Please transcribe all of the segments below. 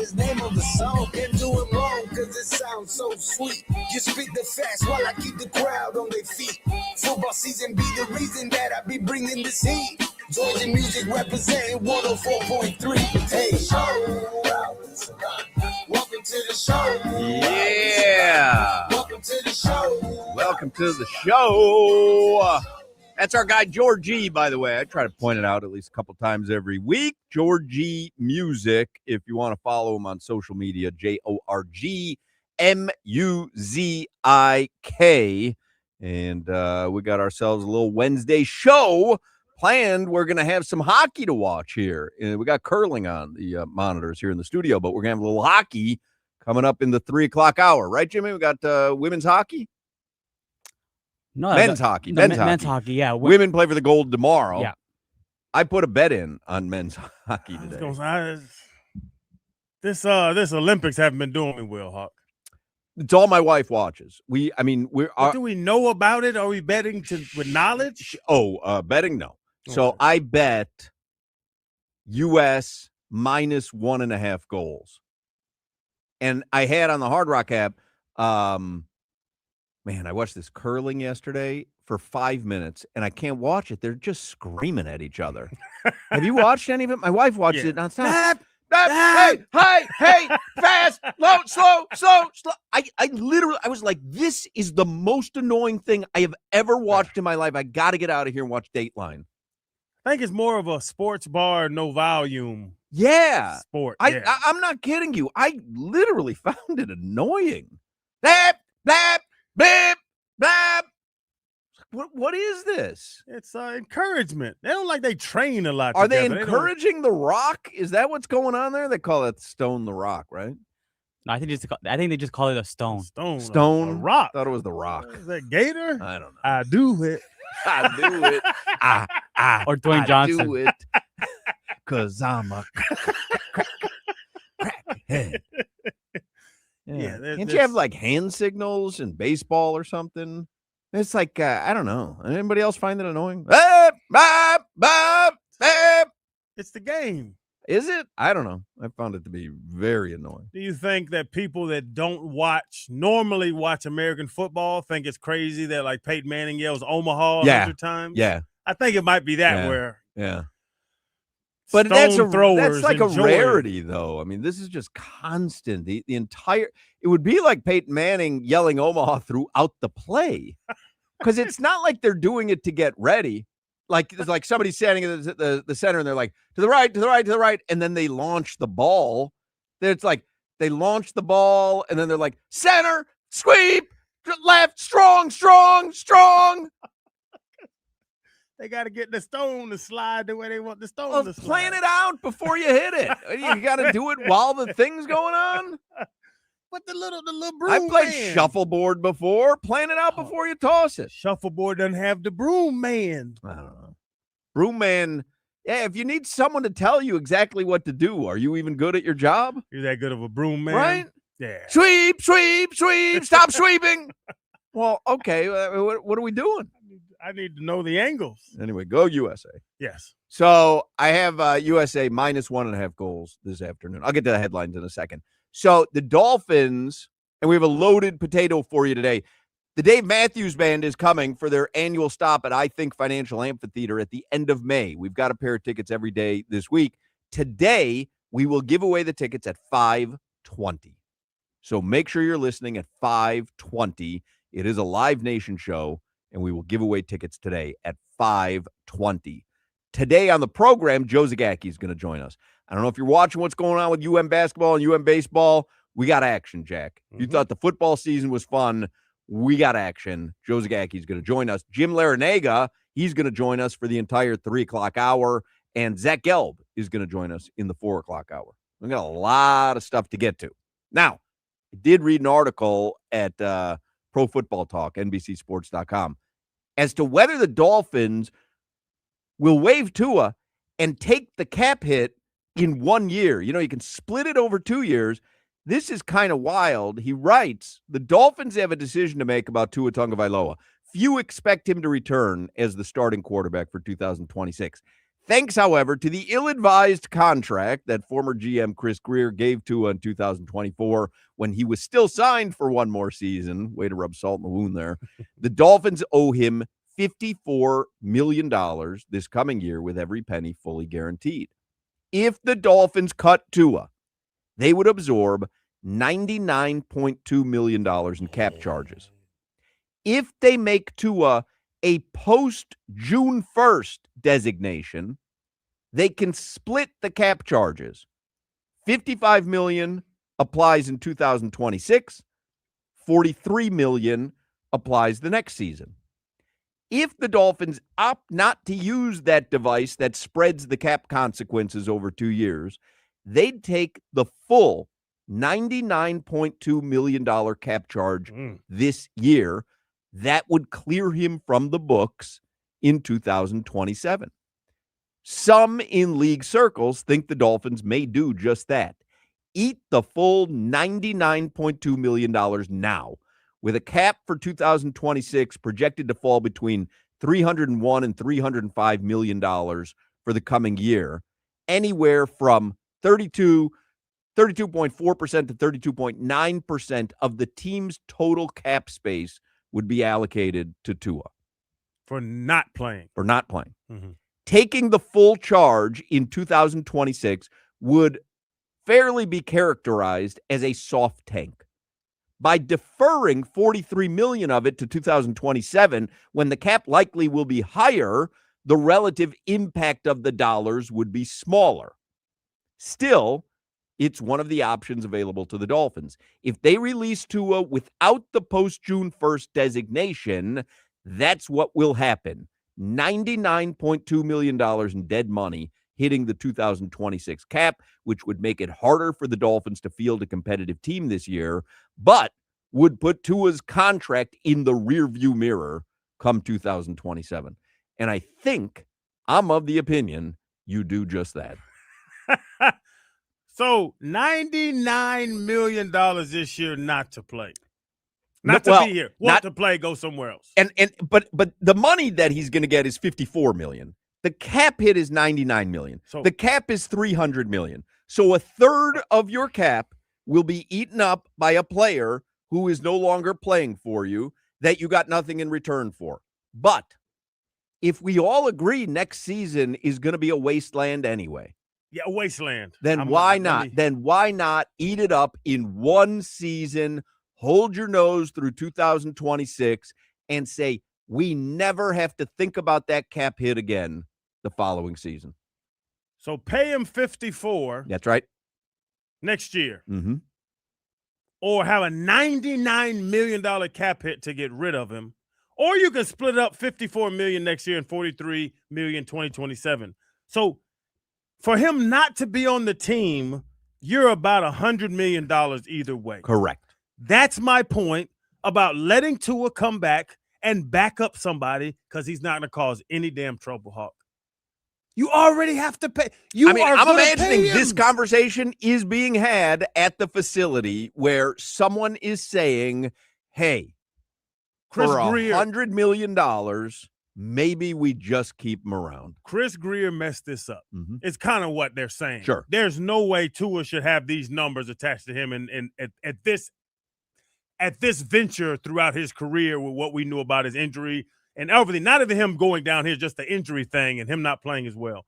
his name on the song. Can't do it wrong, cause it sounds so sweet. You spit the facts while I keep the crowd on their feet. Football season be the reason that I be bringing this heat. Georgia music representing 104.3. Hey, welcome to the show. Yeah. Welcome to the show. Welcome to the show. That's our guy, Georgie, by the way. I try to point it out at least a couple times every week. Georgie Music, if you want to follow him on social media, JORGMUZIK. And we got ourselves a little Wednesday show planned. We're going to have some hockey to watch here. We got curling on the monitors here in the studio, but we're going to have a little hockey coming up in the 3 o'clock hour. Right, Jimmy? We got women's hockey? No, men's hockey. Men's hockey, yeah. Women play for the gold tomorrow. Yeah. I put a bet in on men's hockey today. This Olympics haven't been doing me well, Hawk. It's all my wife watches. Do we know about it? Are we betting with knowledge? Betting, no. Okay. So I bet U.S. minus 1.5 goals. And I had on the Hard Rock app, I watched this curling yesterday for 5 minutes, and I can't watch it. They're just screaming at each other. Have you watched any of it? My wife watched it nonstop. Hey, fast, slow. I was like, this is the most annoying thing I have ever watched in my life. I got to get out of here and watch Dateline. I think it's more of a sports bar, no volume. Yeah. Sport. I'm not kidding you. I literally found it annoying. Blap, blap, blap, blap. What is this? It's encouragement. They don't like they train a lot. Are they encouraging The Rock? Is that what's going on there? They call it Stone the Rock, right? No, I think they just call it a stone. Stone. A rock. I thought it was The Rock. Is that Gator? I don't know. I do it. Or Dwayne Johnson. I do it because I'm a crackhead. Yeah. Can't you have like hand signals in baseball or something? It's like, I don't know. Anybody else find it annoying? It's the game. Is it? I don't know. I found it to be very annoying. Do you think that people that don't normally watch American football think it's crazy that like Peyton Manning yells Omaha 100 times? Yeah. I think it might be that where. Yeah. But that's like a rarity, though. I mean, this is just constant. The entire – it would be like Peyton Manning yelling Omaha throughout the play because it's not like they're doing it to get ready. Like it's like somebody standing at the center and they're like, to the right, to the right, to the right, and then they launch the ball. It's like they launch the ball and then they're like, center, sweep, left, strong. They got to get the stone to slide the way they want the stone to slide. Plan it out before you hit it. You got to do it while the thing's going on. But the little broom I played shuffleboard before. Plan it out before you toss it. Shuffleboard doesn't have the broom man. I don't know. Broom man. Yeah, if you need someone to tell you exactly what to do, are you even good at your job? You're that good of a broom man? Right? Yeah. Sweep, stop sweeping. Well, okay. What are we doing? I need to know the angles. Anyway, go USA. Yes. So I have USA minus 1.5 goals this afternoon. I'll get to the headlines in a second. So the Dolphins, and we have a loaded potato for you today. The Dave Matthews Band is coming for their annual stop at I Think Financial Amphitheater at the end of May. We've got a pair of tickets every day this week. Today, we will give away the tickets at 5:20. So make sure you're listening at 5:20. It is a Live Nation show, and we will give away tickets today at 5:20. Today on the program, Joe Zagacki is going to join us. I don't know if you're watching what's going on with UM basketball and UM baseball. We got action, Jack. You thought the football season was fun. We got action. Joe Zagacki is going to join us. Jim Larinaga, he's going to join us for the entire 3 o'clock hour. And Zach Gelb is going to join us in the 4 o'clock hour. We've got a lot of stuff to get to. Now, I did read an article at Pro Football Talk, NBCSports.com, as to whether the Dolphins will waive Tua and take the cap hit in 1 year. You know, you can split it over 2 years. This is kind of wild. He writes, the Dolphins have a decision to make about Tua Tagovailoa. Few expect him to return as the starting quarterback for 2026. Thanks, however, to the ill-advised contract that former GM Chris Greer gave Tua in 2024 when he was still signed for one more season. Way to rub salt in the wound there. The Dolphins owe him $54 million this coming year with every penny fully guaranteed. If the Dolphins cut Tua, they would absorb $99.2 million in cap charges. If they make Tua a post-June 1st designation, they can split the cap charges. $55 million applies in 2026, $43 million applies the next season. If the Dolphins opt not to use that device that spreads the cap consequences over 2 years, they'd take the full $99.2 million cap charge this year. That would clear him from the books in 2027. Some in league circles think the Dolphins may do just that. Eat the full $99.2 million now, with a cap for 2026 projected to fall between $301 and $305 million for the coming year, anywhere from 32.4% to 32.9% of the team's total cap space would be allocated to Tua. For not playing. Mm-hmm. Taking the full charge in 2026 would fairly be characterized as a soft tank. By deferring $43 million of it to 2027, when the cap likely will be higher, the relative impact of the dollars would be smaller. Still, it's one of the options available to the Dolphins. If they release Tua without the post-June 1st designation, that's what will happen. $99.2 million in dead money hitting the 2026 cap, which would make it harder for the Dolphins to field a competitive team this year, but would put Tua's contract in the rearview mirror come 2027. And I think I'm of the opinion you do just that. So $99 million this year not to play. Not to be here. Want to play, go somewhere else. But the money that he's going to get is $54 million. The cap hit is $99 million. So the cap is $300 million. So a third of your cap will be eaten up by a player who is no longer playing for you that you got nothing in return for. But if we all agree next season is going to be a wasteland anyway. Yeah, a wasteland. Then why not? Then why not eat it up in one season, hold your nose through 2026, and say, we never have to think about that cap hit again the following season. So pay him $54. That's right. Next year. Mm-hmm. Or have a $99 million cap hit to get rid of him. Or you can split it up $54 million next year and $43 million 2027. So for him not to be on the team, you're about $100 million either way. Correct. That's my point about letting Tua come back and back up somebody because he's not going to cause any damn trouble, Hawk. You already have to pay. I'm imagining this conversation is being had at the facility where someone is saying, hey, Chris for Greer, $100 million, maybe we just keep him around. Chris Greer messed this up. Mm-hmm. It's kind of what they're saying. Sure. There's no way Tua should have these numbers attached to him and at this venture throughout his career with what we knew about his injury and everything. Not even him going down here, just the injury thing and him not playing as well.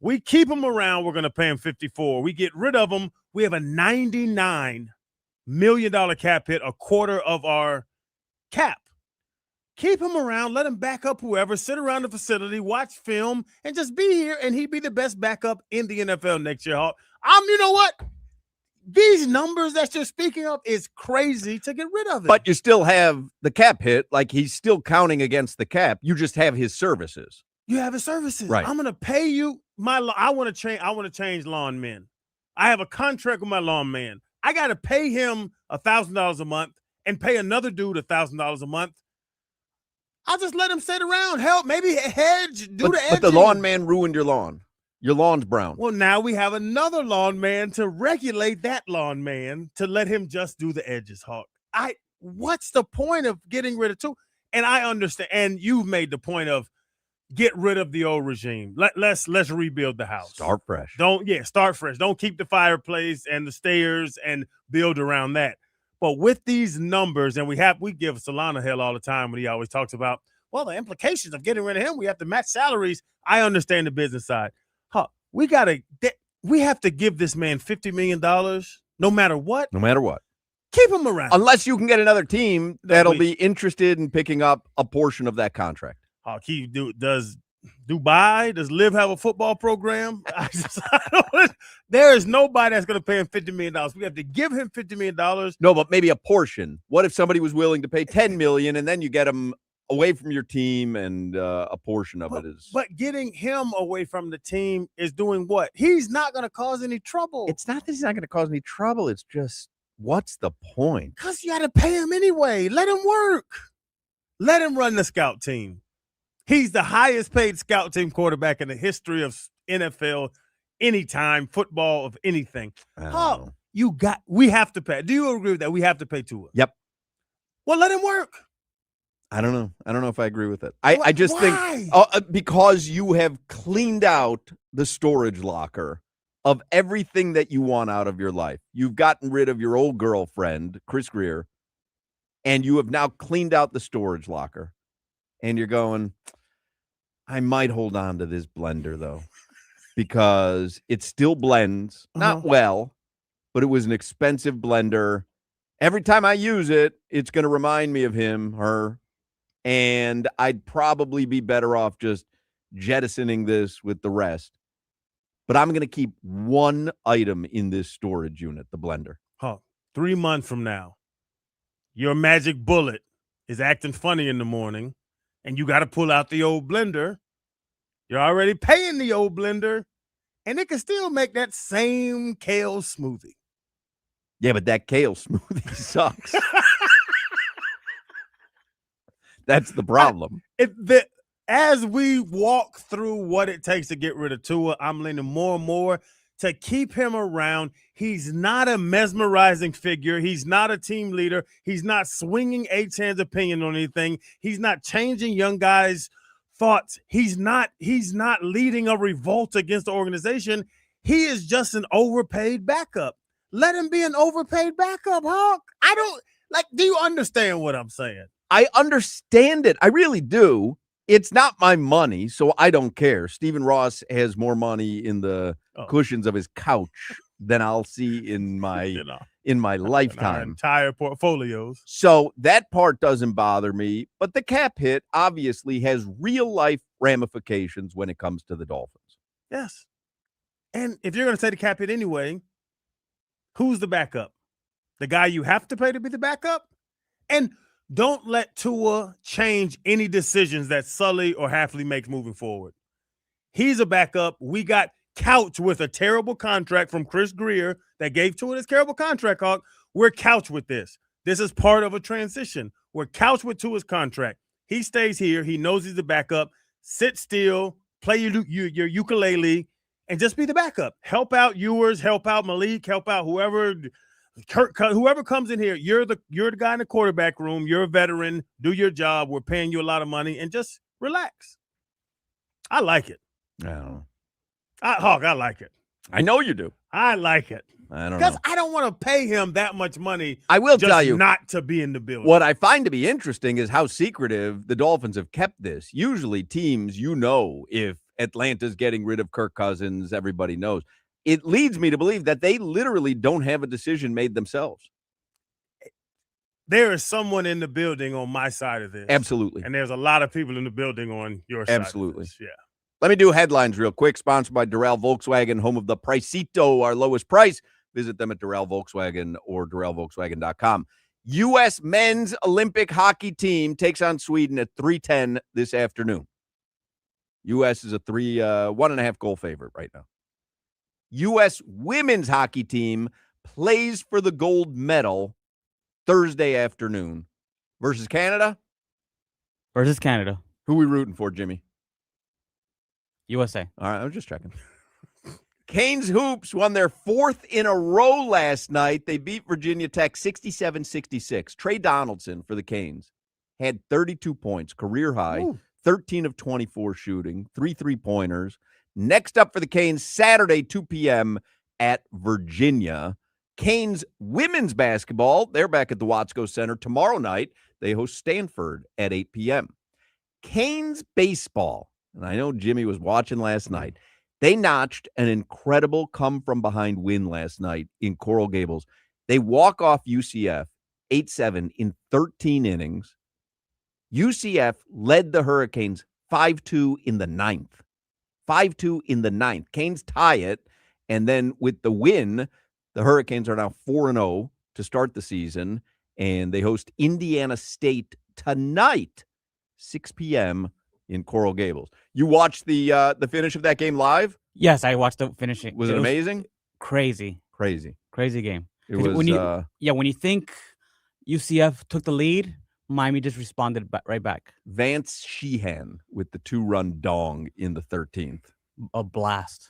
We keep him around. We're going to pay him $54. We get rid of him. We have a $99 million cap hit, a quarter of our cap. Keep him around. Let him back up whoever. Sit around the facility, watch film, and just be here. And he'd be the best backup in the NFL next year. You know what? These numbers that you're speaking of is crazy to get rid of it. But you still have the cap hit. Like, he's still counting against the cap. You just have his services. You have his services. Right. I'm going to pay you I want to change lawn men. I have a contract with my lawn man. I got to pay him $1,000 a month and pay another dude $1,000 a month. I'll just let him sit around. Help, maybe hedge, do the edging. But the lawn man ruined your lawn. Your lawn's brown. Well, now we have another lawn man to regulate that lawn man to let him just do the edges, Hawk. What's the point of getting rid of two? And I understand. And you've made the point of get rid of the old regime. Let's rebuild the house. Start fresh. Start fresh. Don't keep the fireplace and the stairs and build around that. But with these numbers, and we give Solana hell all the time when he always talks about, well, the implications of getting rid of him, we have to match salaries. I understand the business side. We have to give this man $50 million no matter what. No matter what. Keep him around. Unless you can get another team that'll be interested in picking up a portion of that contract. Does Dubai, does Liv have a football program? There is nobody that's going to pay him $50 million. We have to give him $50 million. No, but maybe a portion. What if somebody was willing to pay $10 million and then you get him away from your team and a portion of it is. But getting him away from the team is doing what? He's not going to cause any trouble. It's not that he's not going to cause any trouble. It's just, what's the point? Because you got to pay him anyway. Let him work. Let him run the scout team. He's the highest paid scout team quarterback in the history of NFL, anytime, football, of anything. We have to pay. Do you agree with that? We have to pay Tua. Yep. Well, let him work. I don't know. I don't know if I agree with it. I just think because you have cleaned out the storage locker of everything that you want out of your life. You've gotten rid of your old girlfriend, Chris Greer, and you have now cleaned out the storage locker. And you're going, I might hold on to this blender, though, because it still blends. Not well, but it was an expensive blender. Every time I use it, it's going to remind me of him, her. And I'd probably be better off just jettisoning this with the rest. But I'm going to keep one item in this storage unit, the blender. 3 months from now, your magic bullet is acting funny in the morning, and you got to pull out the old blender. You're already paying the old blender, and it can still make that same kale smoothie. Yeah, but that kale smoothie sucks. That's the problem. As we walk through what it takes to get rid of Tua, I'm leaning more and more to keep him around. He's not a mesmerizing figure. He's not a team leader. He's not swinging Achan's opinion on anything. He's not changing young guys' thoughts. He's not leading a revolt against the organization. He is just an overpaid backup. Let him be an overpaid backup, Hawk. Do you understand what I'm saying? I understand it. I really do. It's not my money, so I don't care. Stephen Ross has more money in the cushions of his couch than I'll see in my lifetime. Entire portfolios. So that part doesn't bother me, but the cap hit obviously has real life ramifications when it comes to the Dolphins. Yes. And if you're going to say the cap hit anyway, who's the backup? The guy you have to pay to be the backup? And don't let Tua change any decisions that Sully or Hafley makes moving forward. He's a backup. We got couched with a terrible contract from Chris Greer that gave Tua this terrible contract, Hawk. We're couched with this. This is part of a transition. We're couched with Tua's contract. He stays here. He knows he's the backup. Sit still, play your ukulele, and just be the backup. Help out Ewers, help out Malik, help out whoever – whoever comes in here, you're the guy in the quarterback room. You're a veteran. Do your job. We're paying you a lot of money, and just relax. I like it. Hawk, I like it. I know you do. I like it. I don't know. Because I don't want to pay him that much money. I will tell you, not to be in the building. What I find to be interesting is how secretive the Dolphins have kept this. Usually teams, if Atlanta's getting rid of Kirk Cousins, everybody knows. It leads me to believe that they literally don't have a decision made themselves. There is someone in the building on my side of this. Absolutely. And there's a lot of people in the building on your side. Absolutely. Of this. Yeah. Let me do headlines real quick. Sponsored by Durrell Volkswagen, home of the Pricito, our lowest price. Visit them at Durrell Volkswagen or DurrellVolkswagen.com. U.S. men's Olympic hockey team takes on Sweden at 3:10 this afternoon. U.S. is a 1.5 goal favorite right now. U.S. women's hockey team plays for the gold medal Thursday afternoon versus Canada. Versus Canada. Who we rooting for, Jimmy? USA. All right, I was just checking. Canes Hoops won their 4th in a row last night. They beat Virginia Tech 67-66. Trey Donaldson for the Canes had 32 points, career high. 13 13 of 24 shooting, 3 3-pointers. Next up for the Canes, Saturday, 2 p.m. at Virginia. Canes women's basketball, they're back at the Watsco Center tomorrow night. They host Stanford at 8 p.m. Canes baseball, and I know Jimmy was watching last night. They notched an incredible come-from-behind win last night in Coral Gables. They walk off UCF 8-7 in 13 innings. UCF led the Hurricanes 5-2 in the ninth. 5-2 in the ninth. Canes tie it, and then with the win, the Hurricanes are now 4-0 to start the season, and they host Indiana State tonight, 6 p.m. in Coral Gables. You watched the finish of that game live? Yes, I watched the finishing. Was it amazing? Crazy game. It was. When you think UCF took the lead, Miami just responded right back. Vance Sheehan with the 2-run dong in the 13th. A blast.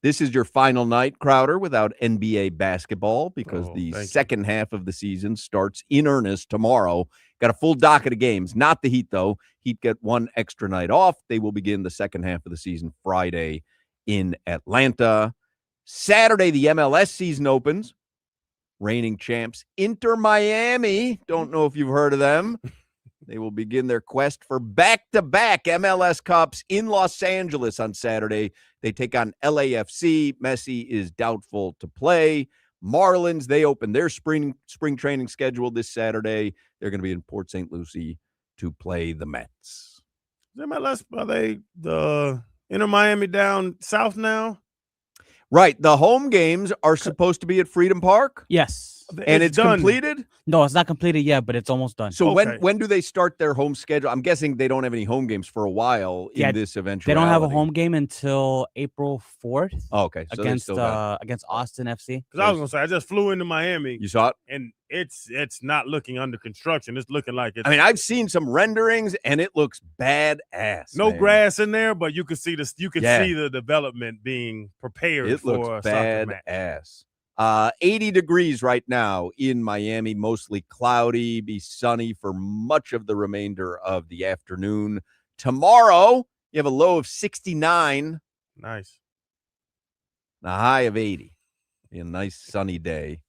This is your final night, Crowder, without NBA basketball because the second half of the season starts in earnest tomorrow. Got a full docket of games. Not the Heat, though. Heat get one extra night off. They will begin the second half of the season Friday in Atlanta. Saturday, the MLS season opens. Reigning champs Inter Miami. Don't know if you've heard of them. They will begin their quest for back-to-back MLS Cups in Los Angeles on Saturday. They take on LAFC. Messi is doubtful to play. Marlins, they open their spring training schedule this Saturday. They're going to be in Port St. Lucie to play the Mets. MLS, are they the Inter Miami down south now? Right. The home games are supposed to be at Freedom Park. Yes. And it's completed? No, it's not completed yet, but it's almost done. So when do they start their home schedule? I'm guessing they don't have any home games for a while in this eventuality. They don't have a home game until April 4th. Oh, okay. So against Austin FC. Because I was going to say, I just flew into Miami. You saw it? And it's not looking under construction. It's looking like it's. I mean, I've seen some renderings, and it looks badass. No grass in there, but you can see this. You can see the development being prepared it for looks a soccer match. Badass. 80 degrees right now in Miami, mostly cloudy, be sunny for much of the remainder of the afternoon. Tomorrow, you have a low of 69. Nice. A high of 80. Be a nice sunny day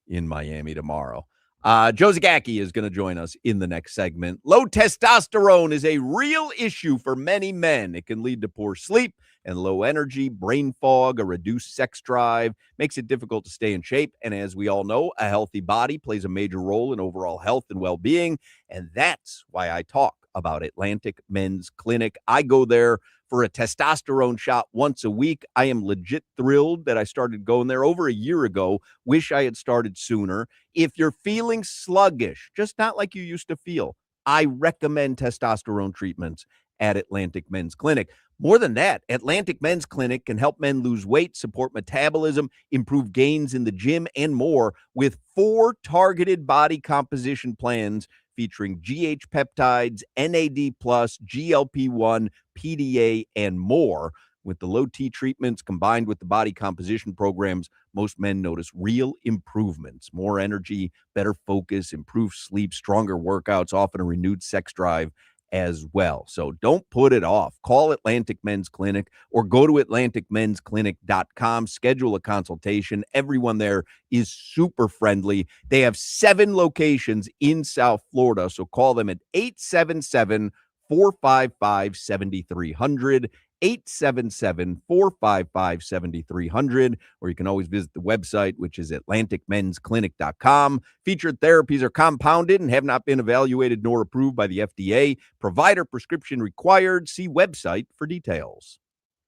in Miami tomorrow. Joe Zagacki is going to join us in the next segment. Low testosterone is a real issue for many men. It can lead to poor sleep and low energy, brain fog, a reduced sex drive, makes it difficult to stay in shape. And as we all know, a healthy body plays a major role in overall health and well-being. And that's why I talk about Atlantic Men's Clinic. I go there for a testosterone shot once a week. I am legit thrilled that I started going there over a year ago. Wish I had started sooner. If you're feeling sluggish, just not like you used to feel, I recommend testosterone treatments at Atlantic Men's Clinic. More than that, Atlantic Men's Clinic can help men lose weight, support metabolism, improve gains in the gym, and more with 4 targeted body composition plans featuring GH peptides, NAD+, GLP-1, PDA, and more. With the low T treatments combined with the body composition programs, most men notice real improvements, more energy, better focus, improved sleep, stronger workouts, often a renewed sex drive as well. So don't put it off. Call Atlantic Men's Clinic or go to atlanticmensclinic.com. Schedule a consultation. Everyone there is super friendly. They have 7 locations in South Florida. So call them at 877-455-7300. 877-455-7300, or you can always visit the website, which is atlanticmensclinic.com. Featured therapies are compounded and have not been evaluated nor approved by the FDA. Provider prescription required. See website for details.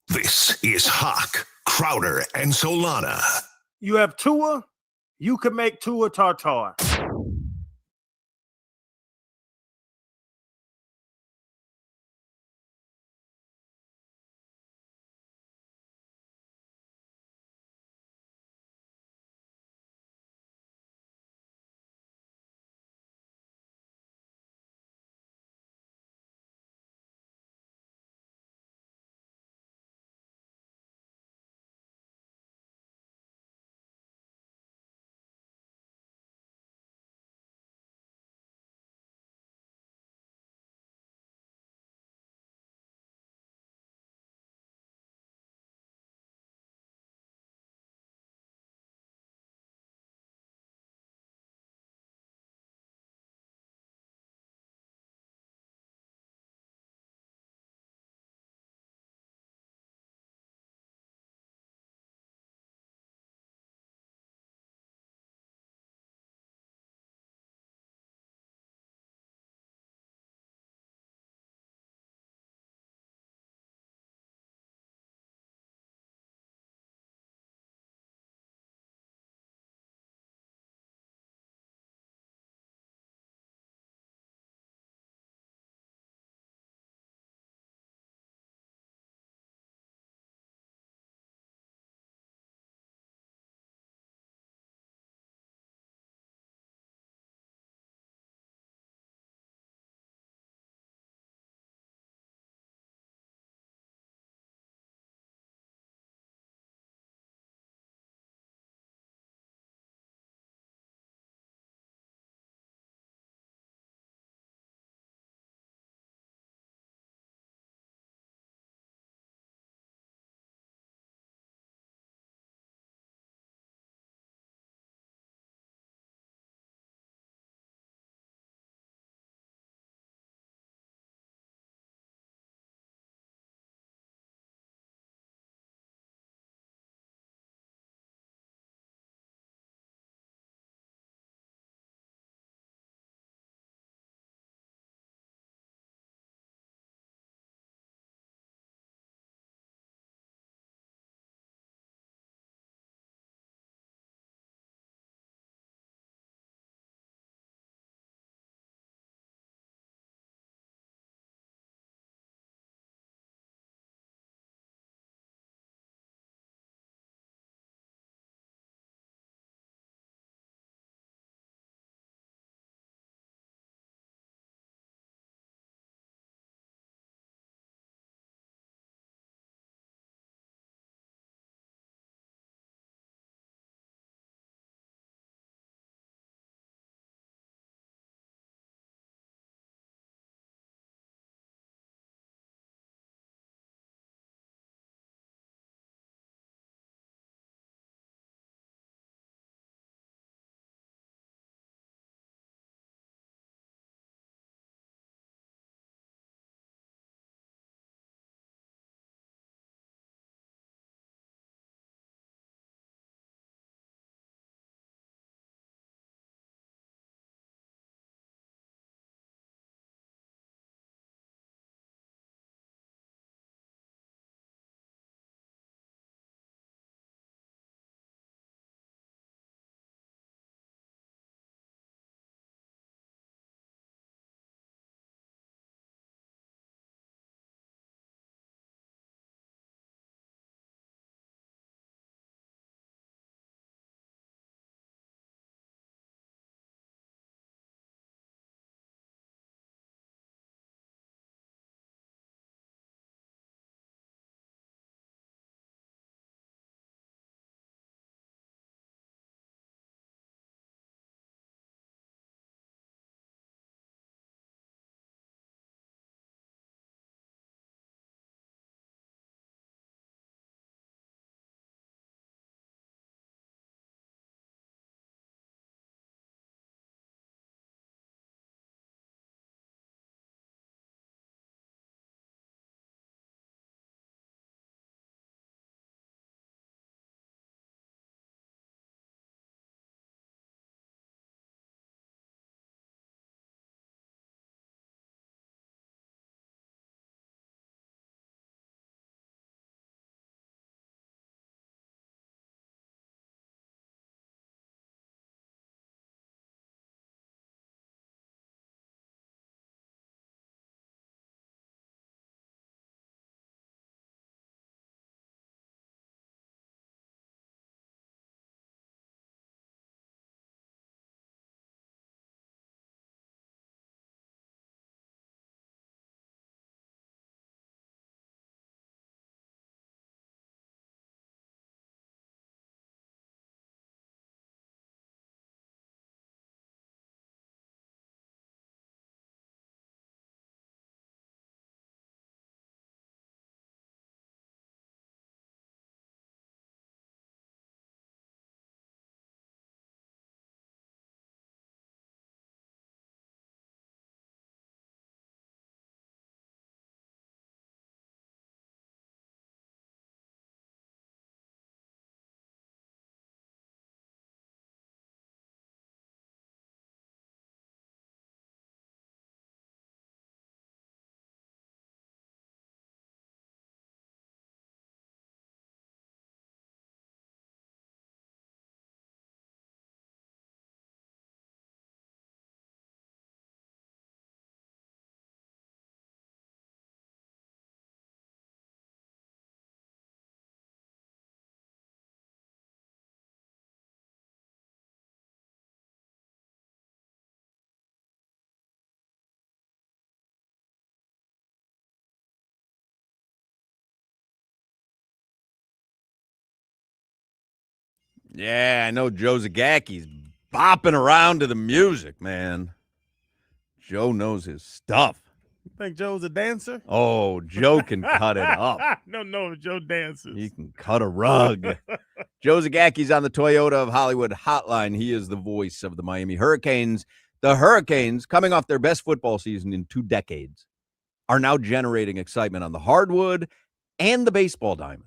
This is Hoch, Crowder, and Solana. You have Tua, you can make Tua Tartar. Yeah, I know Joe Zagaki's bopping around to the music, man. Joe knows his stuff. You think Joe's a dancer? Oh, Joe can cut it up. No, Joe dances. He can cut a rug. Joe Zagaki's on the Toyota of Hollywood hotline. He is the voice of the Miami Hurricanes. The Hurricanes, coming off their best football season in 2 decades, are now generating excitement on the hardwood and the baseball diamond.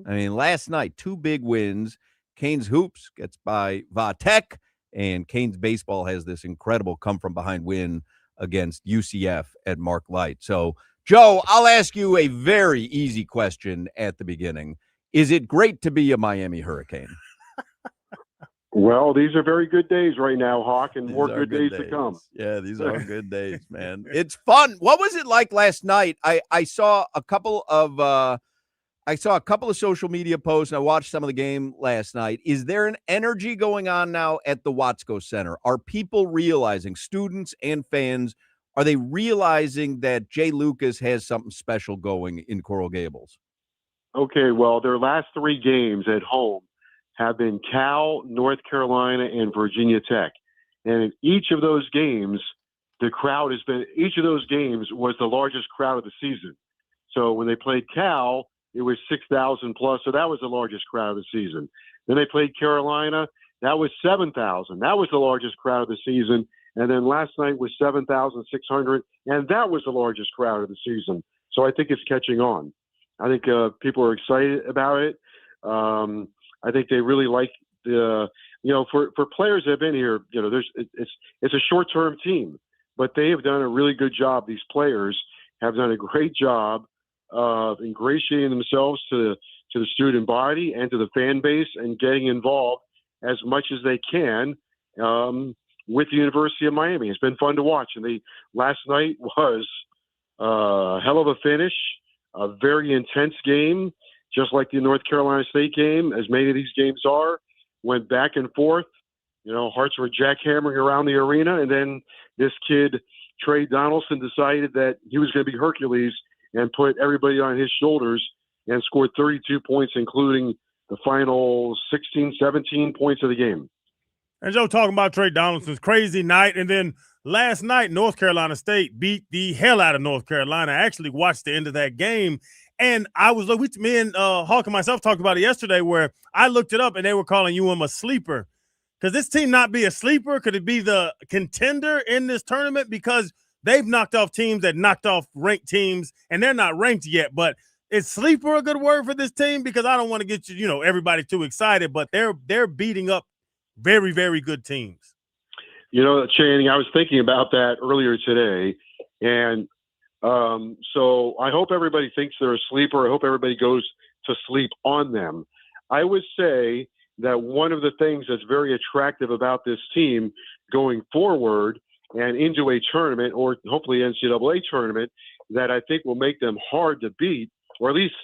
I mean, last night, 2 big wins. Canes Hoops gets by Vatek, and Canes Baseball has this incredible come-from-behind win against UCF at Mark Light. So, Joe, I'll ask you a very easy question at the beginning. Is it great to be a Miami Hurricane? Well, these are very good days right now, Hawk, and more good days to come. Yeah, these are good days, man. It's fun. What was it like last night? I saw a couple of social media posts, and I watched some of the game last night. Is there an energy going on now at the Watsco Center? Are people realizing, students and fans, are they realizing that Jay Lucas has something special going in Coral Gables? Okay, well, their last 3 games at home have been Cal, North Carolina, and Virginia Tech. And in each of those games, each of those games was the largest crowd of the season. So when they played Cal, it was 6,000 plus, so that was the largest crowd of the season. Then they played Carolina, that was 7,000. That was the largest crowd of the season. And then last night was 7,600, and that was the largest crowd of the season. So I think it's catching on. I think people are excited about it. I think they really like the, for players that have been here, it's a short-term team, but they have done a really good job. These players have done a great job of ingratiating themselves to the student body and to the fan base and getting involved as much as they can with the University of Miami. It's been fun to watch. And last night was a hell of a finish, a very intense game, just like the North Carolina State game, as many of these games are, went back and forth. Hearts were jackhammering around the arena. And then this kid, Trey Donaldson, decided that he was going to be Hercules and put everybody on his shoulders and scored 32 points, including the final 16, 17 points of the game. And Joe talking about Trey Donaldson's crazy night. And then last night, North Carolina State beat the hell out of North Carolina. I actually watched the end of that game. And I was like, me and Hawk and myself talked about it yesterday, where I looked it up and they were calling UM a sleeper. Could this team not be a sleeper? Could it be the contender in this tournament? Because they've knocked off teams that knocked off ranked teams, and they're not ranked yet. But is sleeper a good word for this team? Because I don't want to get everybody too excited, but they're beating up very, very good teams. Channing, I was thinking about that earlier today, and so I hope everybody thinks they're a sleeper. I hope everybody goes to sleep on them. I would say that one of the things that's very attractive about this team going forward and into a tournament, or hopefully NCAA tournament, that I think will make them hard to beat, or at least,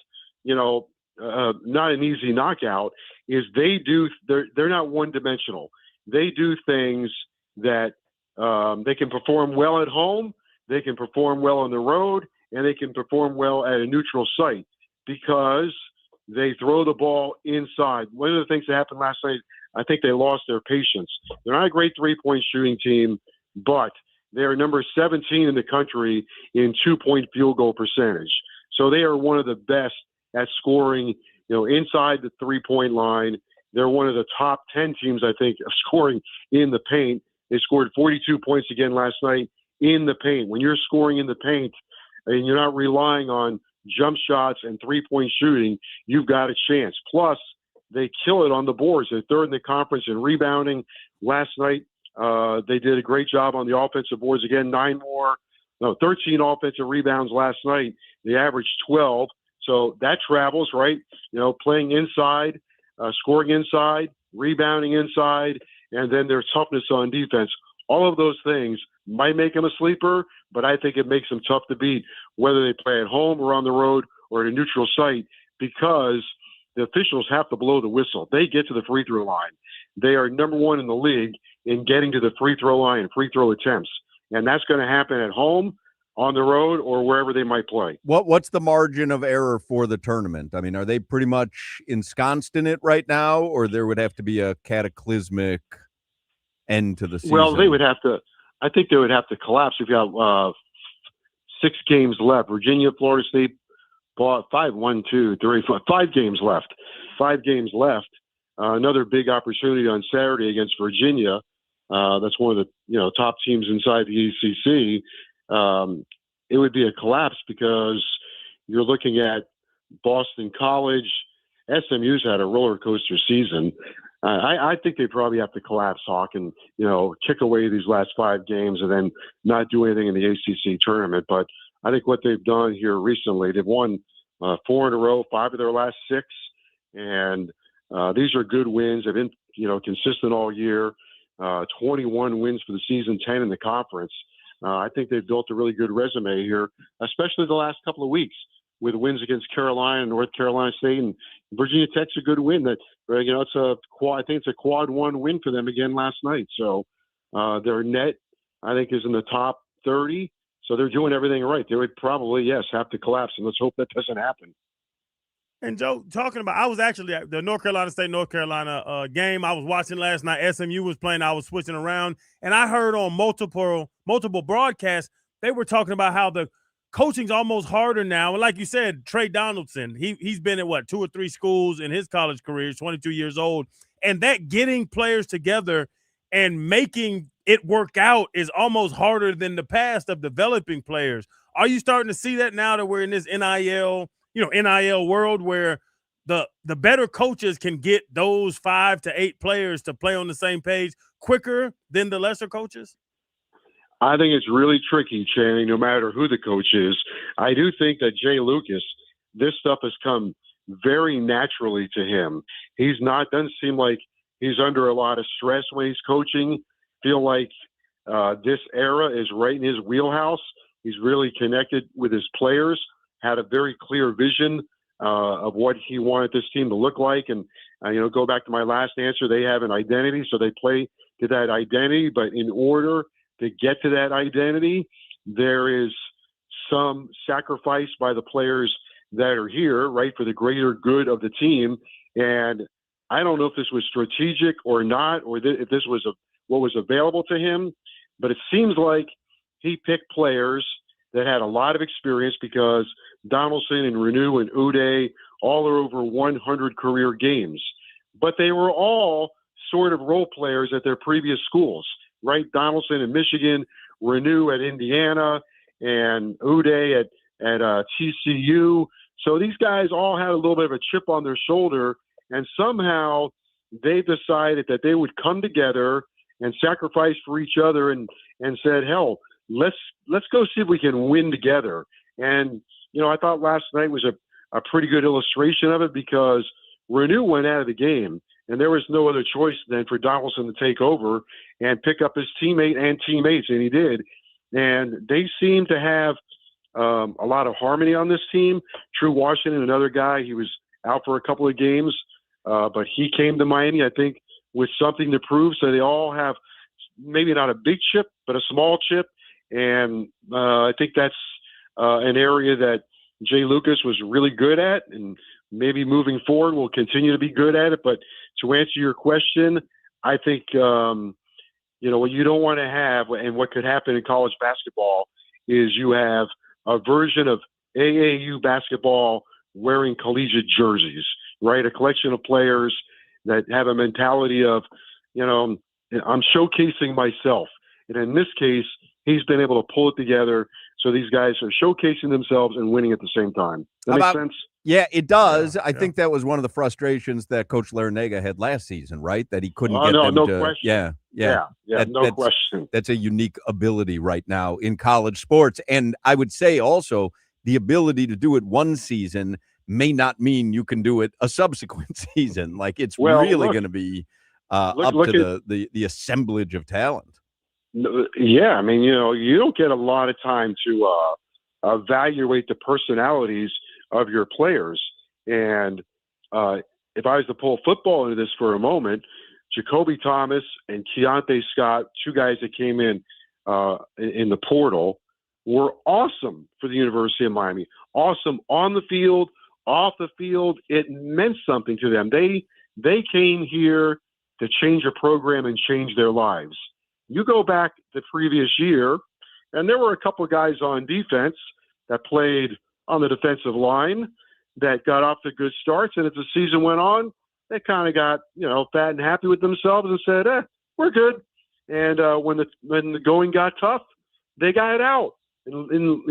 not an easy knockout, is they're not one-dimensional. They do things that they can perform well at home, they can perform well on the road, and they can perform well at a neutral site because they throw the ball inside. One of the things that happened last night, I think they lost their patience. They're not a great three-point shooting team, but they're number 17 in the country in two-point field goal percentage. So they are one of the best at scoring, inside the three-point line. They're one of the top 10 teams, I think, of scoring in the paint. They scored 42 points again last night in the paint. When you're scoring in the paint and you're not relying on jump shots and three-point shooting, you've got a chance. Plus, they kill it on the boards. They're third in the conference in rebounding. Last night, they did a great job on the offensive boards. Again, 13 offensive rebounds last night. They averaged 12. So that travels, right? Playing inside, scoring inside, rebounding inside, and then their toughness on defense. All of those things might make them a sleeper, but I think it makes them tough to beat, whether they play at home or on the road or at a neutral site, because the officials have to blow the whistle. They get to the free throw line. They are number one in the league in getting to the free throw line and free throw attempts. And that's going to happen at home on the road or wherever they might play. What's the margin of error for the tournament? I mean, are they pretty much ensconced in it right now, or there would have to be a cataclysmic end to the season? Well, they would have to. I think they would have to collapse. If you have 6 games left, Virginia, Florida State, bought 5 games left. 5 games left. Another big opportunity on Saturday against Virginia. That's one of the top teams inside the ACC. It would be a collapse because you're looking at Boston College. SMU's had a roller coaster season. I think they probably have to collapse, Hawk, and kick away these last 5 games and then not do anything in the ACC tournament. But I think what they've done here recently, they've won 4 in a row, 5 of their last 6, and these are good wins. They've been consistent all year. 21 wins for the season, 10 in the conference. I think they've built a really good resume here, especially the last couple of weeks with wins against Carolina, North Carolina State, and Virginia Tech's a good win. That it's a quad. I think it's a quad 1 win for them again last night. So their net, I think, is in the top 30. So they're doing everything right. They would probably, have to collapse, and let's hope that doesn't happen. And Joe, talking about, I was actually at the North Carolina State, North Carolina game. I was watching last night. SMU was playing. I was switching around, and I heard on multiple broadcasts, they were talking about how the coaching's almost harder now. And like you said, Trey Donaldson, he's been at 2 or 3 schools in his college career. He's 22 years old. And that getting players together and making it work out is almost harder than the past of developing players. Are you starting to see that now that we're in this NIL world where the better coaches can get those 5 to 8 players to play on the same page quicker than the lesser coaches? I think it's really tricky, Channing, no matter who the coach is. I do think that Jay Lucas, this stuff has come very naturally to him. Doesn't seem like he's under a lot of stress when he's coaching. Feel like this era is right in his wheelhouse. He's really connected with his players, had a very clear vision of what he wanted this team to look like. And, go back to my last answer, they have an identity, so they play to that identity. But in order to get to that identity, there is some sacrifice by the players that are here, right, for the greater good of the team. And I don't know if this was strategic or not, or if this was what was available to him, but it seems like he picked players that had a lot of experience because Donaldson and Renew and Uday all are over 100 career games. But they were all sort of role players at their previous schools, right? Donaldson in Michigan, Renew at Indiana, and Uday at TCU. So these guys all had a little bit of a chip on their shoulder, and somehow they decided that they would come together and sacrifice for each other and said, hell, let's go see if we can win together. And, I thought last night was a pretty good illustration of it because Renew went out of the game, and there was no other choice than for Donaldson to take over and pick up his teammate and teammates, and he did. And they seem to have a lot of harmony on this team. True Washington, another guy, he was out for a couple of games, but he came to Miami, I think, with something to prove. So they all have maybe not a big chip, but a small chip. And I think that's an area that Jay Lucas was really good at, and maybe moving forward will continue to be good at it. But to answer your question, I think, what you don't want to have and what could happen in college basketball is you have a version of AAU basketball wearing collegiate jerseys, right? A collection of players that have a mentality of, I'm showcasing myself. And in this case, he's been able to pull it together. So these guys are showcasing themselves and winning at the same time. That makes sense? Yeah, it does. I Yeah. think that was one of the frustrations that Coach Larinaga had last season, right? That he couldn't get no, them no to. question. Yeah. No question. That's a unique ability right now in college sports. And I would say also the ability to do it one season may not mean you can do it a subsequent season. Like it's really going to be up to the assemblage of talent. Yeah, I mean, you don't get a lot of time to evaluate the personalities of your players. And if I was to pull football into this for a moment, Jacoby Thomas and Keontae Scott, 2 guys that came in the portal, were awesome for the University of Miami. Awesome on the field, off the field. It meant something to them. They came here to change a program and change their lives. You go back the previous year, and there were a couple of guys on defense that played on the defensive line that got off to good starts, and as the season went on, they kind of got, fat and happy with themselves and said, we're good. And when the going got tough, they got it out and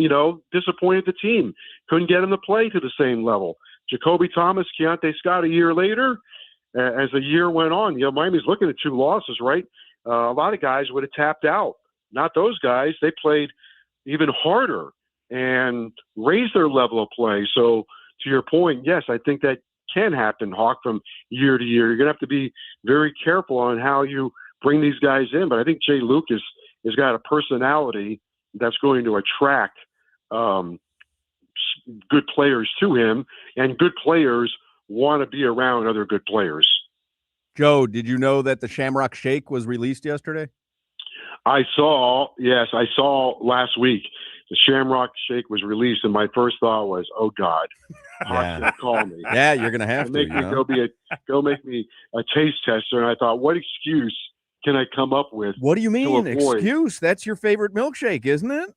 disappointed the team. Couldn't get them to play to the same level. Jacoby Thomas, Keontae Scott a year later, as the year went on, Miami's looking at 2 losses, right? A lot of guys would have tapped out. Not those guys. They played even harder and raised their level of play. So to your point, yes, I think that can happen, Hawk, from year to year. You're going to have to be very careful on how you bring these guys in. But I think Jay Lucas has got a personality that's going to attract good players to him, and good players want to be around other good players. Joe, did you know that the Shamrock Shake was released yesterday? I saw last week the Shamrock Shake was released, and my first thought was, "Oh God, Hawk's gonna call me." Yeah, you're gonna have to make me go make me a taste tester. And I thought, what excuse can I come up with? What do you mean excuse? That's your favorite milkshake, isn't it?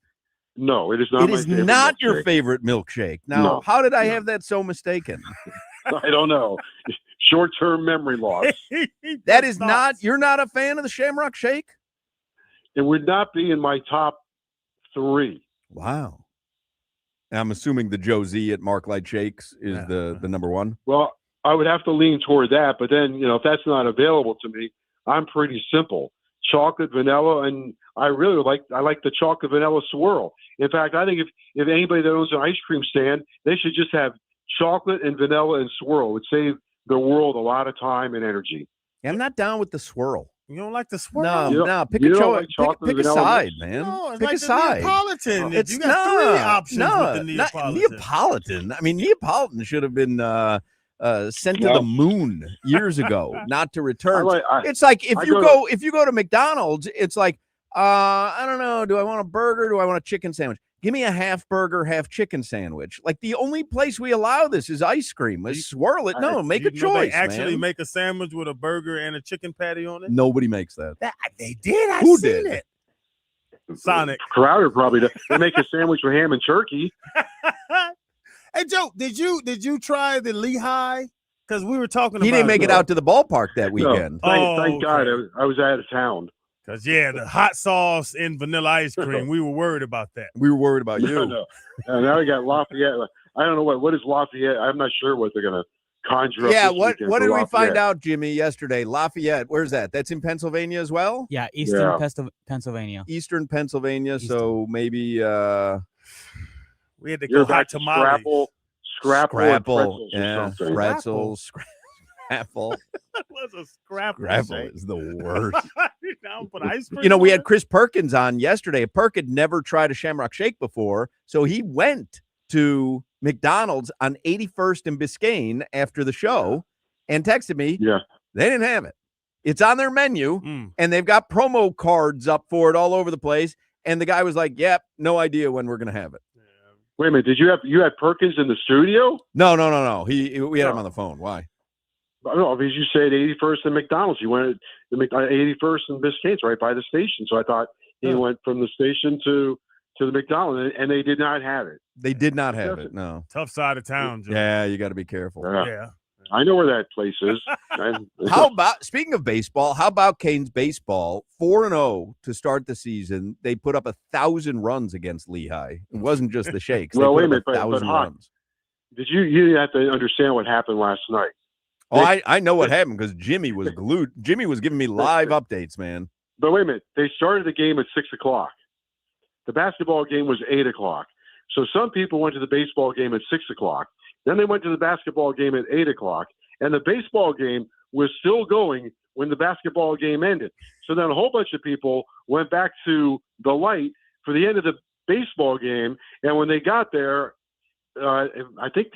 No, it is not. It is not your favorite milkshake. Now, how did I have that so mistaken? I don't know. Short-term memory loss. That is not. You're not a fan of the Shamrock Shake? It would not be in my top 3. Wow. I'm assuming the Joe Z at Mark Light Shakes is the number 1. Well, I would have to lean toward that, but then if that's not available to me, I'm pretty simple. Chocolate, vanilla, and I like the chocolate vanilla swirl. In fact, I think if anybody that owns an ice cream stand, they should just have chocolate and vanilla and swirl. It would save the world a lot of time and energy. Yeah, I'm not down with the swirl. You don't like the swirl? No, pick a side, man. No, pick like a side. Neapolitan. It's you got 3 options with the Neapolitan. Neapolitan. I mean, Neapolitan should have been sent to the moon years ago, not to return. It's like if you go to McDonald's, it's like I don't know. Do I want a burger? Do I want a chicken sandwich? Give me a half burger, half chicken sandwich. Like the only place we allow this is ice cream. Let's swirl it. No, make a choice. They actually man. make a sandwich with a burger and a chicken patty on it. Nobody makes that. They did. Who did it? Sonic Crowder probably does. They make a sandwich with ham and turkey. Hey Joe, did you try the Lehigh? Because we were talking about. He didn't make it out to the ballpark that weekend. No. Thank God I was out of town. Because, the hot sauce and vanilla ice cream, we were worried about that. We were worried about you. No. Now we got Lafayette. I don't know what is Lafayette. I'm not sure what they're going to conjure up. Yeah, what did we find out, Jimmy, yesterday? Lafayette, where's that? That's in Pennsylvania as well? Yeah, Eastern Pennsylvania. Eastern Pennsylvania, so maybe we had to go hot tamales. Scrapple, pretzels, Scrapple. That was a Scrapple. Scrapple is the worst. Put ice cream we had Chris Perkins on yesterday. Perk had never tried a Shamrock Shake before, so he went to McDonald's on 81st and Biscayne after the show and texted me. Yeah. They didn't have it. It's on their menu, and they've got promo cards up for it all over the place. And the guy was like, yep, no idea when we're going to have it. Wait a minute. You had Perkins in the studio? No. We had him on the phone. Why? No, because you said 81st and McDonald's. You went to 81st and Biscayne's right by the station. So I thought he went from the station to the McDonald's, and they did not have it. They did not have it, no. Tough side of town, Joe. Yeah, you got to be careful. Yeah. I know where that place is. How about, speaking of baseball, how about Canes baseball? 4-0 to start the season. They put up 1,000 runs against Lehigh. It wasn't just the Shakes. Well, wait a minute, but 1,000 runs. Did you have to understand what happened last night? Oh, I know what happened because Jimmy was glued. Jimmy was giving me live updates, man. But wait a minute. They started the game at 6 o'clock. The basketball game was 8 o'clock. So some people went to the baseball game at 6 o'clock. Then they went to the basketball game at 8 o'clock. And the baseball game was still going when the basketball game ended. So then a whole bunch of people went back to the light for the end of the baseball game. And when they got there, I think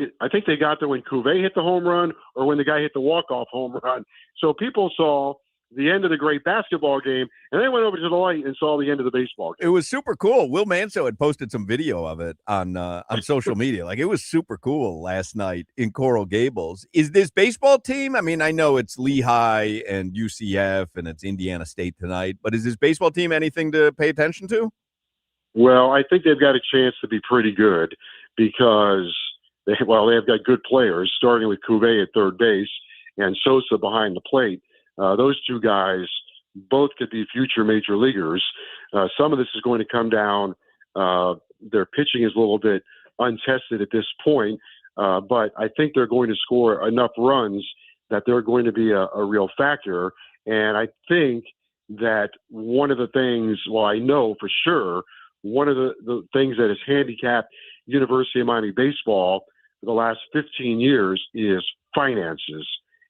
they got there when Cuvée hit the home run or when the guy hit the walk-off home run. So people saw the end of the great basketball game, and then went over to the light and saw the end of the baseball game. It was super cool. Will Manso had posted some video of it on social media. Like, it was super cool last night in Coral Gables. Is this baseball team? I mean, I know it's Lehigh and UCF and it's Indiana State tonight, but is this baseball team anything to pay attention to? Well, I think they've got a chance to be pretty good because they've got good players, starting with Cuvée at third base and Sosa behind the plate. Those two guys both could be future major leaguers. Some of this is going to come down. Their pitching is a little bit untested at this point, but I think they're going to score enough runs that they're going to be a real factor. And I think that one of the things, well, I know for sure, one of the things that has handicapped University of Miami baseball for the last 15 years is finances.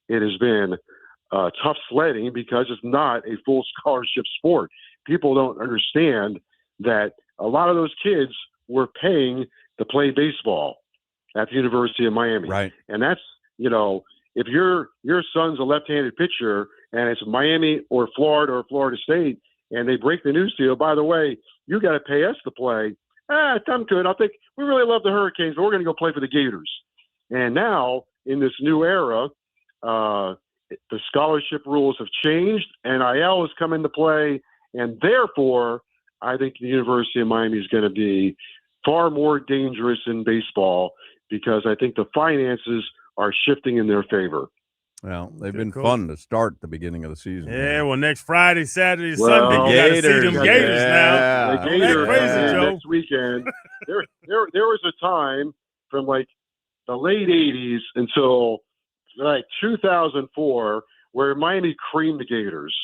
It has been tough sledding because it's not a full scholarship sport. People don't understand that a lot of those kids were paying to play baseball at the University of Miami. Right. And that's, if your son's a left-handed pitcher and it's Miami or Florida State, and they break the news to you, by the way, you got to pay us to play. I'm good. We really love the Hurricanes, but we're going to go play for the Gators. And now in this new era, the scholarship rules have changed, NIL has come into play, and therefore I think the University of Miami is going to be far more dangerous in baseball because I think the finances are shifting in their favor. Well, they've been fun to start the beginning of the season. Yeah, well, next Friday, Saturday, Sunday, you got to see them Gators now. The Gators crazy, Joe. Next weekend. There was a time from like the late 80s until like 2004 where Miami creamed the Gators.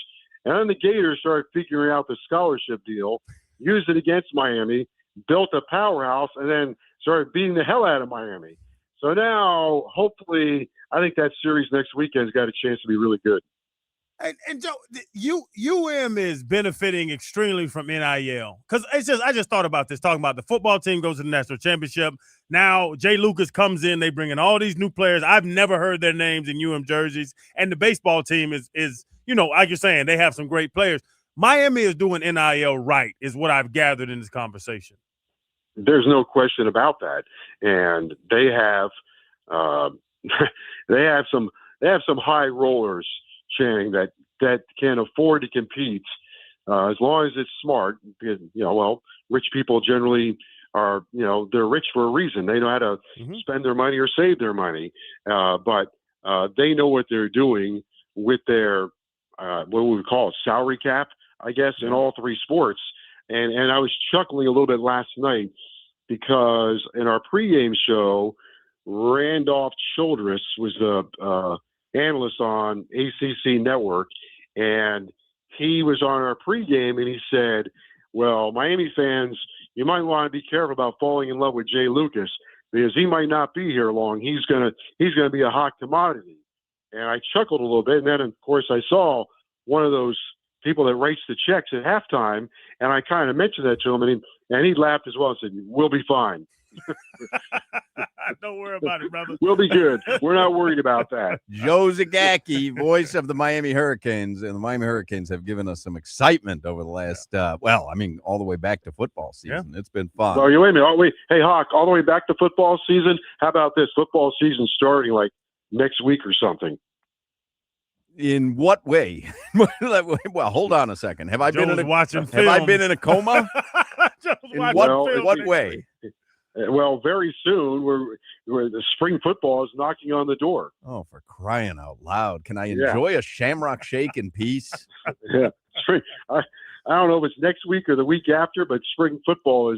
And then the Gators started figuring out the scholarship deal, used it against Miami, built a powerhouse, and then started beating the hell out of Miami. So now, hopefully, I think that series next weekend's got a chance to be really good. And Joe, UM is benefiting extremely from NIL because I just thought about this, talking about the football team goes to the national championship. Now Jay Lucas comes in, they bring in all these new players. I've never heard their names in UM jerseys, and the baseball team is like you're saying, they have some great players. Miami is doing NIL right, is what I've gathered in this conversation. There's no question about that, and they have they have some high rollers, Channing, that can afford to compete as long as it's smart. Because, rich people generally are, they're rich for a reason. They know how to spend their money or save their money, but they know what they're doing with their what we would call a salary cap, I guess, in all three sports. And I was chuckling a little bit last night because in our pregame show, Randolph Childress was the analyst on ACC Network, and he was on our pregame, and he said, well, Miami fans, you might want to be careful about falling in love with Jay Lucas because he might not be here long. He's gonna be a hot commodity. And I chuckled a little bit, and then, of course, I saw one of those people that writes the checks at halftime, and I kind of mentioned that to him, and he laughed as well and said, we'll be fine. Don't worry about it, brother. We'll be good. We're not worried about that. Joe Zagacki, voice of the Miami Hurricanes, and the Miami Hurricanes have given us some excitement over the last, all the way back to football season. Yeah. It's been fun. Well, wait a minute. Hey, Hoch, all the way back to football season? How about this? Football season starting like next week or something. In what way? Well, hold on a second. Have I been in a coma? In what way? Well, very soon, where the spring football is knocking on the door. Oh, for crying out loud! Can I enjoy a Shamrock Shake in peace? Yeah, spring. I don't know if it's next week or the week after, but spring football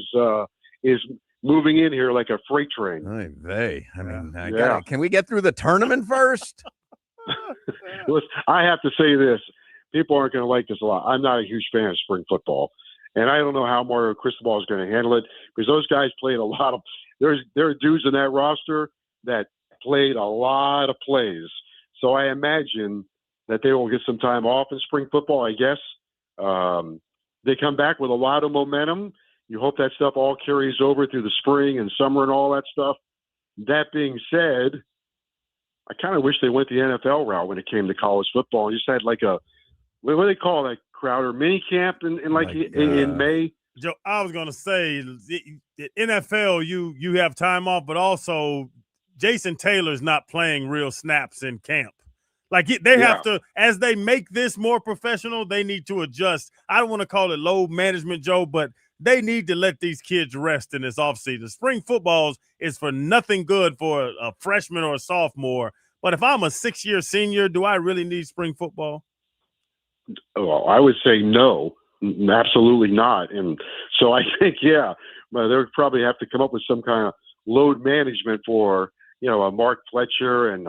is moving in here like a freight train. Can we get through the tournament first? I have to say this. People aren't going to like this a lot. I'm not a huge fan of spring football. And I don't know how Mario Cristobal is going to handle it because those guys played a lot of – there are dudes in that roster that played a lot of plays. So I imagine that they will get some time off in spring football, I guess. They come back with a lot of momentum. You hope that stuff all carries over through the spring and summer and all that stuff. That being said, I kind of wish they went the NFL route when it came to college football and just had like a what do they call that, Crowder? Mini camp in May? Joe, I was gonna say, the NFL, you have time off, but also Jason Taylor's not playing real snaps in camp. Like they have to, as they make this more professional, they need to adjust. I don't want to call it load management, Joe, but they need to let these kids rest in this offseason. Spring footballs is for nothing good for a freshman or a sophomore. But if I'm a 6-year senior, do I really need spring football? Well, I would say no, absolutely not. And so I think, but they would probably have to come up with some kind of load management for, Mark Fletcher and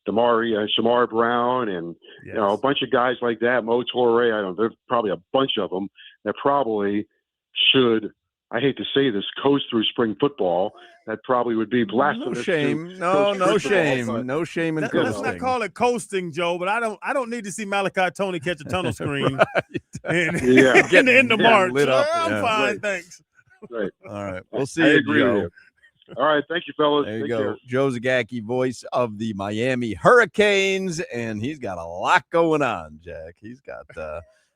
Shamar Brown and, a bunch of guys like that, Mo Toure. There's probably a bunch of them that probably should, I hate to say this, coast through spring football. That probably would be blasphemous. No shame. No shame. No shame in coasting. Let's not call it coasting, Joe, but I don't need to see Malachi Tony catch a tunnel screen in the end of March. I'm fine, thanks. Right. All right. We'll see I you, agree Joe. with you. All right. Thank you, fellas. There you Take go. care. Joe Zagacki, voice of the Miami Hurricanes, and he's got a lot going on, Jack. He's got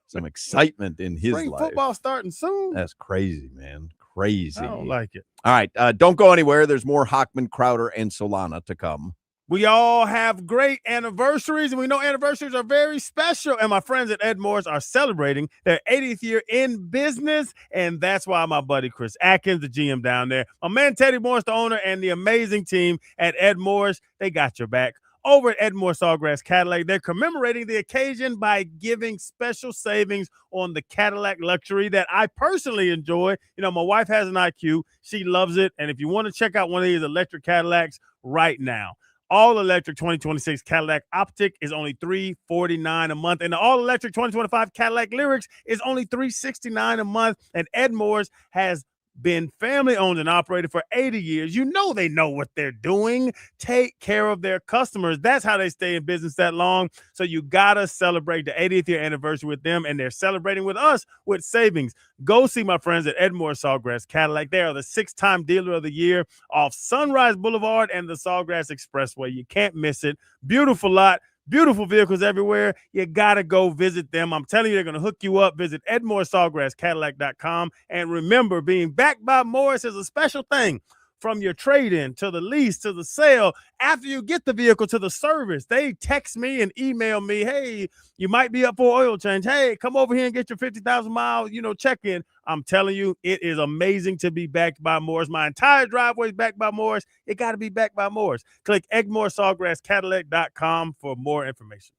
some excitement in his Spring life. Football starting soon. That's crazy, man. Crazy. I don't like it. All right. Don't go anywhere. There's more Hochman, Crowder, and Solana to come. We all have great anniversaries, and we know anniversaries are very special. And my friends at Ed Moore's are celebrating their 80th year in business, and that's why my buddy Chris Atkins, the GM down there, my man Teddy Morris, the owner, and the amazing team at Ed Moore's, they got your back. Over at Ed Moore Sawgrass Cadillac, they're commemorating the occasion by giving special savings on the Cadillac luxury that I personally enjoy. My wife has an IQ. She loves it. And if you want to check out one of these electric Cadillacs right now, all-electric 2026 Cadillac Optic is only $349 a month, and the all-electric 2025 Cadillac Lyrics is only $369 a month. And Ed Moore's has been family-owned and operated for 80 years. They know what they're doing. Take care of their customers. That's how they stay in business that long. So you got to celebrate the 80th year anniversary with them, and they're celebrating with us with savings. Go see my friends at Ed Moore Sawgrass Cadillac. They are the 6-time dealer of the year off Sunrise Boulevard and the Sawgrass Expressway. You can't miss it. Beautiful lot. Beautiful vehicles everywhere. You got to go visit them. I'm telling you, they're going to hook you up. Visit EdmoreSawgrassCadillac.com. And remember, being backed by Morris is a special thing. From your trade-in to the lease to the sale, after you get the vehicle to the service, they text me and email me, hey, you might be up for oil change. Hey, come over here and get your 50,000 mile, check-in. I'm telling you, it is amazing to be backed by Morris. My entire driveway is backed by Morris. It got to be backed by Morris. Click EdmoreSawgrassCadillac.com for more information.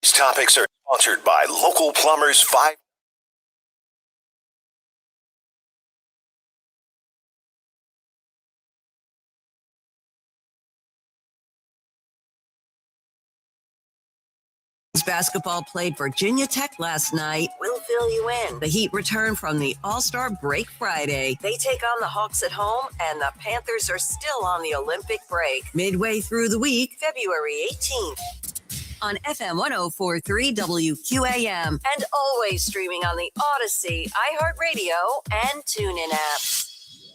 These topics are sponsored by Local Plumbers 5. Basketball played Virginia Tech last night. We'll fill you in. The Heat return from the All-Star break Friday. They take on the Hawks at home, and the Panthers are still on the Olympic break. Midway through the week, February 18th. On FM 104.3 WQAM, and always streaming on the Odyssey, iHeartRadio, and TuneIn apps.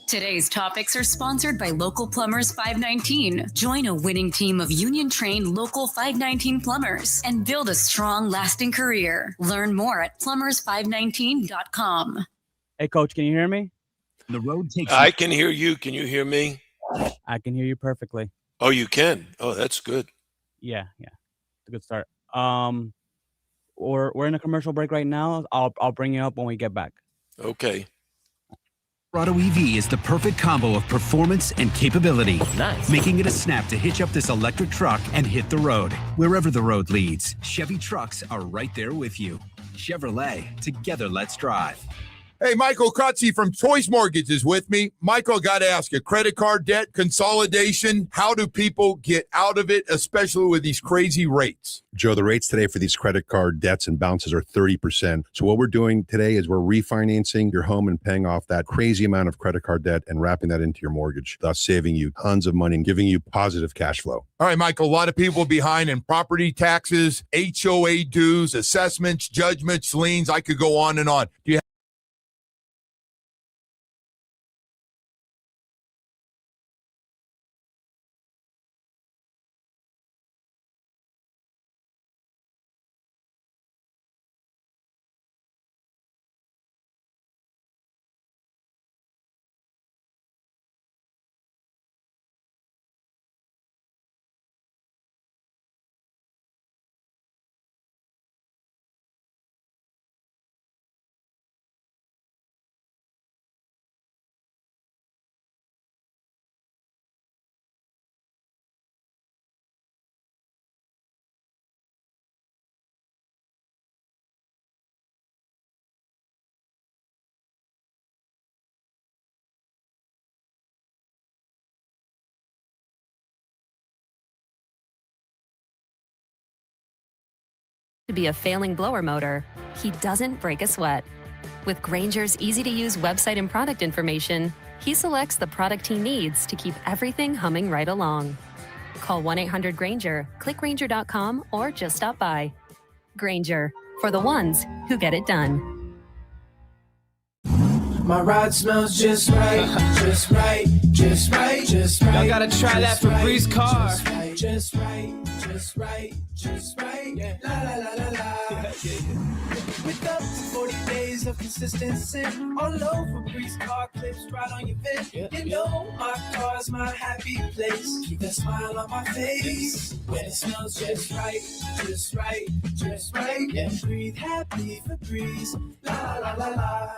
Today's topics are sponsored by Local Plumbers 519. Join a winning team of union-trained Local 519 plumbers and build a strong, lasting career. Learn more at plumbers519.com. Hey, Coach, can you hear me? The road takes. I can hear you. Can you hear me? I can hear you perfectly. Oh, you can? Oh, that's good. Yeah. It's a good start. We're in a commercial break right now. I'll bring you up when we get back. Okay. Colorado EV is the perfect combo of performance and capability, making it a snap to hitch up this electric truck and hit the road. Wherever the road leads, Chevy trucks are right there with you. Chevrolet, together let's drive. Hey, Michael Cutsey from Choice Mortgage is with me. Michael, got to ask you, credit card debt consolidation, how do people get out of it, especially with these crazy rates? Joe, the rates today for these credit card debts and bounces are 30%. So what we're doing today is we're refinancing your home and paying off that crazy amount of credit card debt and wrapping that into your mortgage, thus saving you tons of money and giving you positive cash flow. All right, Michael, a lot of people behind in property taxes, HOA dues, assessments, judgments, liens. I could go on and on. Do you to be a failing blower motor, he doesn't break a sweat. With Grainger's easy-to-use website and product information, he selects the product he needs to keep everything humming right along. Call 1-800-GRAINGER, click Grainger.com, or just stop by. Grainger, for the ones who get it done. My ride smells just right, just right, just right, just right. Y'all gotta try that Febreze car. Just right, just right, just right. Yeah. La la la la la. With up to 40 days of consistency, all over Febreze car clips right on your vent. You know my car's my happy place. Keep that smile on my face when it smells just right, just right, just right. And breathe happy Febreze. La la la la.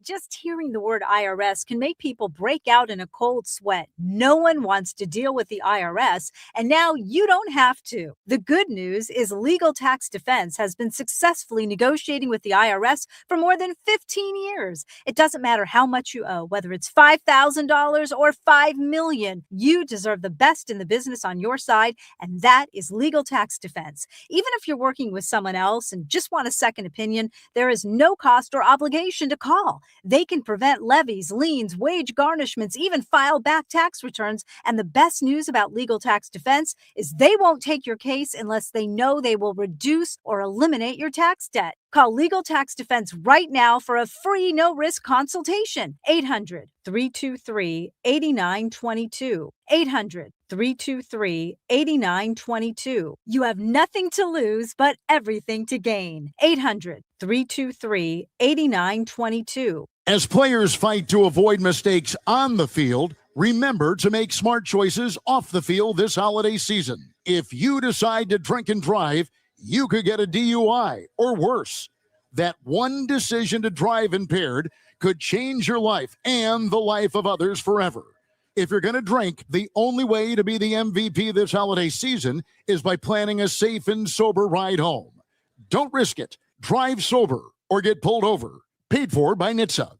Just hearing the word IRS can make people break out in a cold sweat. No one wants to deal with the IRS, and now you don't have to. The good news is Legal Tax Defense has been successfully negotiating with the IRS for more than 15 years. It doesn't matter how much you owe, whether it's $5,000 or $5 million. You deserve the best in the business on your side, and that is Legal Tax Defense. Even if you're working with someone else and just want a second opinion, there is no cost or obligation to call. They can prevent levies, liens, wage garnishments, even file back tax returns. And the best news about Legal Tax Defense is they won't take your case unless they know they will reduce or eliminate your tax debt. Call Legal Tax Defense right now for a free no-risk consultation. 800-323-8922. 800-323-8922. You have nothing to lose but everything to gain. 800-323-8922. As players fight to avoid mistakes on the field, remember to make smart choices off the field this holiday season. If you decide to drink and drive, you could get a DUI or worse. That one decision to drive impaired could change your life and the life of others forever. If you're going to drink, the only way to be the MVP this holiday season is by planning a safe and sober ride home. Don't risk it. Drive sober or get pulled over. Paid for by NHTSA.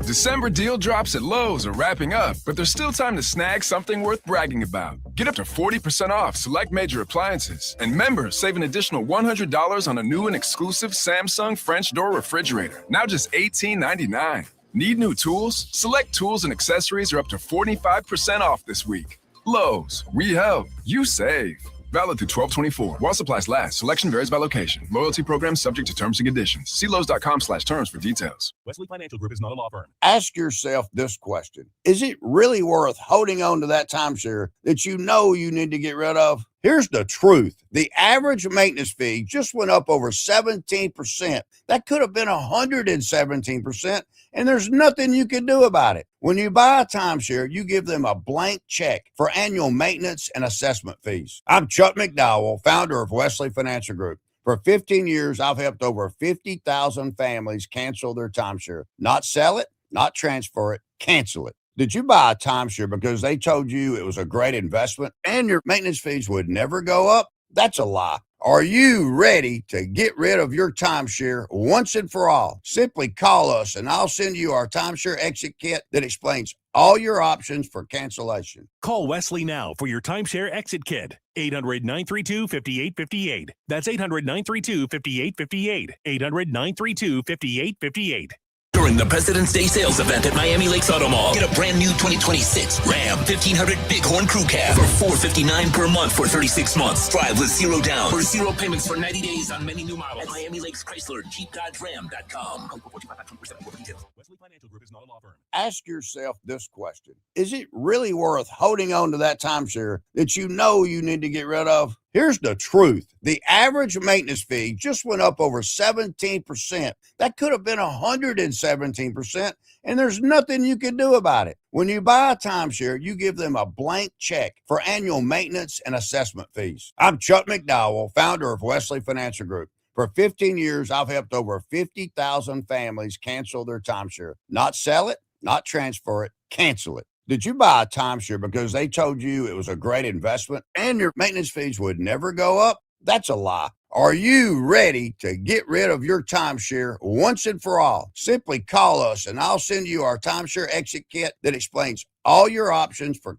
December deal drops at Lowe's are wrapping up, but there's still time to snag something worth bragging about. Get up to 40% off select major appliances, and members save an additional $100 on a new and exclusive Samsung French door refrigerator, now just $18.99. Need new tools? Select tools and accessories are up to 45% off this week. Lowe's, we help, you save. Valid through 12/24. While supplies last. Selection varies by location. Loyalty program subject to terms and conditions. See Lowe's.com/terms for details. Wesley Financial Group is not a law firm. Ask yourself this question. Is it really worth holding on to that timeshare that you know you need to get rid of? Here's the truth. The average maintenance fee just went up over 17%. That could have been 117%, and there's nothing you can do about it. When you buy a timeshare, you give them a blank check for annual maintenance and assessment fees. I'm Chuck McDowell, founder of Wesley Financial Group. For 15 years, I've helped over 50,000 families cancel their timeshare. Not sell it, not transfer it, cancel it. Did you buy a timeshare because they told you it was a great investment and your maintenance fees would never go up? That's a lie. Are you ready to get rid of your timeshare once and for all? Simply call us and I'll send you our timeshare exit kit that explains all your options for cancellation. Call Wesley now for your timeshare exit kit. 800-932-5858. That's 800-932-5858. 800-932-5858. During the President's Day sales event at Miami Lakes Auto Mall, get a brand new 2026 Ram 1500 Bighorn Crew Cab for $459 per month for 36 months. Drive with zero down or zero payments for 90 days on many new models. At Miami Lakes Chrysler, JeepDodgeRam.com. Wesley Financial Group is not a law firm. Ask yourself this question. Is it really worth holding on to that timeshare that you know you need to get rid of? Here's the truth. The average maintenance fee just went up over 17%. That could have been 117%, and there's nothing you can do about it. When you buy a timeshare, you give them a blank check for annual maintenance and assessment fees. I'm Chuck McDowell, founder of Wesley Financial Group. For 15 years, I've helped over 50,000 families cancel their timeshare. Not sell it, not transfer it, cancel it. Did you buy a timeshare because they told you it was a great investment and your maintenance fees would never go up? That's a lie. Are you ready to get rid of your timeshare once and for all? Simply call us and I'll send you our timeshare exit kit that explains all your options for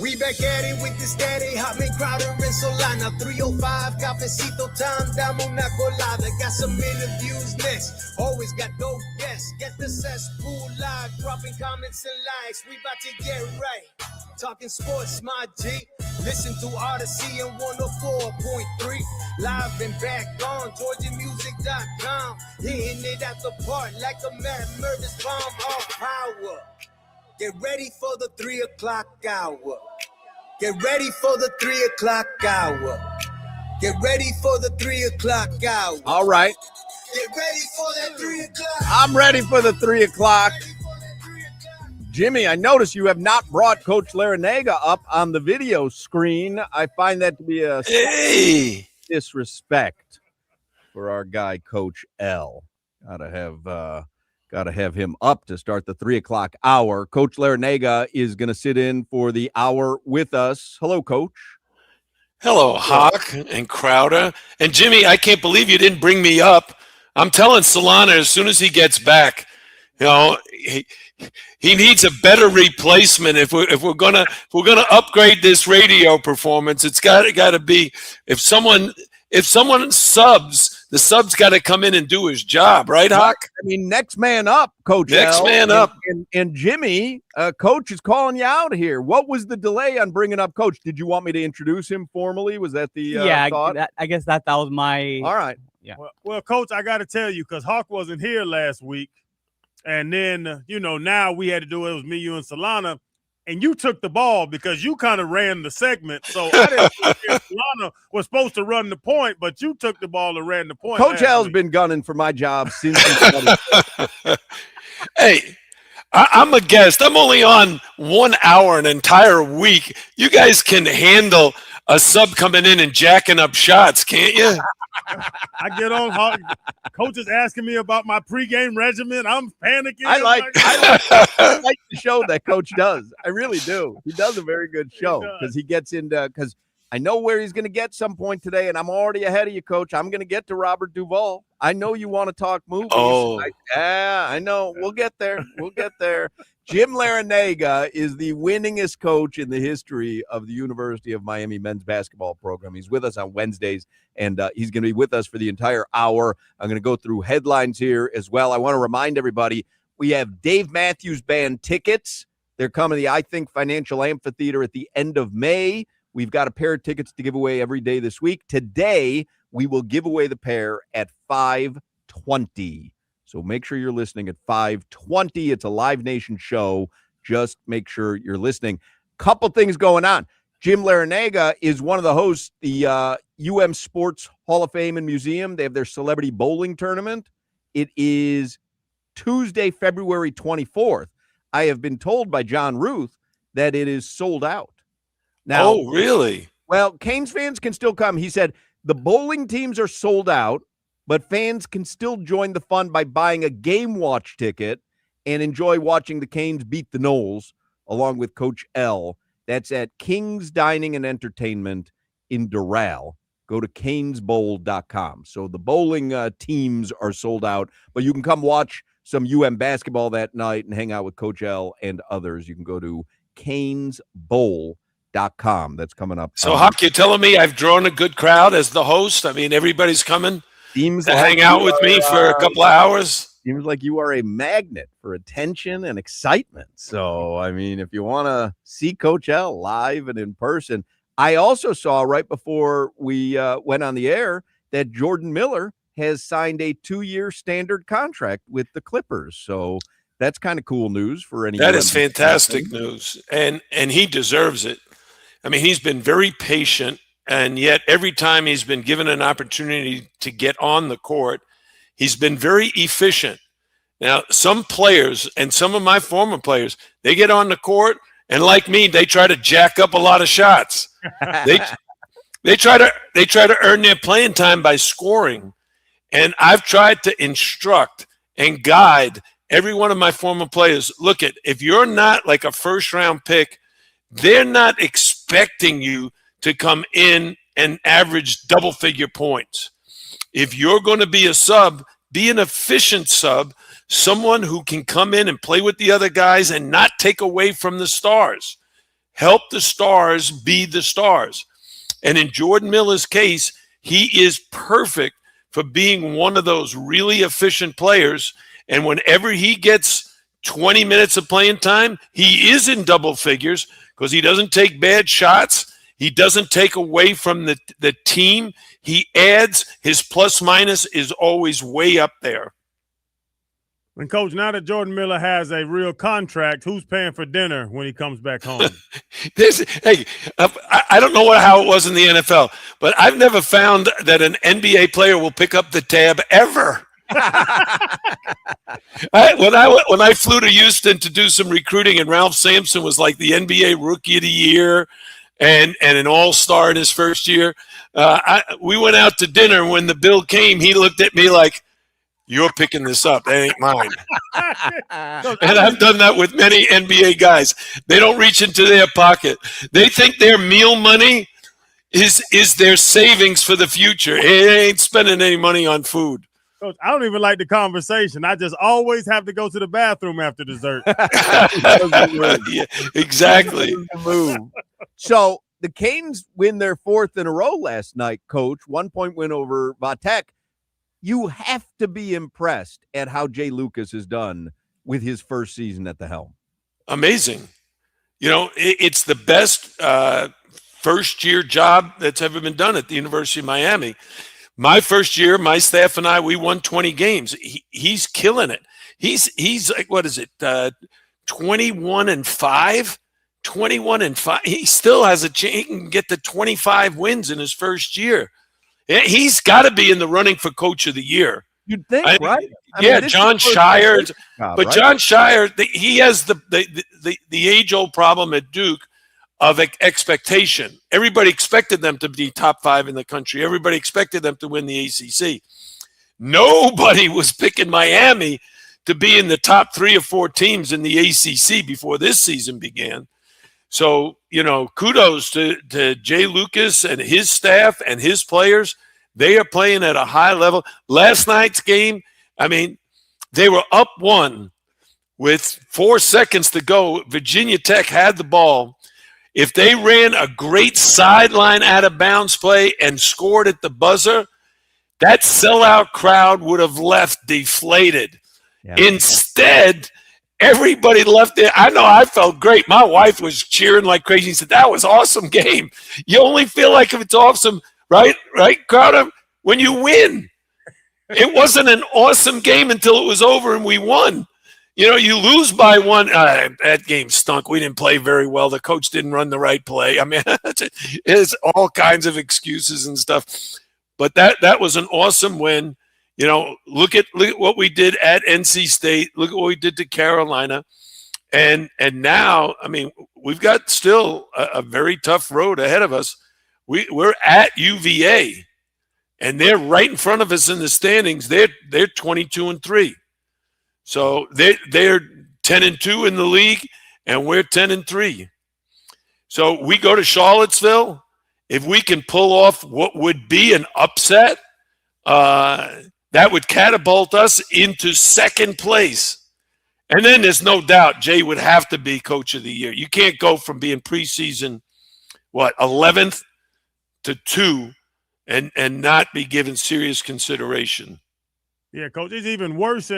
We back at it with this daddy, Hotman, Crowder, and Solana. 305, cafecito time, dame una colada. Got some interviews next, always got dope guests. Get the cesspool live, dropping comments and likes. We about to get right, talking sports, my G. Listen to Odyssey and 104.3. Live and back on GeorgiaMusic.com. Hitting it at the park like a mad murder's bomb off power. Get ready for the 3 o'clock hour. Get ready for the 3 o'clock hour. Get ready for the 3 o'clock hour. All right. Get ready for that 3 o'clock. I'm ready for the 3 o'clock. Jimmy, I notice you have not brought Coach Larinaga up on the video screen. I find that to be a disrespect for our guy, Coach L. Gotta have him up to start the 3 o'clock hour. Coach Larinaga is going to sit in for the hour with us. Hello, Coach. Hello, Hoch and Crowder. And Jimmy, I can't believe you didn't bring me up. I'm telling Solana as soon as he gets back, you know, he needs a better replacement. If we're gonna upgrade this radio performance, it's got to be if someone subs, the sub's got to come in and do his job, right, Hoch? I mean, next man up, Coach. Next L. man up. And Jimmy, Coach is calling you out here. What was the delay on bringing up Coach? Did you want me to introduce him formally? Was that the thought? I guess that was my. All right. Yeah. Well, Coach, I got to tell you, because Hawk wasn't here last week. And then, now we had to do it. It was me, you, and Solana. And you took the ball because you kind of ran the segment. So I didn't think Solana was supposed to run the point, but you took the ball and ran the point. Coach L's been gunning for my job since he started. Hey, I'm a guest. I'm only on 1 hour an entire week. You guys can handle a sub coming in and jacking up shots, can't you? I get on. Coach is asking me about my pregame regimen. I'm panicking. I like the show that Coach does. I really do. He does a very good show because he gets into because I know where he's going to get some point today, and I'm already ahead of you, Coach. I'm going to get to Robert Duvall. I know you want to talk movies. Oh, I know. We'll get there. We'll get there. Jim Larinaga is the winningest coach in the history of the University of Miami men's basketball program. He's with us on Wednesdays, and he's going to be with us for the entire hour. I'm going to go through headlines here as well. I want to remind everybody, we have Dave Matthews Band tickets. They're coming to the I Think Financial Amphitheater at the end of May. We've got a pair of tickets to give away every day this week. Today, we will give away the pair at 5:20. So make sure you're listening at 5:20. It's a Live Nation show. Just make sure you're listening. Couple things going on. Jim Larinaga is one of the hosts, the UM Sports Hall of Fame and Museum. They have their celebrity bowling tournament. It is Tuesday, February 24th. I have been told by John Ruth that it is sold out. Now, oh, really? Well, Canes fans can still come. He said the bowling teams are sold out, but fans can still join the fun by buying a game watch ticket and enjoy watching the Canes beat the Knowles along with Coach L. That's at King's Dining and Entertainment in Doral. Go to canesbowl.com. So the bowling teams are sold out, but you can come watch some UM basketball that night and hang out with Coach L and others. You can go to canesbowl.com. That's coming up. So, Hoch, you're telling me I've drawn a good crowd as the host? I mean, everybody's coming to hang out with me for a couple of hours? Seems like you are a magnet for attention and excitement. So, I mean, if you want to see Coach L live and in person, I also saw right before we went on the air that Jordan Miller has signed a 2-year standard contract with the Clippers. So that's kind of cool news for any. That is fantastic news, and he deserves it. I mean, he's been very patient, and yet every time he's been given an opportunity to get on the court, he's been very efficient. Now, some players and some of my former players, they get on the court, and like me, they try to jack up a lot of shots. They try to earn their playing time by scoring, and I've tried to instruct and guide every one of my former players. Look, if you're not like a first-round pick, they're not expecting you to come in and average double-figure points. If you're going to be a sub, be an efficient sub, someone who can come in and play with the other guys and not take away from the stars. help the stars be the stars. And in Jordan Miller's case, he is perfect for being one of those really efficient players. And whenever he gets 20 minutes of playing time, he is in double figures because he doesn't take bad shots. He doesn't take away from the team. He adds. His plus minus is always way up there. And, Coach, now that Jordan Miller has a real contract, who's paying for dinner when he comes back home? I don't know how it was in the NFL, but I've never found that an NBA player will pick up the tab ever. When I flew to Houston to do some recruiting, and Ralph Sampson was like the NBA Rookie of the Year and an all-star in his first year, we went out to dinner, and when the bill came, he looked at me like, "You're picking this up. That ain't mine." And I've done that with many NBA guys. They don't reach into their pocket. They think their meal money is their savings for the future. It ain't spending any money on food. Coach, I don't even like the conversation. I just always have to go to the bathroom after dessert. Yeah, exactly. So the Canes win their fourth in a row last night, Coach. 1 point win over Vatek. You have to be impressed at how Jay Lucas has done with his first season at the helm. Amazing. You know, it's the best first-year job that's ever been done at the University of Miami. My first year, my staff and I, we won 20 games. He's killing it. He's like, what is it, 21-5? 21-5. He still has a chance. He can get to 25 wins in his first year. He's got to be in the running for Coach of the Year. You'd think, right? John Shire. Job, but right? John Shire, he has the age-old problem at Duke of expectation. Everybody expected them to be top 5 in the country. Everybody expected them to win the ACC. Nobody was picking Miami to be in the top 3 or 4 teams in the ACC before this season began. So, kudos to Jay Lucas and his staff and his players. They are playing at a high level. Last night's game, they were up 1 with 4 seconds to go. Virginia Tech had the ball. If they ran a great sideline out of bounds play and scored at the buzzer, that sellout crowd would have left deflated. Yeah. Instead, everybody left there. I know I felt great. My wife was cheering like crazy. She said, "That was an awesome game." You only feel like if it's awesome, right, Crowder, when you win. It wasn't an awesome game until it was over and we won. You lose by 1. That game stunk. We didn't play very well. The coach didn't run the right play. It's all kinds of excuses and stuff. But that was an awesome win. Look at what we did at NC State. Look at what we did to Carolina. And now, we've got still a very tough road ahead of us. We're at UVA, and they're right in front of us in the standings. They're 22-3. So they're 10-2 in the league, and we're 10-3. So we go to Charlottesville. If we can pull off what would be an upset, that would catapult us into second place. And then there's no doubt Jay would have to be Coach of the Year. You can't go from being preseason, 11th to 2 and not be given serious consideration. Yeah, Coach, it's even worse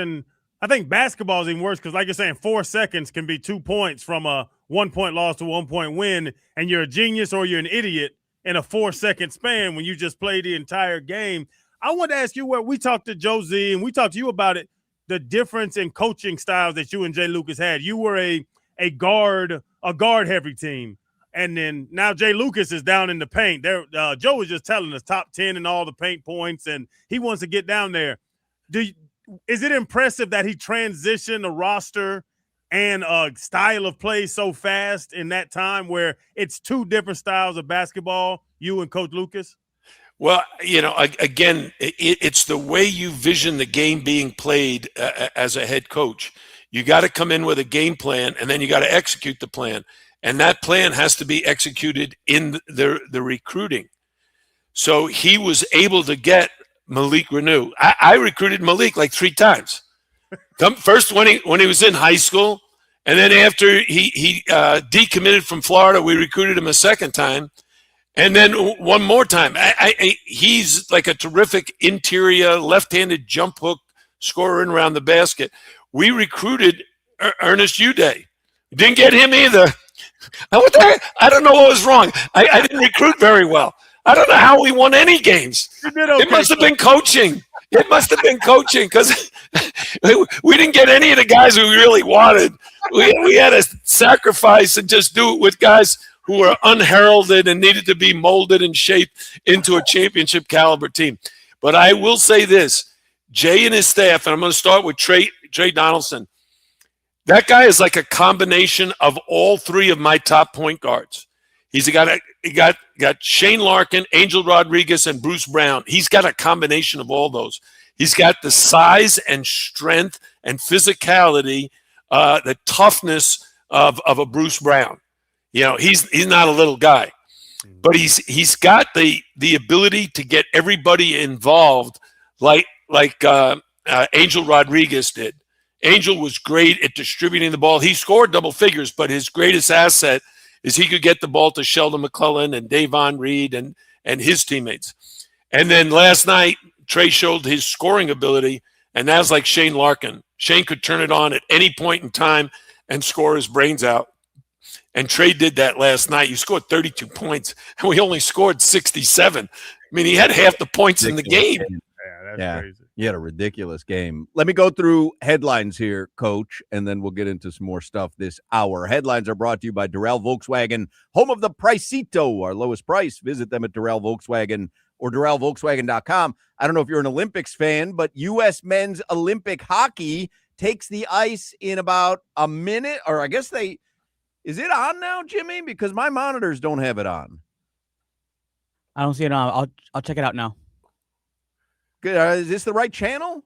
I think basketball is even worse because, like you're saying, 4 seconds can be 2 points from a 1-point loss to a 1-point win, and you're a genius or you're an idiot in a 4-second span when you just play the entire game. I want to ask you where we talked to Josie and we talked to you about it, the difference in coaching styles that you and Jay Lucas had. You were a guard heavy team, and then now Jay Lucas is down in the paint. Joe was just telling us top 10 in all the paint points, and he wants to get down there. Is it impressive that he transitioned the roster and a style of play so fast in that time where it's 2 different styles of basketball, you and Coach Lucas? Well, again, it's the way you vision the game being played as a head coach. You got to come in with a game plan, and then you got to execute the plan. And that plan has to be executed in the recruiting. So he was able to get Malik Renew. I recruited Malik like 3 times. First when he was in high school, And then after he decommitted from Florida, we recruited him a second time. And then one more time. He's like a terrific interior left-handed jump hook scorer in around the basket. We recruited Ernest Uday. Didn't get him either. I don't know what was wrong. I didn't recruit very well. I don't know how we won any games. It must have been coaching. It must have been coaching because we didn't get any of the guys we really wanted. We had to sacrifice and just do it with guys who were unheralded and needed to be molded and shaped into a championship caliber team. But I will say this, Jay and his staff, and I'm going to start with Trey Donaldson. That guy is like a combination of all three of my top point guards. He got Shane Larkin, Angel Rodriguez, and Bruce Brown. He's got a combination of all those. He's got the size and strength and physicality, the toughness of a Bruce Brown. You know, he's not a little guy, but he's got the ability to get everybody involved, like Angel Rodriguez did. Angel was great at distributing the ball. He scored double figures, but his greatest asset is he could get the ball to Sheldon McClellan and Davon Reed and his teammates. And then last night, Trey showed his scoring ability, and that was like Shane Larkin. Shane could turn it on at any point in time and score his brains out. And Trey did that last night. You scored 32 points, and we only scored 67. I mean, he had half the points in the game. Yeah, that's crazy. You had a ridiculous game. Let me go through headlines here, Coach, and then we'll get into some more stuff this hour. Headlines are brought to you by Durrell Volkswagen, home of the Pricito, our lowest price. Visit them at Durrell Volkswagen or DurrellVolkswagen.com. I don't know if you're an Olympics fan, but U.S. men's Olympic hockey takes the ice in about a minute, or I guess is it on now, Jimmy? Because my monitors don't have it on. I don't see it on. I'll check it out now. Good. Is this the right channel?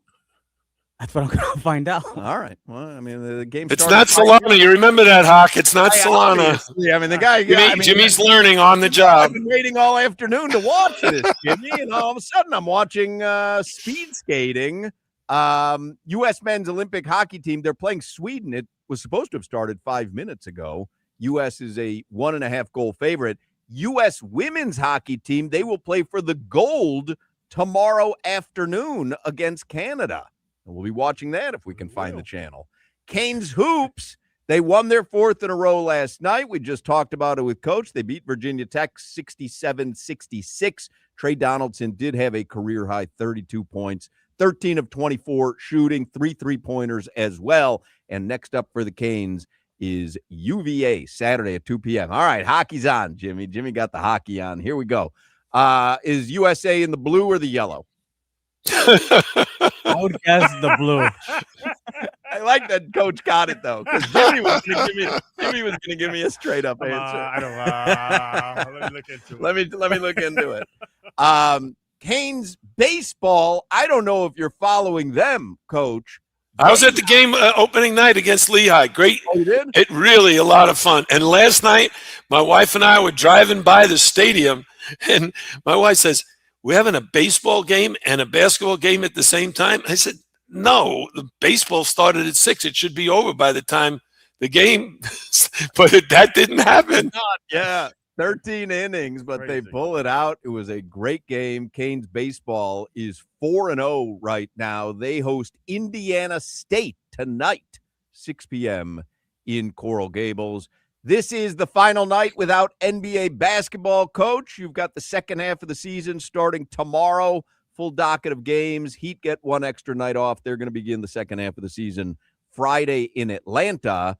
That's what I'm going to find out. All right. Well, I mean, the game. It's not Solana. You remember that, Hoch? It's not Solana. Yeah, I mean, the guy. Jimmy's learning on the job. I've been waiting all afternoon to watch this, Jimmy, and all of a sudden I'm watching speed skating. U.S. men's Olympic hockey team. They're playing Sweden. It was supposed to have started 5 minutes ago. U.S. is a 1.5 goal favorite. U.S. women's hockey team. They will play for the gold tomorrow afternoon against Canada. And we'll be watching that if we can find the channel. Canes Hoops, they won their fourth in a row last night. We just talked about it with Coach. They beat Virginia Tech 67-66. Trey Donaldson did have a career-high 32 points, 13 of 24 shooting, 3 3-pointers as well. And next up for the Canes is UVA, Saturday at 2 p.m. All right, hockey's on, Jimmy. Jimmy got the hockey on. Here we go. Is USA in the blue or the yellow? I would guess the blue. I like that Coach got it, though, because Jimmy was going to give me a straight-up answer. I don't know. Let me look into it. Let me look into it. Canes baseball, I don't know if you're following them, Coach. I was at the game opening night against Lehigh. Great. Oh, you did? It really a lot of fun. And last night, my wife and I were driving by the stadium, and my wife says, "We're having a baseball game and a basketball game at the same time?" I said, "No, the baseball started at 6. It should be over by the time the game," but that didn't happen. Yeah, 13 innings, but they pull it out. It was a great game. Canes baseball is 4-0 right now. They host Indiana State tonight, 6 p.m. in Coral Gables. This is the final night without NBA basketball, Coach. You've got the second half of the season starting tomorrow. Full docket of games. Heat get one extra night off. They're going to begin the second half of the season Friday in Atlanta.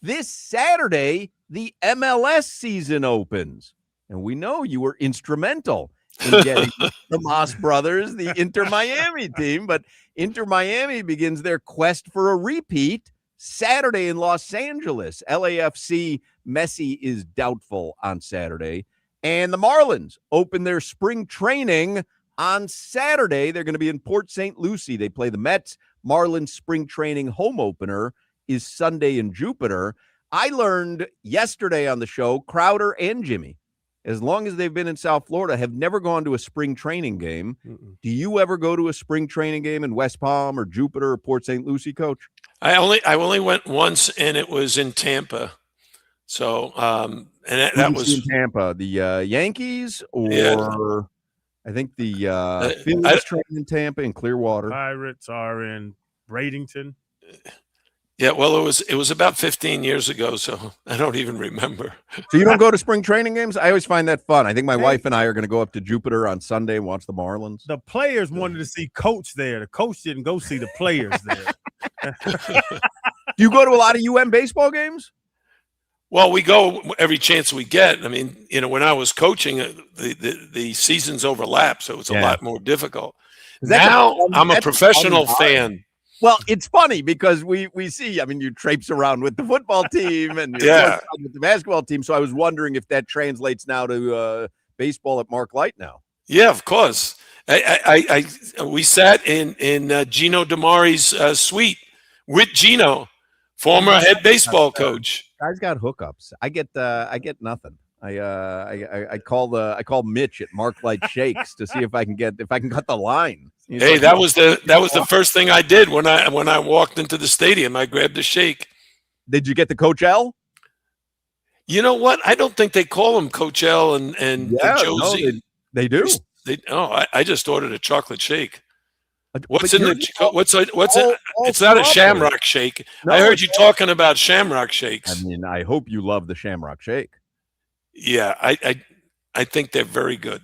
This Saturday, the MLS season opens. And we know you were instrumental in getting the Moss brothers, the Inter Miami team. But Inter Miami begins their quest for a repeat Saturday in Los Angeles. LAFC, Messi is doubtful on Saturday. And the Marlins open their spring training on Saturday. They're going to be in Port St. Lucie. They play the Mets. Marlins spring training home opener is Sunday in Jupiter. I learned yesterday on the show, Crowder and Jimmy, as long as they've been in South Florida, have never gone to a spring training game. Do you ever go to a spring training game in West Palm or Jupiter or Port St. Lucie, Coach? I only went once, and it was in Tampa. So, and that was in Tampa. The Yankees, or Yeah. I think the I- Phillies trained in Tampa and Clearwater. Pirates are in Bradenton. Yeah, well, it was about 15 years ago, so I don't even remember. So you don't go to spring training games? I always find that fun. I think my wife and I are going to go up to Jupiter on Sunday and watch the Marlins. The players wanted to see Coach there. The coach didn't go see the players there. Do you go to a lot of UM baseball games? Well, we go every chance we get. I mean, when I was coaching, the seasons overlap, so it's a lot more difficult. Now I'm a professional fan. Well, it's funny because we see, I mean, you traipse around with the football team and with the basketball team. So I was wondering if that translates now to baseball at Mark Light now. Yeah, of course. We sat in Gino DeMari's suite with Gino, former head baseball coach. Guys got hookups. I get nothing. I call Mitch at Mark Light Shakes to see if I can cut the line. He's Hey, like, that was the first thing I did when I walked into the stadium. I grabbed a shake. Did you get the Coach L? You know what? I don't think they call him Coach L and Josie. No, they do. I just ordered a chocolate shake. What's But in the it's not a Shamrock Shake. No, I heard you talking about Shamrock Shakes. I mean, I hope you love the Shamrock Shake. Yeah, I think they're very good.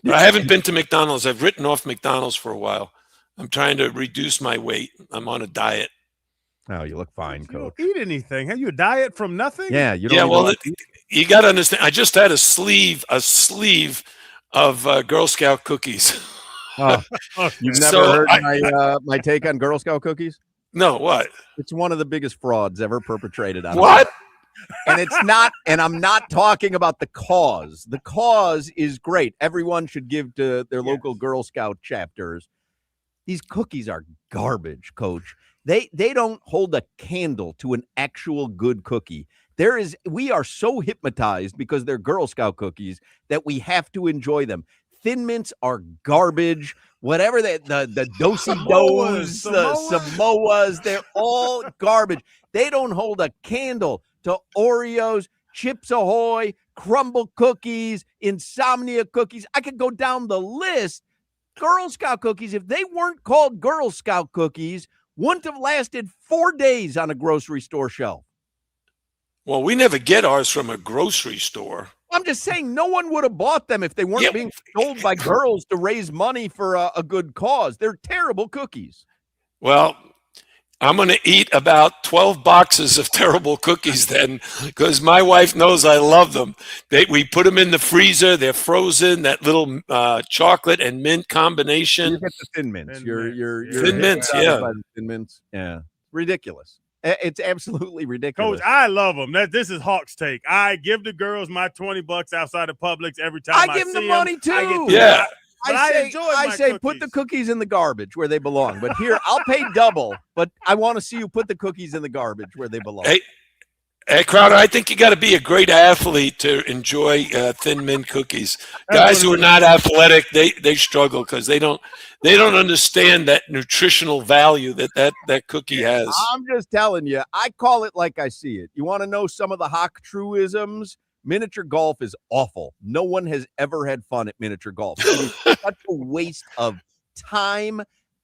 But I haven't been to McDonald's. I've written off McDonald's for a while. I'm trying to reduce my weight. I'm on a diet. Oh, you look fine, Coach. You don't eat anything. Have you a diet from nothing? Yeah, you don't. Yeah, well, you got to understand. I just had a sleeve of Girl Scout cookies. Oh, you've never heard my take on Girl Scout cookies? No, what? It's one of the biggest frauds ever perpetrated on what? And it's not, and I'm not talking about the cause. The cause is great. Everyone should give to their local Girl Scout chapters. These cookies are garbage, Coach. They don't hold a candle to an actual good cookie. We are so hypnotized because they're Girl Scout cookies that we have to enjoy them. Thin Mints are garbage. Whatever the do-si-dos, the Samoas, they're all garbage. They don't hold a candle to Oreos, Chips Ahoy, Crumble cookies, Insomnia cookies. I could go down the list. Girl Scout cookies, if they weren't called Girl Scout cookies, wouldn't have lasted 4 days on a grocery store shelf. Well, we never get ours from a grocery store. I'm just saying no one would have bought them if they weren't being sold by girls to raise money for a good cause. They're terrible cookies. Well, I'm going to eat about 12 boxes of terrible cookies then, because my wife knows I love them. We put them in the freezer. They're frozen. That little chocolate and mint combination. You get the Thin Mints. You're Thin Mints, yeah. Thin Mints, yeah. Ridiculous. It's absolutely ridiculous. Coach, I love them. This is Hawk's take. I give the girls my $20 outside of Publix every time I give them see the money too. Yeah. I say put the cookies in the garbage where they belong. But here, I'll pay double, but I want to see you put the cookies in the garbage where they belong. Hey, Crowder, I think you got to be a great athlete to enjoy Thin Mint cookies. Guys who are not athletic, they struggle because they don't understand that nutritional value that cookie has. I'm just telling you, I call it like I see it. You want to know some of the Hoch truisms? Miniature golf is awful. No one has ever had fun at miniature golf. It is such a waste of time,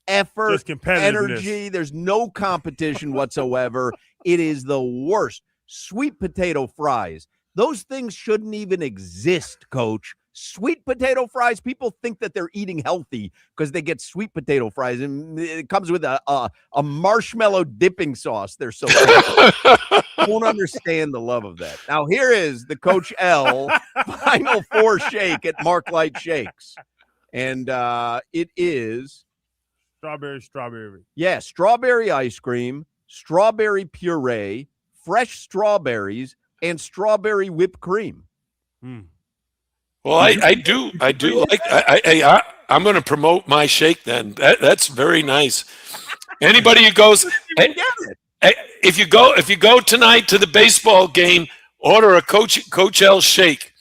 effort, energy. There's no competition whatsoever. It is the worst. Sweet potato fries. Those things shouldn't even exist, Coach. Sweet potato fries, people think that they're eating healthy because they get sweet potato fries, and it comes with a marshmallow dipping sauce. They're so I don't understand the love of that. Now, here is the Coach L Final Four shake at Mark Light Shakes. And it is strawberry. Yeah, strawberry ice cream, strawberry puree, fresh strawberries, and strawberry whipped cream. Well, I do like. I'm going to promote my shake then. That's very nice. Anybody who goes, if you go tonight to the baseball game, order a Coach L shake,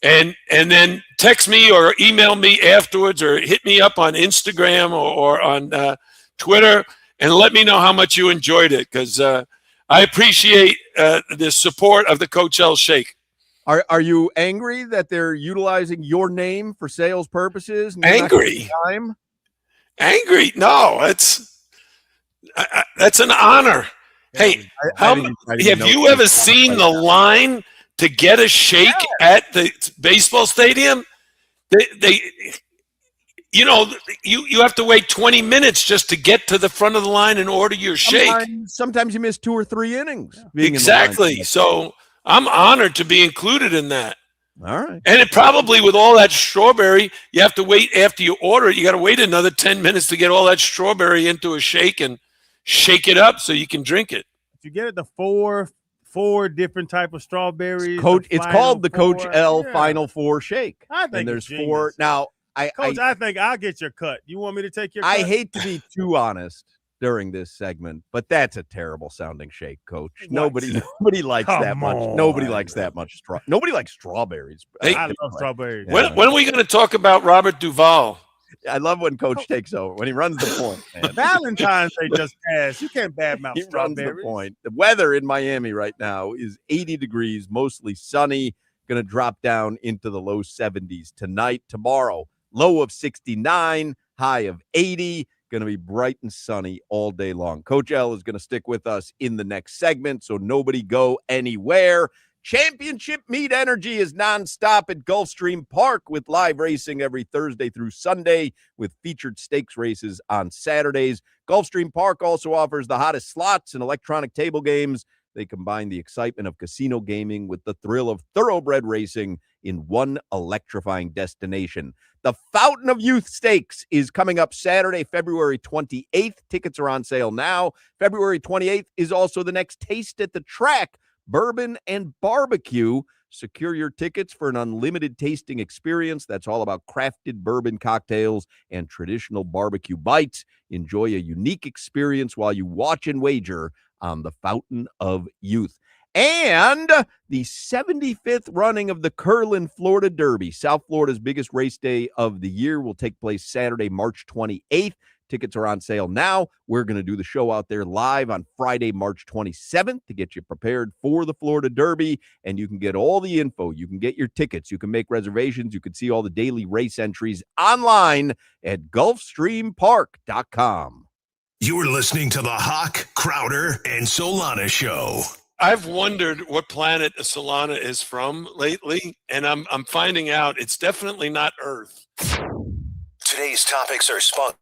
and then text me or email me afterwards, or hit me up on Instagram or on Twitter, and let me know how much you enjoyed it, because I appreciate the support of the Coach L Shake. Are you angry that they're utilizing your name for sales purposes? And you're not Angry? getting time? Angry? No, that's an honor. Hey, have you ever seen the line to get a shake at the baseball stadium? They you have to wait 20 minutes just to get to the front of the line and order your shake. Sometimes you miss 2 or 3 innings. Exactly. So I'm honored to be included in that. All right. And it probably, with all that strawberry, you have to wait after you order it. You got to wait another 10 minutes to get all that strawberry into a shake and shake it up so you can drink it. If you get it, the four different type of strawberries. It's called the Coach L Final Four Shake. I think and there's it's genius. 4 now. Coach, I think I'll get your cut. You want me to take your cut? I hate to be too honest during this segment, but that's a terrible sounding shake, Coach. Nobody likes that much. Nobody likes that much. Nobody likes strawberries. Hey, I love strawberries. When are we going to talk about Robert Duvall? I love when Coach takes over, when he runs the point. Man. Valentine's Day just passed. You can't badmouth He runs strawberries. the point. The weather in Miami right now is 80 degrees, mostly sunny. Going to drop down into the low 70s tonight. Tomorrow, low of 69, high of 80. Going to be bright and sunny all day long. Coach L is going to stick with us in the next segment, so nobody go anywhere. Championship Meet Energy is nonstop at Gulfstream Park with live racing every Thursday through Sunday with featured stakes races on Saturdays. Gulfstream Park also offers the hottest slots and electronic table games. They combine the excitement of casino gaming with the thrill of thoroughbred racing in one electrifying destination. The Fountain of Youth Stakes is coming up Saturday, February 28th. Tickets are on sale now. February 28th is also the next Taste at the Track, Bourbon and Barbecue. Secure your tickets for an unlimited tasting experience that's all about crafted bourbon cocktails and traditional barbecue bites. Enjoy a unique experience while you watch and wager on the Fountain of Youth. And the 75th running of the Curlin Florida Derby, South Florida's biggest race day of the year, will take place Saturday, March 28th. Tickets are on sale now. We're going to do the show out there live on Friday, March 27th to get you prepared for the Florida Derby. And you can get all the info. You can get your tickets. You can make reservations. You can see all the daily race entries online at GulfstreamPark.com. You're listening to the Hoch, Crowder, and Solana Show. I've wondered what planet Solana is from lately, and I'm finding out it's definitely not Earth. Today's topics are sponsored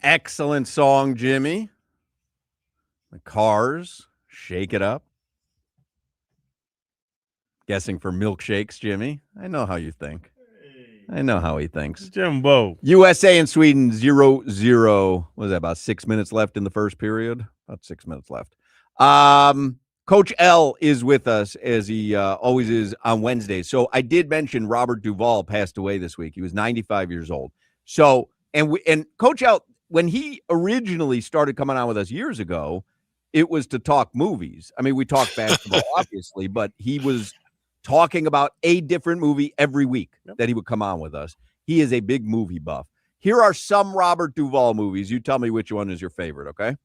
Excellent song, Jimmy. The Cars, Shake It Up. Guessing for milkshakes, Jimmy. I know how you think. I know how he thinks. Jimbo. USA and Sweden 0-0. What was that, about 6 minutes left in the first period? About 6 minutes left. Coach L is with us, as he always is on Wednesdays. So I did mention Robert Duvall passed away this week. He was 95 years old. So, and Coach L, when he originally started coming on with us years ago, it was to talk movies. I mean, we talked basketball, obviously, but he was talking about a different movie every week that he would come on with us. He is a big movie buff. Here are some Robert Duvall movies. You tell me which one is your favorite, okay?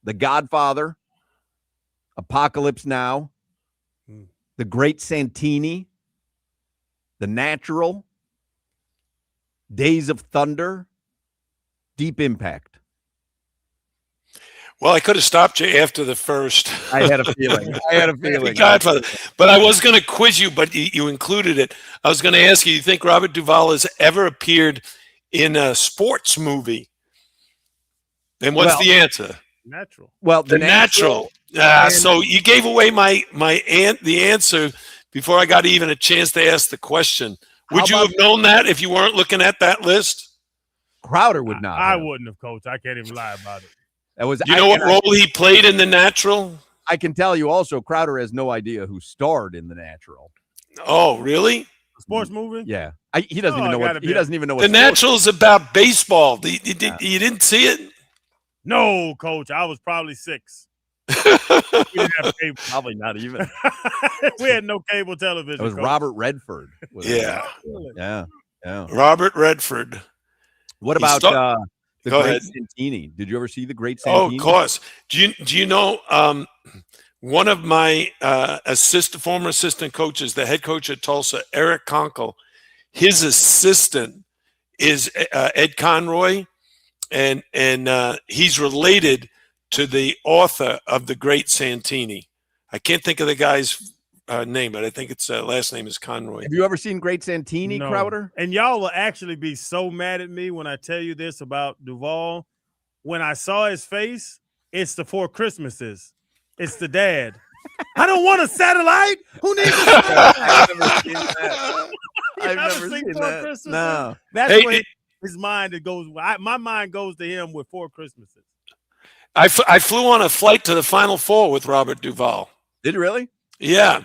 The Godfather, Apocalypse Now, The Great Santini, The Natural, Days of Thunder, Deep Impact. Well, I could have stopped you after the first. I had a feeling. Godfather. But I was going to quiz you, but you included it. I was going to ask you, you think Robert Duvall has ever appeared in a sports movie? And what's the answer? Natural. Well, The Natural. So you gave away the answer before I got even a chance to ask the question. Would you have known that if you weren't looking at that list? Crowder would not. I wouldn't have, Coach. I can't even lie about it. That was. You know what role he played in The Natural? I can tell you also, Crowder has no idea who starred in The Natural. Oh, really? Sports movie? Yeah, he doesn't even know what. He doesn't even know what. The Natural is about baseball. You didn't see it? No, Coach. I was probably 6. We didn't have cable. Probably not even. We had no cable television. It was Coach. Robert Redford. Yeah. Yeah. Robert Redford. What about The Great Santini? Did you ever see The Great Santini? Oh, of course. Do you know one of my former assistant coaches, the head coach at Tulsa, Eric Conkle, his assistant is Ed Conroy, and he's related to the author of The Great Santini. I can't think of the guy's name, but I think its last name is Conroy. Have you ever seen Great Santini, No. Crowder? And y'all will actually be so mad at me when I tell you this about Duvall. When I saw his face, it's the 4 Christmases. It's the dad. I don't want a satellite. Who needs a satellite? I've never seen that. I've never seen 4 that. Christmases? No. That's when his mind goes. My mind goes to him with 4 Christmases. I flew on a flight to the Final Four with Robert Duvall. Did you really? Yeah.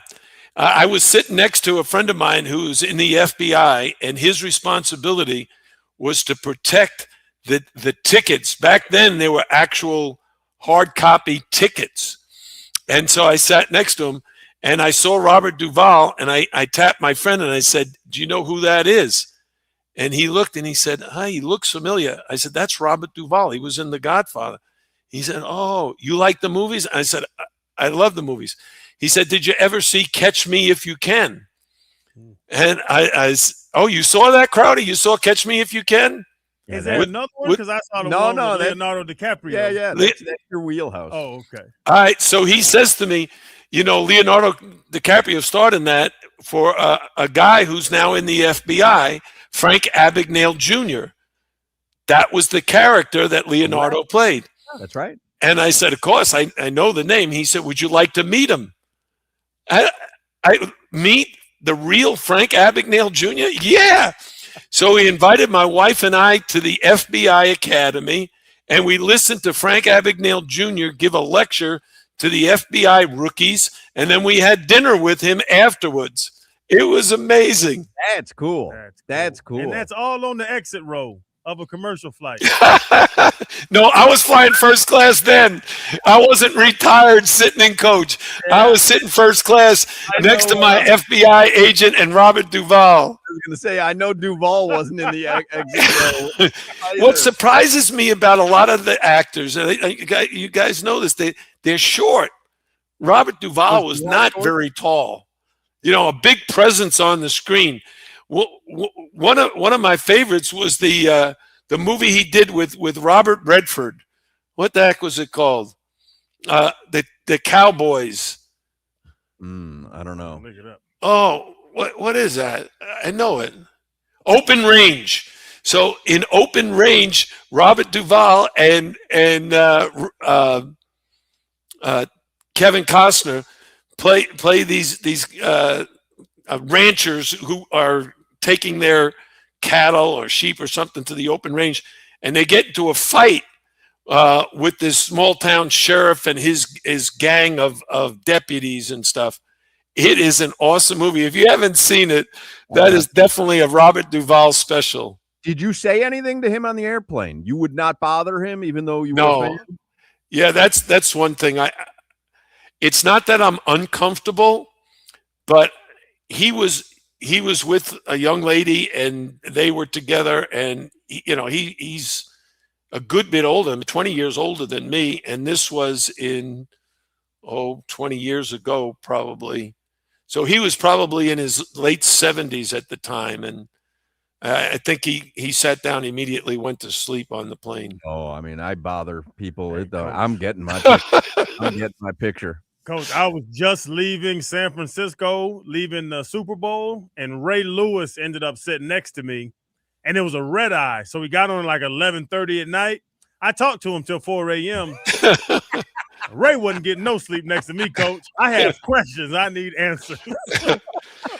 I was sitting next to a friend of mine who's in the FBI, and his responsibility was to protect the tickets. Back then, they were actual hard copy tickets. And so I sat next to him, and I saw Robert Duvall, and I tapped my friend, and I said, "Do you know who that is?" And he looked, and he said, "Hi, he looks familiar." I said, "That's Robert Duvall. He was in The Godfather." He said, "Oh, you like the movies?" I said, "I love the movies." He said, "Did you ever see Catch Me If You Can?" And oh, you saw that, Crowder? You saw Catch Me If You Can? Is there another one? Because I saw the one with Leonardo DiCaprio. Yeah. That's your wheelhouse. Oh, okay. All right. So he says to me, Leonardo DiCaprio starred in that for a guy who's now in the FBI, Frank Abagnale Jr. That was the character that Leonardo played. That's right. And I said, of course, I know the name. He said, would you like to meet him? I meet the real Frank Abagnale Jr.? Yeah. So he invited my wife and I to the FBI Academy, and we listened to Frank Abagnale Jr. give a lecture to the FBI rookies, and then we had dinner with him afterwards. It was amazing. That's cool. That's cool. And that's all on the exit row of a commercial flight. No, I was flying first class then. I wasn't retired sitting in coach. Yeah. I was sitting first class next to my FBI agent and Robert Duvall. I was going to say, I know Duvall wasn't in the exit row. What surprises me about a lot of the actors, you guys know this, they're short. Robert Duvall was not very tall. A big presence on the screen. One of my favorites was the movie he did with Robert Redford. What the heck was it called? The Cowboys. I don't know. Oh, what is that? I know it. Open Range. So in open range, Robert Duvall and Kevin Costner play these ranchers who are taking their cattle or sheep or something to the open range, and they get into a fight with this small town sheriff and his gang of deputies and stuff. It is an awesome movie. If you haven't seen it, that is definitely a Robert Duvall special. Did you say anything to him on the airplane? You would not bother him, even though you were a fan? Yeah, that's one thing. It's not that I'm uncomfortable, but he was with a young lady and they were together, and he's a good bit older, 20 years older than me, and this was in 20 years ago probably. So he was probably in his late 70s at the time, and I think he sat down immediately, went to sleep on the plane. Oh, I mean, I bother people. I'm getting my picture. I'm getting my picture. Coach, I was just leaving San Francisco, leaving the Super Bowl, and Ray Lewis ended up sitting next to me, and it was a red eye. So we got on like 11:30 at night. I talked to him till 4 a.m. Ray wasn't getting no sleep next to me, Coach. I have questions. I need answers.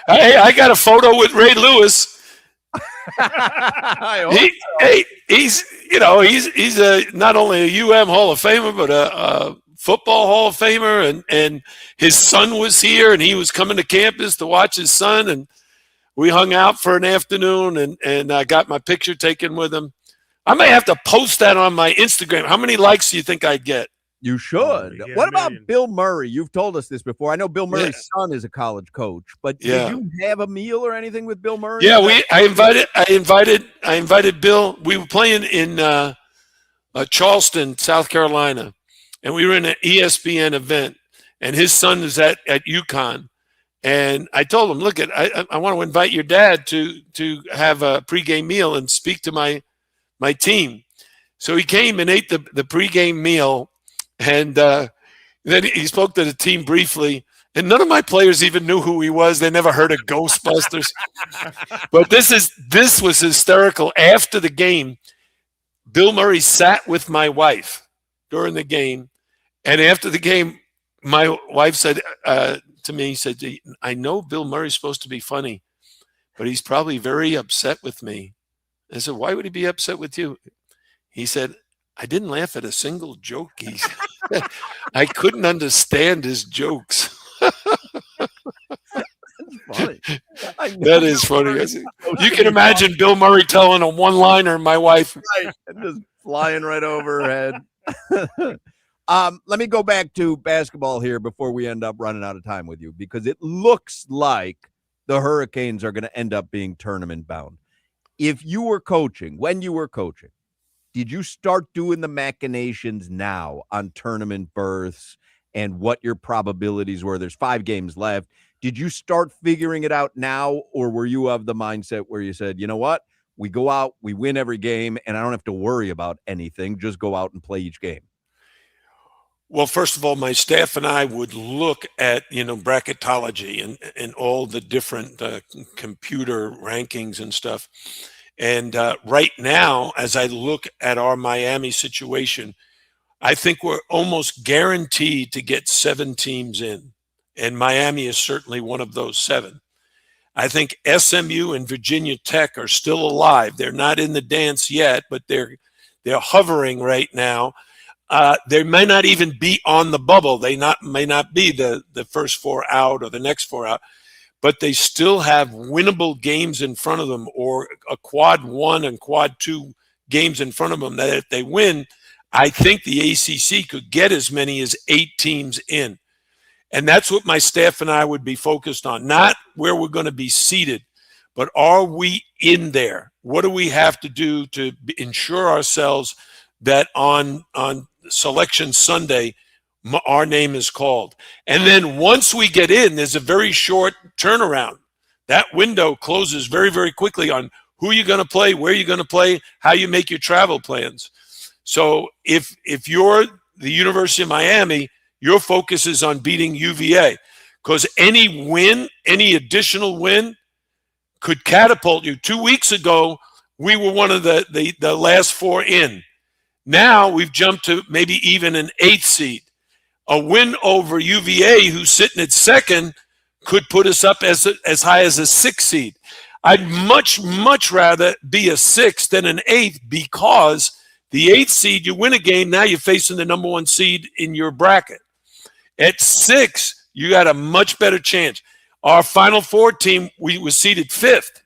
Hey, I got a photo with Ray Lewis. He's not only a UM Hall of Famer, but a football Hall of Famer, and his son was here, and he was coming to campus to watch his son, and we hung out for an afternoon, and I got my picture taken with him. I may have to post that on my Instagram. How many likes do you think I'd get? You should. What about Bill Murray? You've told us this before. I know Bill Murray's son is a college coach, but did you have a meal or anything with Bill Murray? Yeah, I invited Bill. We were playing in Charleston, South Carolina, and we were in an ESPN event, and his son is at UConn. And I told him, look, I want to invite your dad to have a pregame meal and speak to my team. So he came and ate the pregame meal, and then he spoke to the team briefly. And none of my players even knew who he was. They never heard of Ghostbusters. But this was hysterical. After the game, Bill Murray sat with my wife during the game, and after the game, my wife said to me, said, I know Bill Murray's supposed to be funny, but he's probably very upset with me. I said, why would he be upset with you? He said, I didn't laugh at a single joke. I couldn't understand his jokes. Funny. That is funny. You can imagine Bill Murray telling a one-liner, my wife. Right, and just flying right over her head. Let me go back to basketball here before we end up running out of time with you, because it looks like the Hurricanes are going to end up being tournament bound. If you were coaching, when you were coaching, did you start doing the machinations now on tournament berths and what your probabilities were? There's 5 games left. Did you start figuring it out now, or were you of the mindset where you said, you know what, we go out, we win every game, and I don't have to worry about anything, just go out and play each game? Well, first of all, my staff and I would look at, bracketology and all the different computer rankings and stuff. And right now, as I look at our Miami situation, I think we're almost guaranteed to get 7 teams in. And Miami is certainly one of those 7. I think SMU and Virginia Tech are still alive. They're not in the dance yet, but they're hovering right now. They may not even be on the bubble. They may not be the first 4 out or the next 4 out, but they still have winnable games in front of them, or a quad 1 and quad 2 games in front of them that if they win, I think the ACC could get as many as 8 teams in. And that's what my staff and I would be focused on, not where we're going to be seated, but are we in there? What do we have to do to ensure ourselves that on Selection Sunday, our name is called? And then once we get in, there's a very short turnaround. That window closes very, very quickly on who you're going to play, where you're going to play, how you make your travel plans. So if you're the University of Miami, your focus is on beating UVA, because any additional win could catapult you. 2 weeks ago, we were one of the last 4 in. Now we've jumped to maybe even an 8th seed. A win over UVA, who's sitting at 2nd, could put us up as high as a 6th seed. I'd much rather be a 6th than an 8th, because the 8th seed, you win a game, now you're facing the number 1 seed in your bracket. At 6, you got a much better chance. Our Final Four team, we was seeded 5th.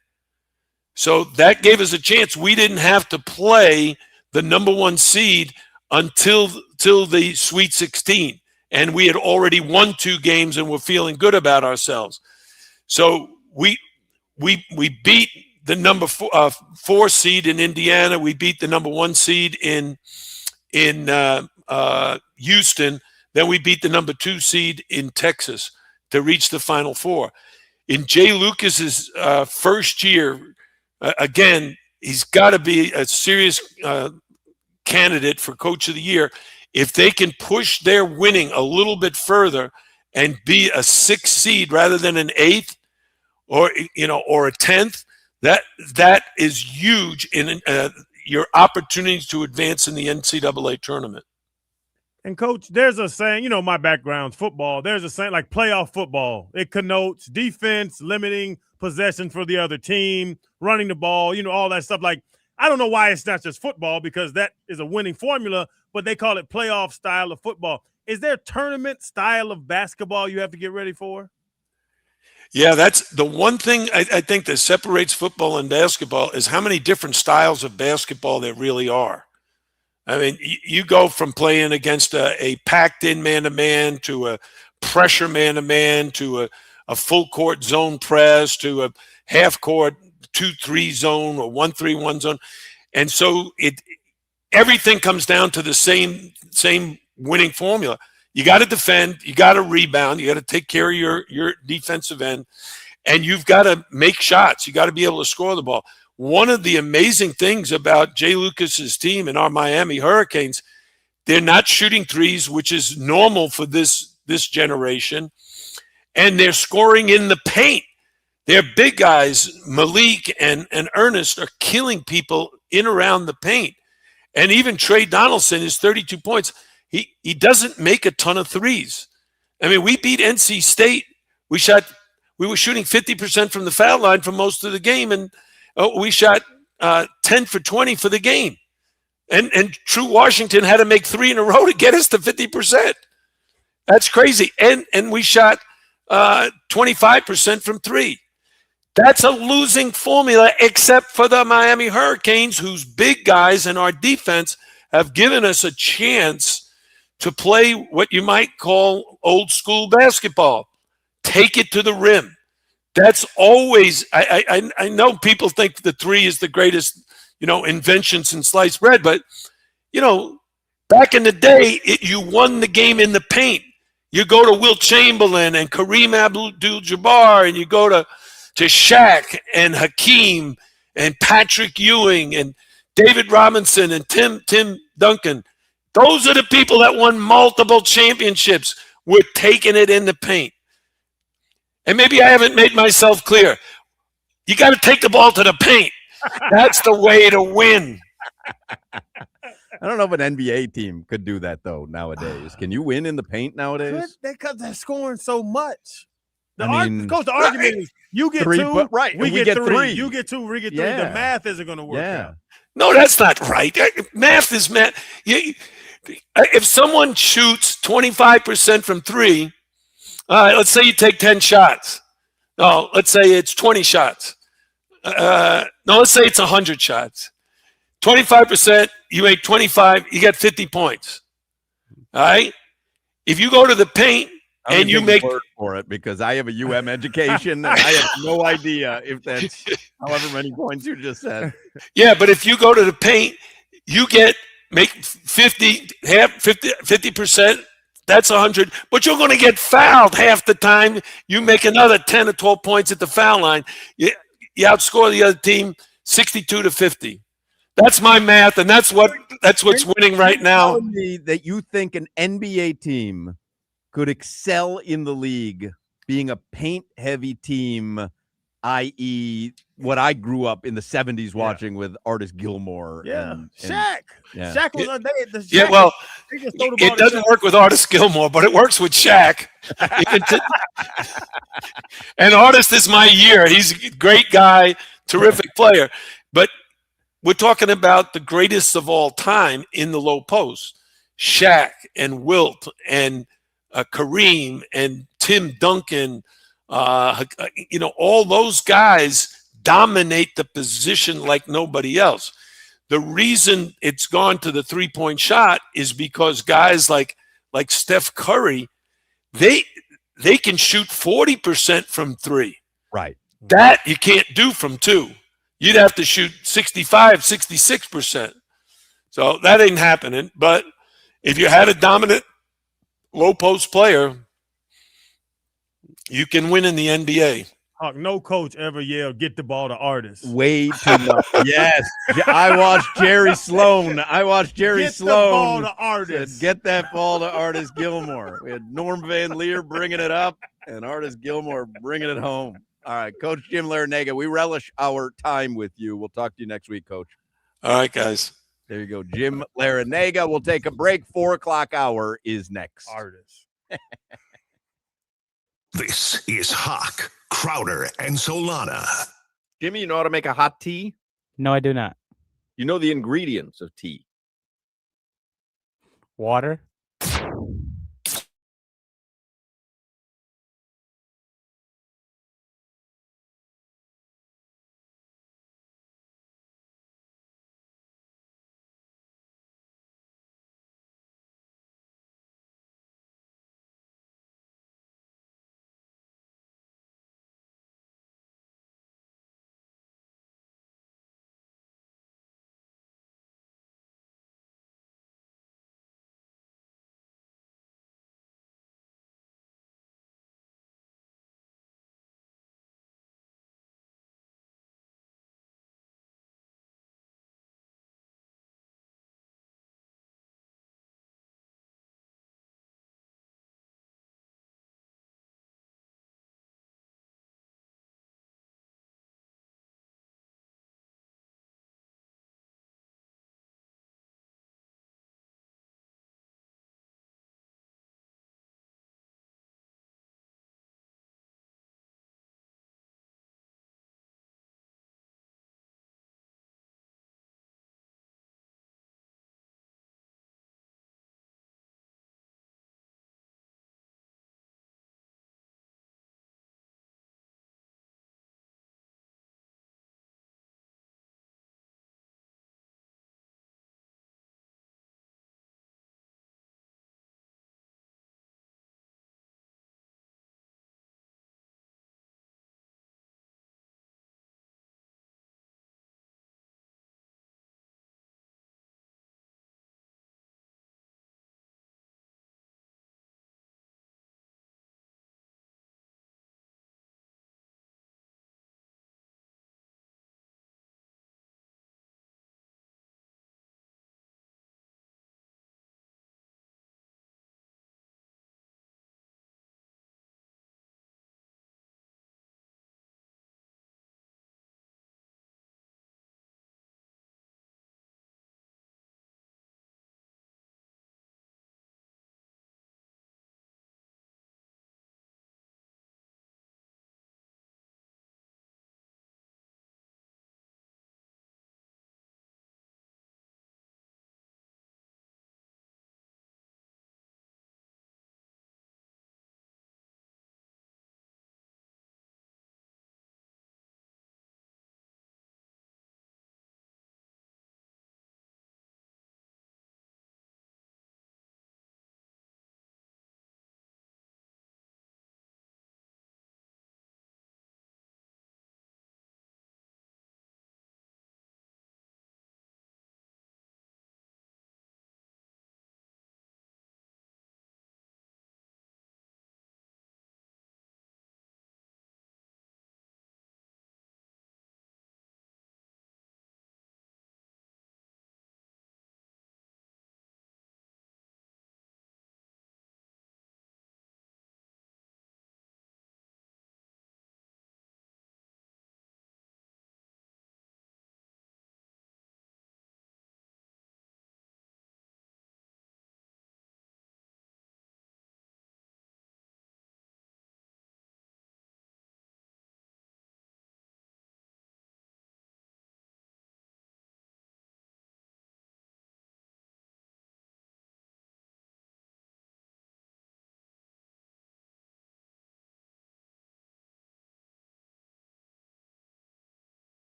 So that gave us a chance. We didn't have to play the number 1 seed until the Sweet 16. And we had already won 2 games and were feeling good about ourselves. So we beat the number 4 seed in Indiana. We beat the number 1 seed in Houston. Then we beat the number 2 seed in Texas to reach the Final Four. In Jay Lucas's first year, again, he's got to be a serious candidate for Coach of the Year. If they can push their winning a little bit further and be a 6th seed rather than an 8th or a 10th, that is huge in your opportunities to advance in the NCAA tournament. And Coach, there's a saying, my background's football. There's a saying like playoff football. It connotes defense, limiting possession for the other team, running the ball, all that stuff. Like, I don't know why it's not just football, because that is a winning formula, but they call it playoff style of football. Is there tournament style of basketball you have to get ready for? Yeah, that's the one thing I think that separates football and basketball is how many different styles of basketball there really are. I mean, you go from playing against a packed-in man-to-man to a pressure man-to-man to a full-court zone press to a half-court 2-3 zone or 1-3-1 zone. And so everything comes down to the same winning formula. You got to defend, you got to rebound, you got to take care of your defensive end, and you've got to make shots. You got to be able to score the ball. One of the amazing things about Jay Lucas's team and our Miami Hurricanes, they're not shooting threes, which is normal for this generation, and they're scoring in the paint. Their big guys, Malik and Ernest, are killing people in around the paint. And even Trey Donaldson is 32 points. He doesn't make a ton of threes. I mean, we beat NC State. We were shooting 50% from the foul line for most of the game, and we shot 10 for 20 for the game. And True Washington had to make 3 in a row to get us to 50%. That's crazy. And we shot 25% from 3. That's a losing formula, except for the Miami Hurricanes, whose big guys and our defense have given us a chance to play what you might call old school basketball. Take it to the rim. That's always, I know people think the 3 is the greatest, invention since sliced bread, but, back in the day, you won the game in the paint. You go to Wilt Chamberlain and Kareem Abdul-Jabbar, and you go to Shaq and Hakeem and Patrick Ewing and David Robinson and Tim Duncan. Those are the people that won multiple championships. We're taking it in the paint. And maybe I haven't made myself clear. You got to take the ball to the paint. That's the way to win. I don't know if an NBA team could do that, though, nowadays. Can you win in the paint nowadays? Because they're scoring so much. The the argument is you get 3, 2, right, we and get 3. You get 2, we get 3. Yeah. The math isn't going to work out. No, that's not right. Math is math. If someone shoots 25% from 3, let's say you take 10 shots. No, let's say it's 20 shots. No, let's say it's 100 shots. 25%, you make 25, you get 50 points. All right? If you go to the paint and you make word for it, because I have a UM education and I have no idea if that's however many points you just said. Yeah, but if you go to the paint, you make 50%, that's 100, but you're going to get fouled half the time. You make another 10 or 12 points at the foul line. You outscore the other team 62-50. That's my math, and that's what's winning right now. Telling me that you think an NBA team could excel in the league being a paint-heavy team i.e., what I grew up in the 70s watching with Artis Gilmore. Yeah, and Shaq. yeah. Shaq was Yeah, well, they just throw the ball it to doesn't Shaq. work with Artis Gilmore, but it works with Shaq. And Artis is my year. He's a great guy, terrific player. But we're talking about the greatest of all time in the low post. Shaq and Wilt and Kareem and Tim Duncan, all those guys dominate the position like nobody else. The reason it's gone to the three-point shot is because guys like Steph Curry, they can shoot 40% from three. Right. That you can't do from two. You'd have to shoot 65, 66%. So that ain't happening. But if you had a dominant low post player, you can win in the NBA. Hawk, no coach ever yelled, "Get the ball to Artis." Way too much. Yes. I watched Jerry Sloan. Get the ball to Artis. Said, get that ball to Artis Gilmore. We had Norm Van Leer bringing it up and Artis Gilmore bringing it home. All right, Coach Jim Larinaga, we relish our time with you. We'll talk to you next week, Coach. All right, guys. There you go. Jim Larinaga. We'll take a break. 4 o'clock hour is next. Artis. This is Hoch, Crowder, and Solana. Jimmy, you know how to make a hot tea? No, I do not. You know the ingredients of tea? Water.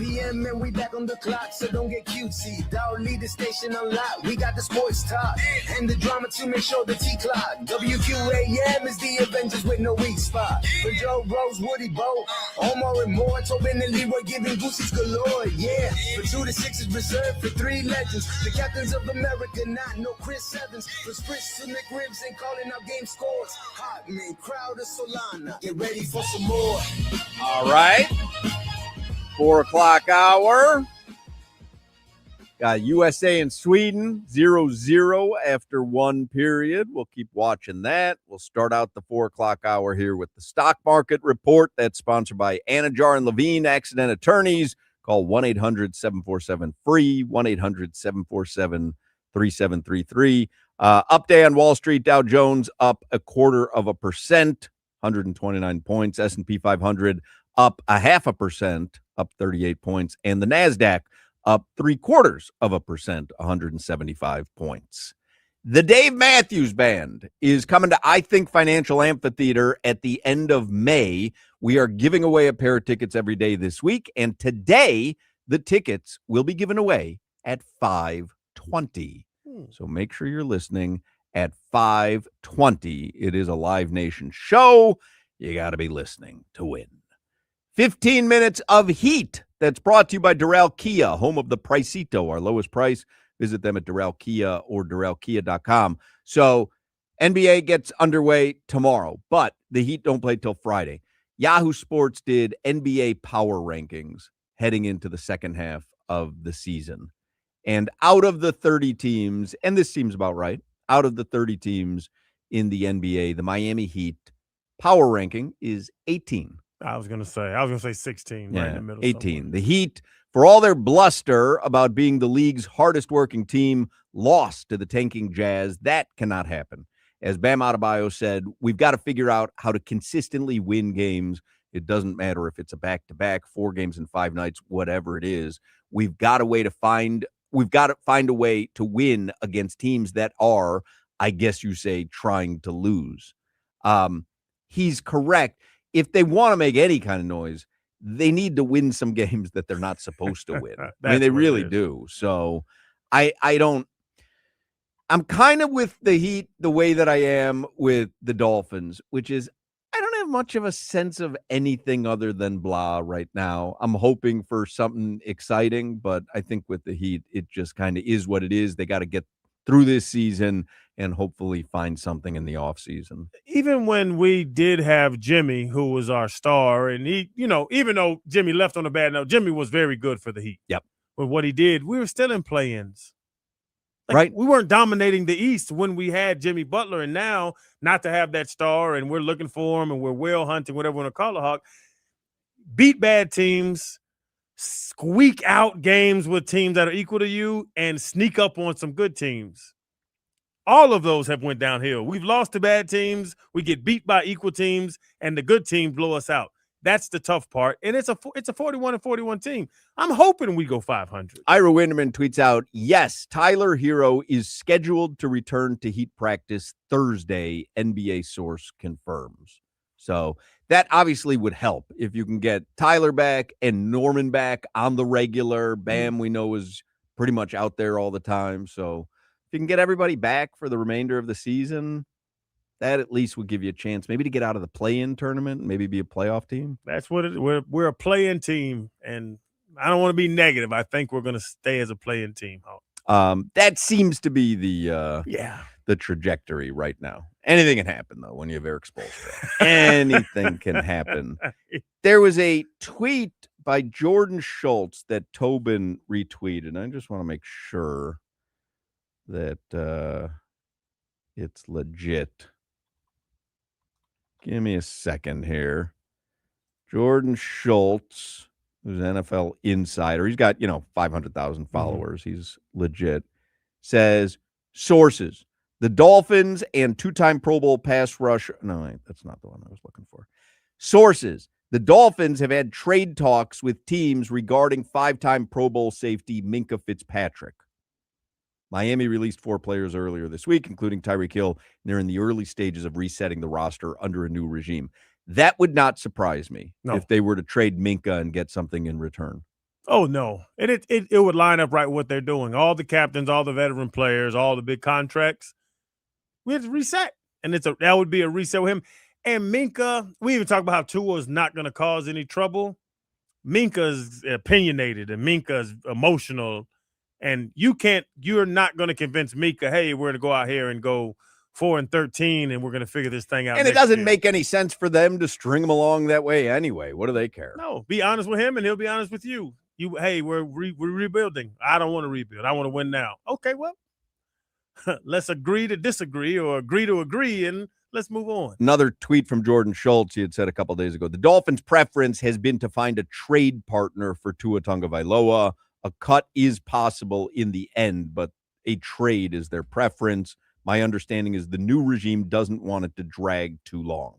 PM and we back on the clock, so don't get cutesy. Dog lead the station unlocked. We got the sports talk and the drama to make sure the T-clock. WQAM is the Avengers with no weak spot. For Joe Rose, Woody Bo, Omar and more, Tobin and Leroy giving goosies galore. Yeah, for 2 to 6 is reserved for 3 legends. The captains of America, not no Chris Evans. For Spritz to McRibs and calling out game scores. Hotman, Crowder, Solana. Get ready for some more. All right. 4 o'clock hour. Got USA and Sweden 0-0 after 1 period. We'll keep watching that. We'll start out the 4 o'clock hour here with the stock market report. That's sponsored by Anajar and Levine Accident Attorneys. Call 1-800-747-FREE, 1-800-747-3733. Update on Wall Street. Dow Jones up 0.25%, 129 points. S&P 500 up 0.5%, up 38 points. And the NASDAQ up 0.75%, 175 points. The Dave Matthews Band is coming to I Think Financial Amphitheater at the end of May. We are giving away a pair of tickets every day this week. And today, the tickets will be given away at 5:20. So make sure you're listening at 5:20. It is a Live Nation show. You got to be listening to win. 15 minutes of heat. That's brought to you by Doral Kia, home of the Pricito, our lowest price. Visit them at Doral Kia or DoralKia.com. So NBA gets underway tomorrow, but the Heat don't play till Friday. Yahoo Sports did NBA power rankings heading into the second half of the season. And out of the 30 teams, and this seems about right, out of the 30 teams in the NBA, the Miami Heat power ranking is 18. I was gonna say 16, right in the middle. 18. Somewhere. The Heat, for all their bluster about being the league's hardest working team, lost to the tanking Jazz. That cannot happen. As Bam Adebayo said, we've got to figure out how to consistently win games. It doesn't matter if it's a back-to-back, 4 games in 5 nights, whatever it is. We've got to find a way to win against teams that are, I guess you say, trying to lose. He's correct. If they want to make any kind of noise, they need to win some games that they're not supposed to win. I mean, they really do. So I'm kind of with the Heat the way that I am with the Dolphins, which is I don't have much of a sense of anything other than blah right now. I'm hoping for something exciting, but I think with the Heat, it just kind of is what it is. They got to get through this season and hopefully find something in the offseason. Even when we did have Jimmy, who was our star, and he, even though Jimmy left on a bad note, Jimmy was very good for the Heat. Yep. But what he did, we were still in play-ins. Right. We weren't dominating the East when we had Jimmy Butler, and now not to have that star, and we're looking for him, and we're whale hunting, whatever you want to call it, Hawk. Beat bad teams, squeak out games with teams that are equal to you, and sneak up on some good teams. All of those have went downhill. We've lost to bad teams. We get beat by equal teams, and the good teams blow us out. That's the tough part, and it's a 41-41 team. I'm hoping we go 500. Ira Winderman tweets out, yes, Tyler Hero is scheduled to return to Heat practice Thursday, NBA source confirms. So that obviously would help if you can get Tyler back and Norman back on the regular. Bam, we know, is pretty much out there all the time. So if you can get everybody back for the remainder of the season, that at least would give you a chance maybe to get out of the play-in tournament, maybe be a playoff team. That's what it is. We're a play-in team, and I don't want to be negative. I think we're going to stay as a play-in team. That seems to be the trajectory right now. Anything can happen, though, when you have Eric Spoelstra. Anything can happen. There was a tweet by Jordan Schultz that Tobin retweeted. I just want to make sure that it's legit. Give me a second here. Jordan Schultz, who's an NFL insider. He's got, 500,000 followers. He's legit. Says, sources, the Dolphins and 2-time Pro Bowl pass rush. No, that's not the one I was looking for. Sources. The Dolphins have had trade talks with teams regarding 5-time Pro Bowl safety Minkah Fitzpatrick. Miami released 4 players earlier this week, including Tyreek Hill. They're in the early stages of resetting the roster under a new regime. That would not surprise me if they were to trade Minkah and get something in return. Oh, no. It would line up right with what they're doing. All the captains, all the veteran players, all the big contracts. We have to reset. And that would be a reset with him. And Minkah, we even talked about how Tua is not going to cause any trouble. Minkah's opinionated and Minkah's emotional. And you're not going to convince Minkah, hey, we're going to go out here and go 4-13 and we're going to figure this thing out. And it doesn't make any sense for them to string him along that way anyway. What do they care? No, be honest with him and he'll be honest with you. Hey, we're rebuilding. I don't want to rebuild. I want to win now. Okay, well, let's agree to disagree or agree to agree and let's move on. Another tweet from Jordan Schultz. He had said a couple days ago, the Dolphins' preference has been to find a trade partner for Tua Tagovailoa. A cut is possible in the end, but a trade is their preference. My understanding is the new regime doesn't want it to drag too long.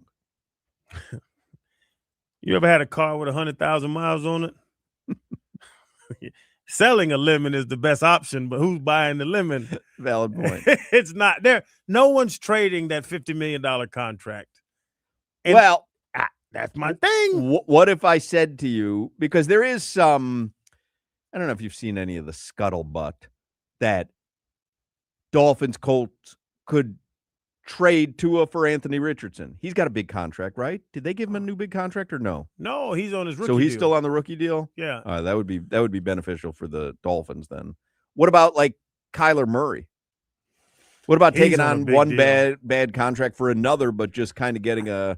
You ever had a car with 100,000 miles on it? Selling a lemon is the best option, but who's buying the lemon? Valid point. It's not there. No one's trading that $50 million contract. And well, that's my thing. What if I said to you, because there is some, I don't know if you've seen any of the scuttlebutt that Dolphins Colts could trade Tua for Anthony Richardson. He's got a big contract, right? Did they give him a new big contract or no? No, he's on his rookie deal. So he's deal. still on the rookie deal? Yeah. That would be beneficial for the Dolphins then. What about like Kyler Murray? What about taking on one bad contract for another, but just kind of getting a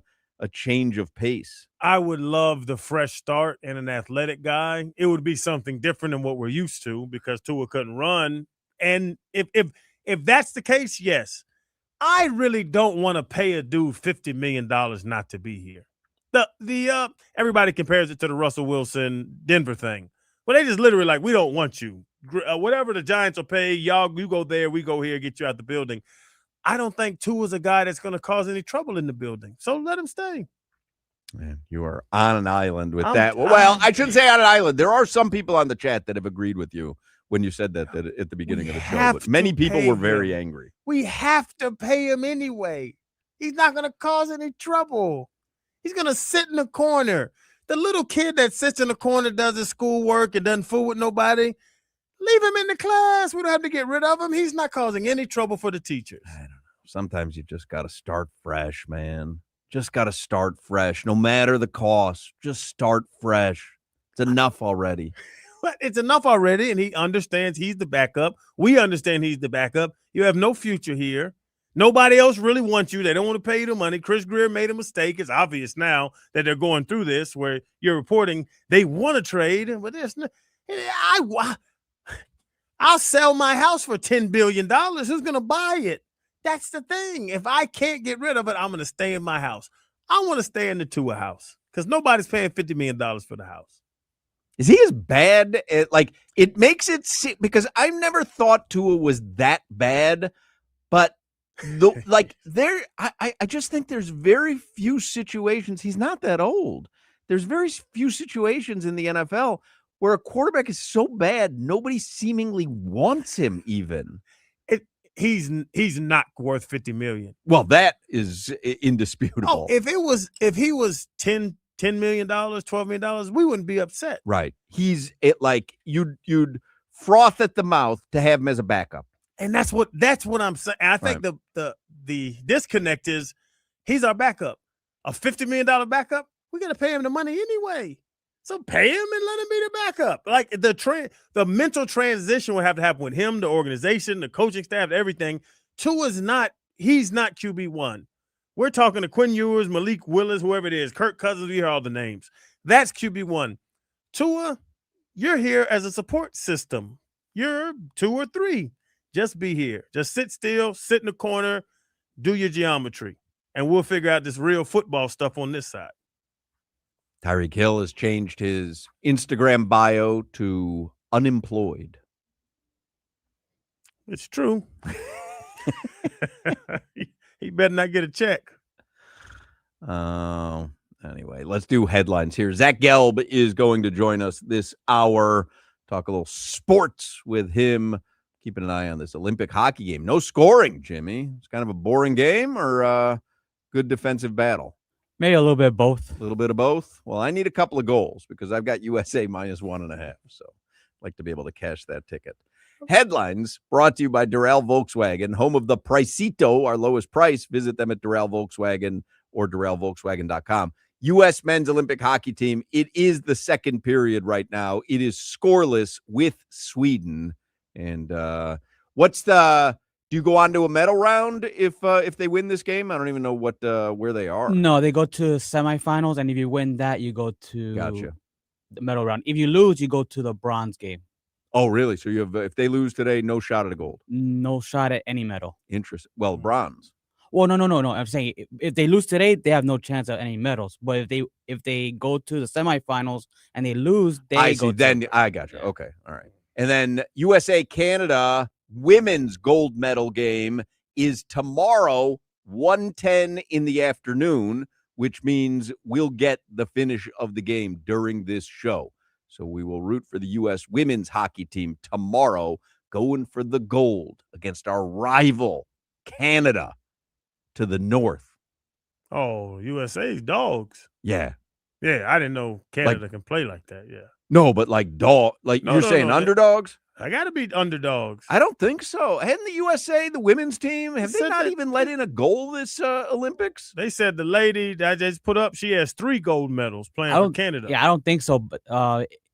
change of pace? I would love the fresh start and an athletic guy. It would be something different than what we're used to because Tua couldn't run. And if that's the case, yes. I really don't want to pay a dude $50 million not to be here. The everybody compares it to the Russell Wilson Denver thing. Well, they just literally like, we don't want you. Whatever the Giants will pay, y'all, you go there, we go here, get you out the building. I don't think Tua's a guy that's going to cause any trouble in the building. So let him stay. Man, you are on an island with that. Well, I shouldn't say on an island. There are some people on the chat that have agreed with you when you said that at the beginning of the show. But many people were very angry. We have to pay him anyway. He's not going to cause any trouble. He's going to sit in the corner. The little kid that sits in the corner, does his schoolwork and doesn't fool with nobody, leave him in the class. We don't have to get rid of him. He's not causing any trouble for the teachers. I don't know. Sometimes you just got to start fresh, man. Just got to start fresh. No matter the cost, just start fresh. It's enough already. But it's enough already, and he understands he's the backup. We understand he's the backup. You have no future here. Nobody else really wants you. They don't want to pay you the money. Chris Greer made a mistake. It's obvious now that they're going through this where you're reporting they want to trade, but there's no. I'll sell my house for $10 billion. Who's going to buy it? That's the thing. If I can't get rid of it, I'm going to stay in my house. I want to stay in the Tua house because nobody's paying $50 million for the house. Is he as bad? It makes it because I've never thought Tua was that bad, but I just think there's very few situations. He's not that old. There's very few situations in the NFL where a quarterback is so bad nobody seemingly wants him. Even he's not worth $50 million. Well, that is indisputable. Oh, if he was $10 million, $12 million, we wouldn't be upset. Right. You'd froth at the mouth to have him as a backup. And that's what I'm saying. I think the disconnect is he's our backup. A $50 million backup, we got to pay him the money anyway. So pay him and let him be the backup. Like the mental transition would have to happen with him, the organization, the coaching staff, everything. He's not QB1. We're talking to Quinn Ewers, Malik Willis, whoever it is, Kirk Cousins, we hear all the names. That's QB1. Tua, you're here as a support system. You're 2 or 3. Just be here. Just sit still, sit in the corner, do your geometry, and we'll figure out this real football stuff on this side. Tyreek Hill has changed his Instagram bio to unemployed. It's true. He better not get a check. Oh, Anyway, let's do headlines here. Zach Gelb is going to join us this hour. Talk a little sports with him. Keeping an eye on this Olympic hockey game. No scoring, Jimmy. It's kind of a boring game or good defensive battle? Maybe a little bit of both. A little bit of both? Well, I need a couple of goals because I've got USA -1.5. So I'd like to be able to cash that ticket. Headlines brought to you by Doral Volkswagen, home of the Pricito, our lowest price. Visit them at Doral Volkswagen or DoralVolkswagen.com. U.S. men's Olympic hockey team. It is the second period right now. It is scoreless with Sweden. And do you go on to a medal round if they win this game? I don't even know where they are. No, they go to semifinals, and if you win that, you go to the medal round. If you lose, you go to the bronze game. Oh, really? So you have if they lose today, no shot at a gold. No shot at any medal. Interesting. Well, bronze. Well, no. I'm saying if they lose today, they have no chance at any medals. But if they go to the semifinals and they lose, they go. Then I got you. Okay, all right. And then USA Canada women's gold medal game is tomorrow, 1:10 in the afternoon, which means we'll get the finish of the game during this show. So we will root for the U.S. women's hockey team tomorrow, going for the gold against our rival, Canada, to the north. Oh, USA's dogs. Yeah. Yeah, I didn't know Canada can play like that. Yeah. No, but you're saying underdogs? I got to be underdogs. I don't think so. Hadn't the USA, the women's team, have they not even let in a goal this Olympics? They said the lady that I just put up, she has 3 gold medals playing for Canada. Yeah, I don't think so. But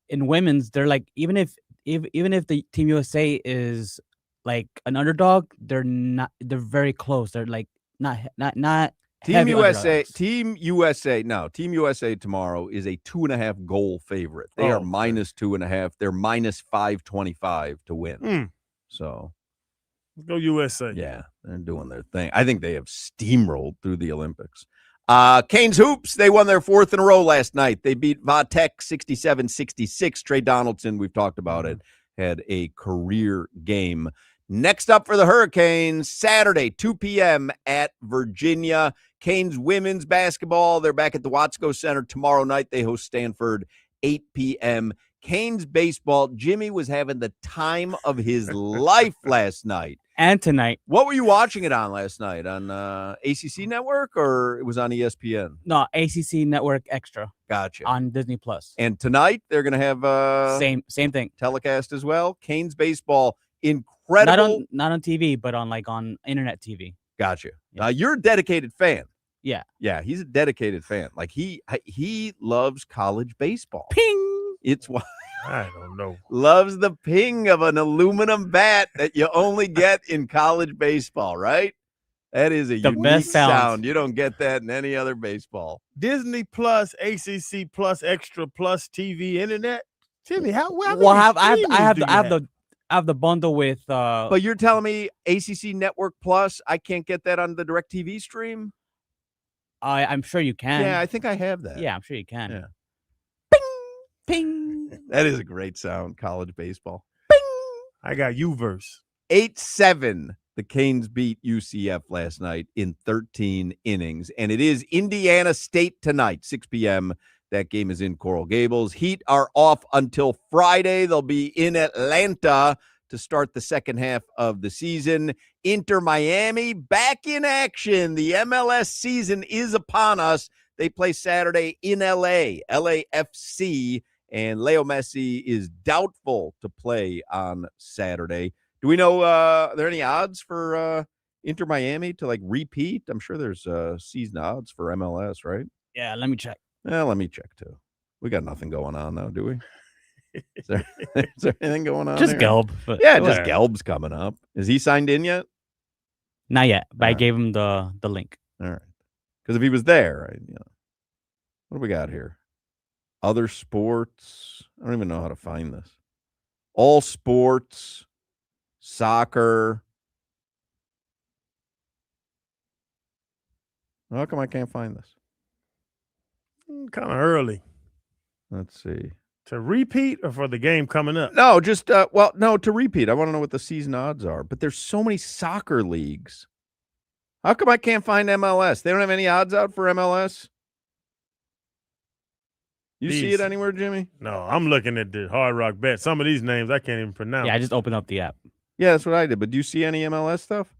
in women's, they're like even if the Team USA is like an underdog, they're not. They're very close. They're like not. Team USA, Team USA tomorrow is a 2.5 goal favorite. They are -2.5. They're -525 to win. So let's go USA. Yeah, they're doing their thing. I think they have steamrolled through the Olympics. Canes Hoops, they won their 4th in a row last night. They beat Vatek 67-66. Trey Donaldson, we've talked about it, had a career game. Next up for the Hurricanes, Saturday, 2 p.m. at Virginia. Canes women's basketball, they're back at the Watsco Center tomorrow night. They host Stanford, 8 p.m. Canes baseball, Jimmy was having the time of his life last night. And tonight. What were you watching it on last night? On ACC Network or it was on ESPN? No, ACC Network Extra. Gotcha. On Disney Plus. And tonight they're going to have same thing. Telecast as well. Canes baseball, incredible. Not on TV, but on internet TV. Gotcha. Yeah. You're a dedicated fan. Yeah. Yeah, he's a dedicated fan. Like he loves college baseball. Ping. It's why I don't know. Loves the ping of an aluminum bat that you only get in college baseball, right? That is a unique best sound. You don't get that in any other baseball. Disney Plus, ACC Plus, Extra Plus, TV, Internet. Jimmy, how well? Well, I have the bundle with. But you're telling me ACC Network Plus, I can't get that on the DirecTV stream? I'm sure you can. Yeah, I think I have that. Yeah, I'm sure you can. Yeah. Ping. That is a great sound, college baseball. Bing. I got U-verse. 8-7. The Canes beat UCF last night in 13 innings. And it is Indiana State tonight, 6 p.m. That game is in Coral Gables. Heat are off until Friday. They'll be in Atlanta to start the second half of the season. Inter Miami back in action. The MLS season is upon us. They play Saturday in LA, LAFC, and Leo Messi is doubtful to play on Saturday. Do we know, are there any odds for Inter Miami to repeat? I'm sure there's season odds for MLS, right? Yeah, let me check. Let me check too. We got nothing going on though, do we? Is there anything going on? Just there? Gelb. Yeah, just Gelb's coming up. Is he signed in yet? Not yet, but I gave him the link. All right. Because if he was there, what do we got here? Other sports. I don't even know how to find this. All sports, soccer. How come I can't find this? Kind of early. Let's see. To repeat or for the game coming up? No, just to repeat. I want to know what the season odds are. But there's so many soccer leagues. How come I can't find MLS? They don't have any odds out for MLS? You see it anywhere, Jimmy? No, I'm looking at the Hard Rock Bet. Some of these names I can't even pronounce. Yeah, I just opened up the app. Yeah, that's what I did. But do you see any MLS stuff?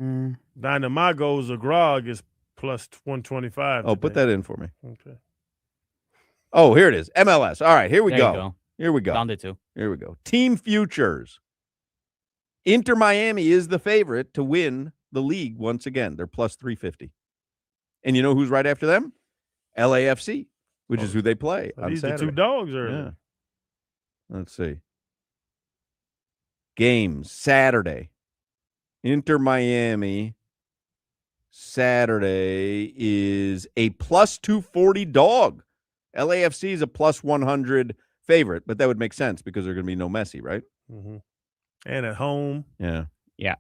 Dynamagos Agrog is plus 125. Oh, put that in for me. Okay. Oh, here it is. MLS. All right, here we There you go. go. Here we go. Found it too. Here we go. Team futures. Inter Miami is the favorite to win the league once again. They're plus 350. And you know who's right after them? LAFC, which is who they play on These Saturday. are two dogs early. Yeah. Let's see. Games Saturday. Inter Miami Saturday is a plus 240 dog. LAFC is a plus 100 favorite, but that would make sense because there's going to be no Messi, right? Mm-hmm. And at home. Yeah. Yeah.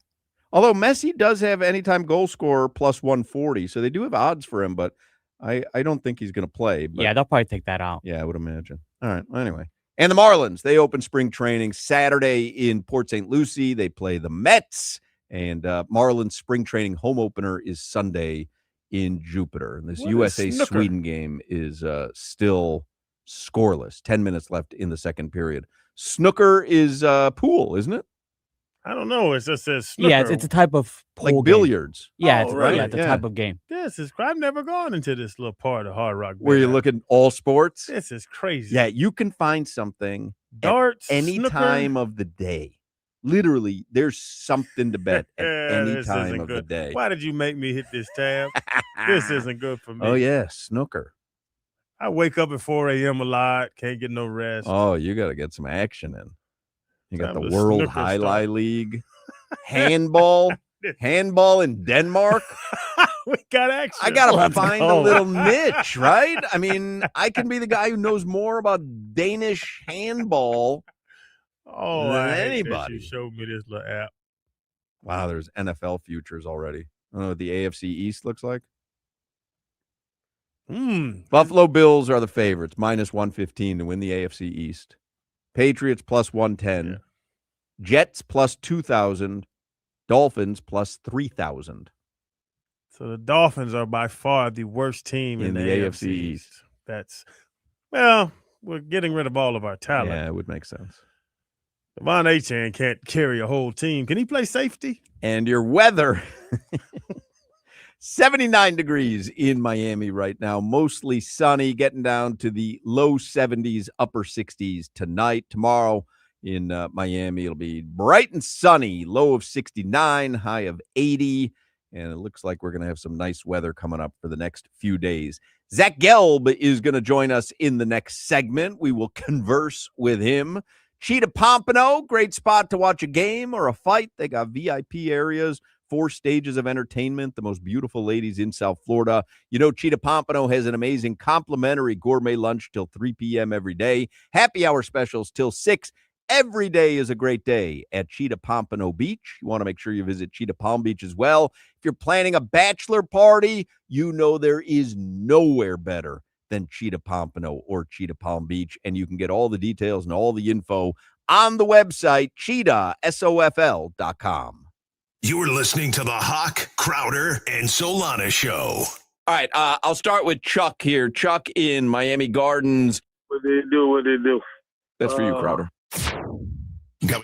Although Messi does have anytime goal scorer plus 140, so they do have odds for him, but I don't think he's going to play. But Yeah, they'll probably take that out. yeah, I would imagine. All right. Anyway. And the Marlins, they open spring training Saturday in Port St. Lucie. They play the Mets, and Marlins spring training home opener is Sunday in Jupiter. And this What is USA-Sweden game is still scoreless. 10 minutes left in the second period. Snooker is pool, isn't it? I don't know. It just says snooker. Yeah, it's a type of Like pool game. billiards. Yeah, Oh, it's, really? yeah, it's a type of game. This is. I've never gone into this little part of Hard Rock. Where you Bet. look at all sports. This is crazy. Yeah, you can find something Darts, at any snooker. time of the day. Literally, there's something to bet at any This time isn't of the good. day. Why did you make me hit this tab? This isn't good for me. Oh, yeah, snooker. I wake up at 4 a.m. a lot. Can't get no rest. Oh, you got to get some action in. You got Time the to World snooker Highlight start. League. Handball. Handball in Denmark. We got action. I got to Let's find go. a little niche, right? I mean, I can be the guy who knows more about Danish handball Oh, than I hate that anybody. you showed me this little app. Wow, there's NFL futures already. I don't know what the AFC East looks like. Buffalo Bills are the favorites, minus 115 to win the AFC East. Patriots plus 110. Jets plus 2,000. Dolphins plus 3,000. So the Dolphins are by far the worst team in the AFC East. That's, well, we're getting rid of all of our talent. Yeah, it would make sense. Devon Achane can't carry a whole team. Can he play safety? And your weather. 79 degrees in Miami right now, mostly sunny, getting down to the low 70s, upper 60s tonight. Tomorrow in Miami, it'll be bright and sunny, low of 69, high of 80. And it looks like we're going to have some nice weather coming up for the next few days. Zach Gelb is going to join us in the next segment. We will converse with him. Cheetah Pompano, great spot to watch a game or a fight. They got VIP areas, 4 stages of entertainment, the most beautiful ladies in South Florida. You know, Cheetah Pompano has an amazing complimentary gourmet lunch till 3 p.m. every day. Happy hour specials till 6. Every day is a great day at Cheetah Pompano Beach. You want to make sure you visit Cheetah Palm Beach as well. If you're planning a bachelor party, you know there is nowhere better than Cheetah Pompano or Cheetah Palm Beach. And you can get all the details and all the info on the website, cheetahsofl.com. You're listening to the Hoch, Crowder, and Solana Show. All right, I'll start with Chuck here. Chuck in Miami Gardens. What they do? That's for you, Crowder. Got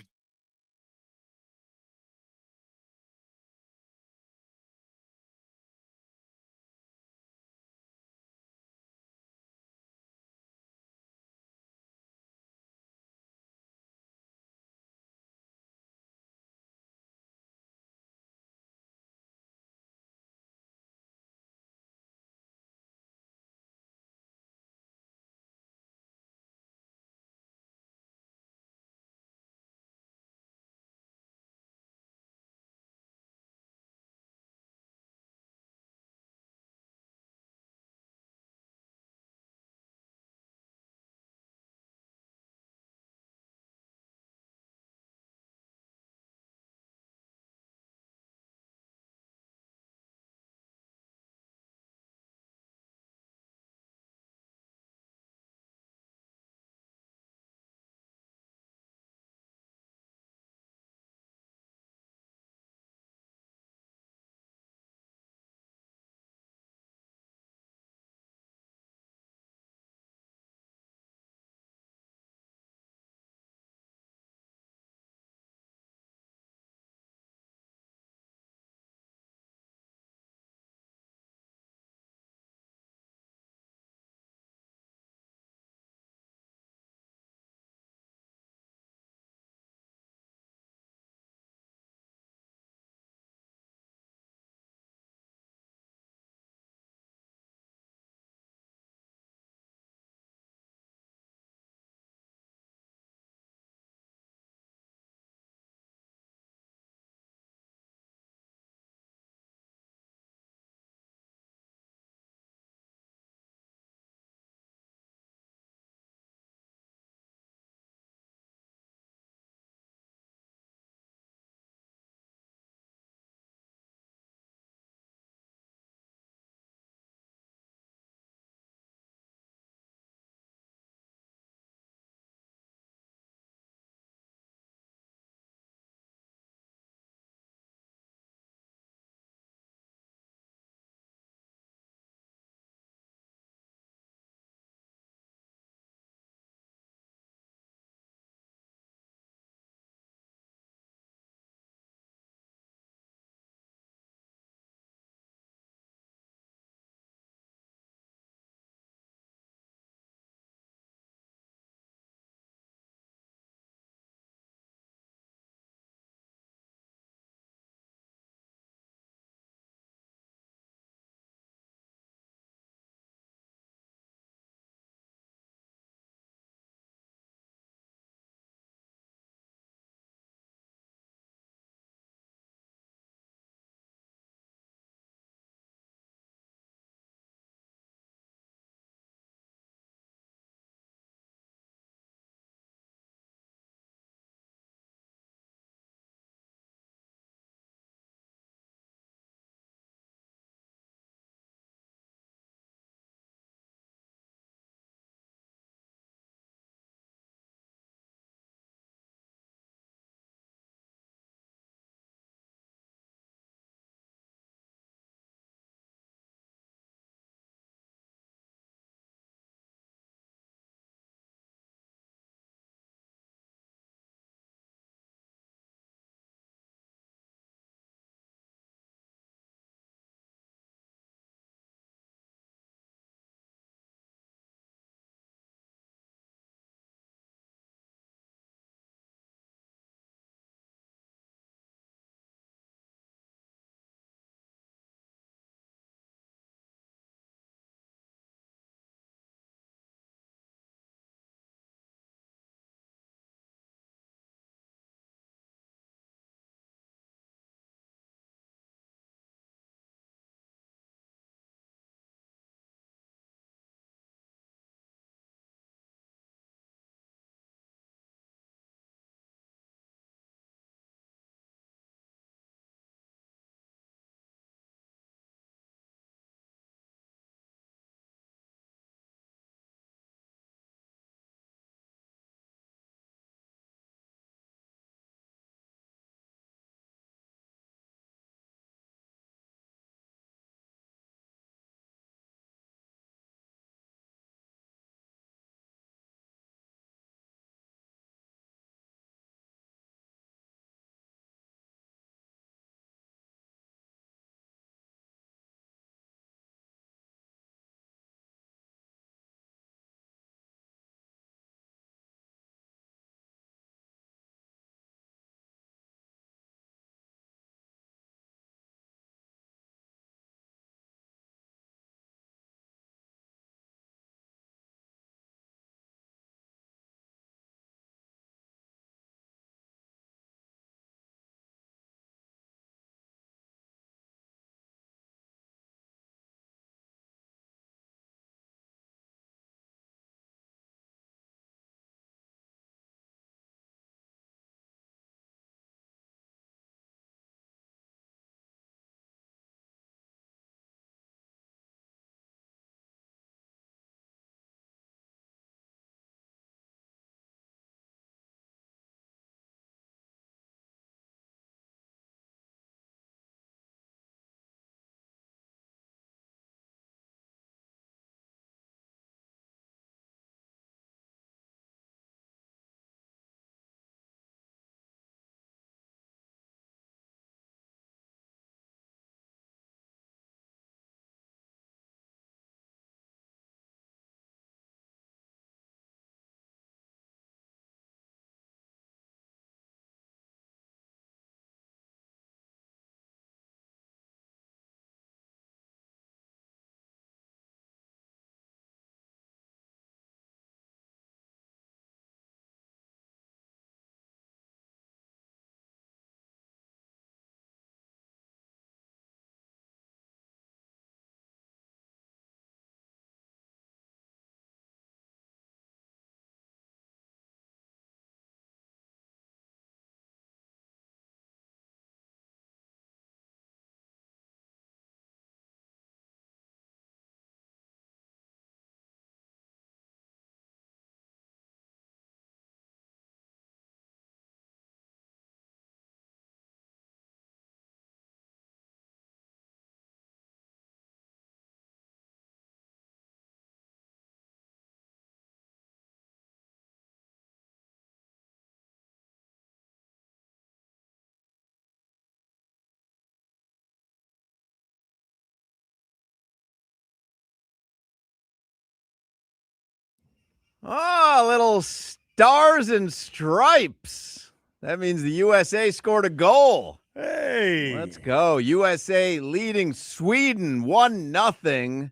Oh, little stars and stripes. That means the USA scored a goal. Hey. Let's go. USA leading Sweden 1-0.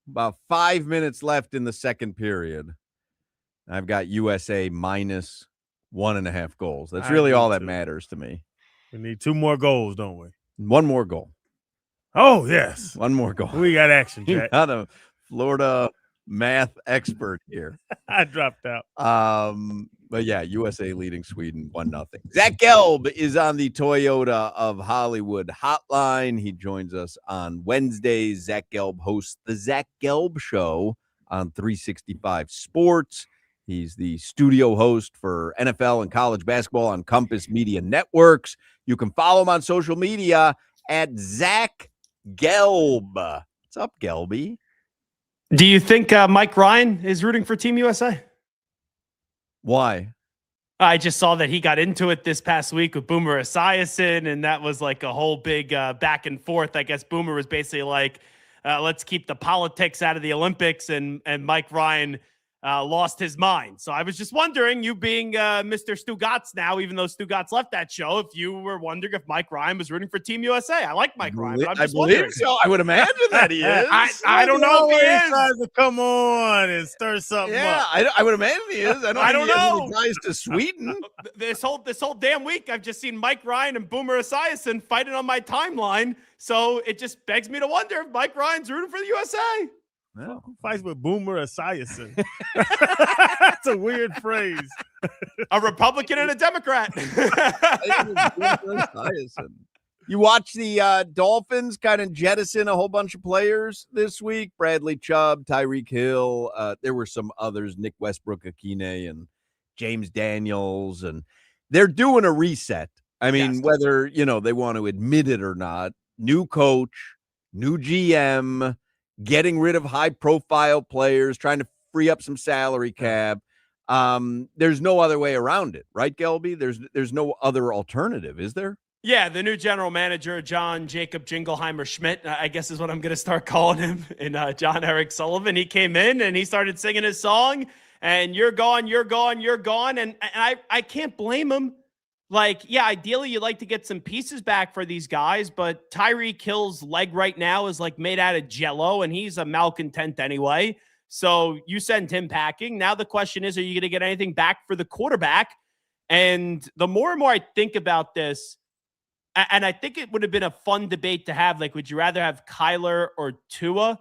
About 5 minutes left in the second period. I've got USA minus 1.5 goals. That's really all that matters to me. We need 2 more goals, don't we? One more goal. Oh, yes. One more goal. We got action, Jack. Not a Florida math expert here. I dropped out. But yeah, USA leading Sweden 1-0. Zach Gelb is on the Toyota of Hollywood hotline. He joins us on Wednesdays. Zach Gelb hosts the Zach Gelb Show on 365 Sports. He's the studio host for NFL and college basketball on Compass Media Networks. You can follow him on social media at Zach Gelb. What's up, Gelby? Do you think Mike Ryan is rooting for Team USA? Why? I just saw that he got into it this past week with Boomer Esiason, and that was like a whole big back and forth. I guess Boomer was basically like, let's keep the politics out of the Olympics, and Mike Ryan lost his mind. So I was just wondering, you being Mr. Stugatz now, even though Stugatz left that show, if you were wondering if Mike Ryan was rooting for Team USA. I like Mike Ryan, but I'm just wondering. So. I would imagine that he is. I don't know if he is. Tries to come on and stir something up. I would imagine he is. I don't know. Ties to Sweden. This whole damn week, I've just seen Mike Ryan and Boomer Esiason fighting on my timeline. So it just begs me to wonder if Mike Ryan's rooting for the USA. Who fights with Boomer Esiason? That's a weird phrase. A Republican and a Democrat. You watch the Dolphins kind of jettison a whole bunch of players this week. Bradley Chubb, Tyreek Hill. There were some others, Nick Westbrook-Akine and James Daniels. And they're doing a reset. I mean, whether, they want to admit it or not, new coach, new GM, getting rid of high-profile players, trying to free up some salary cap. There's no other way around it, right, Gelby? There's no other alternative, is there? Yeah, the new general manager, John Jacob Jingleheimer Schmidt, I guess is what I'm going to start calling him, and John Eric Sullivan. He came in and he started singing his song, and you're gone, you're gone, you're gone. And I can't blame him. Like, yeah, ideally you'd like to get some pieces back for these guys, but Tyreek Hill's leg right now is like made out of jello, and he's a malcontent anyway. So you send him packing. Now the question is, are you going to get anything back for the quarterback? And the more and more I think about this, and I think it would have been a fun debate to have, like, would you rather have Kyler or Tua?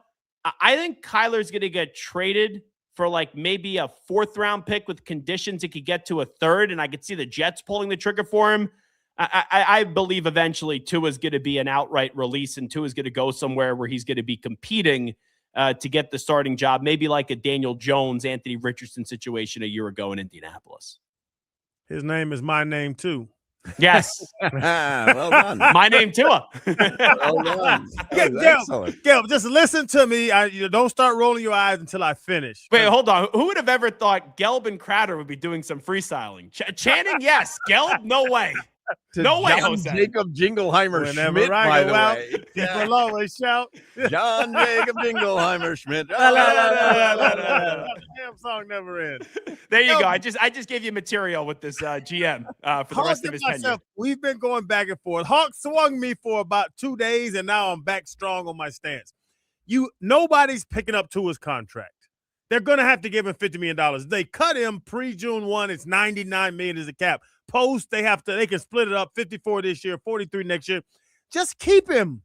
I think Kyler's going to get traded for like maybe a 4th round pick with conditions it could get to a 3rd, and I could see the Jets pulling the trigger for him. I believe eventually Tua's going to be an outright release, and Tua's going to go somewhere where he's going to be competing to get the starting job, maybe like a Daniel Jones, Anthony Richardson situation a year ago in Indianapolis. His name is my name too. Yes. Well done. My name Tua. Well done. Gelb, just listen to me. Don't start rolling your eyes until I finish. Wait, hold on. Who would have ever thought Gelb and Crowder would be doing some freestyling? Channing, yes. Gelb, no way. No way, Jose. Jacob Jingleheimer Schmidt, by the way. People always shout. John Jacob Jingleheimer Schmidt. Damn song never ends. There you go. I just gave you material with this GM for the rest of his tenure. We've been going back and forth. Hawk swung me for about 2 days, and now I'm back strong on my stance. Nobody's picking up Tua's contract. They're going to have to give him $50 million. They cut him pre-June 1. It's $99 million as a cap. Post, they can split it up, 54 this year, 43 next year. Just keep him.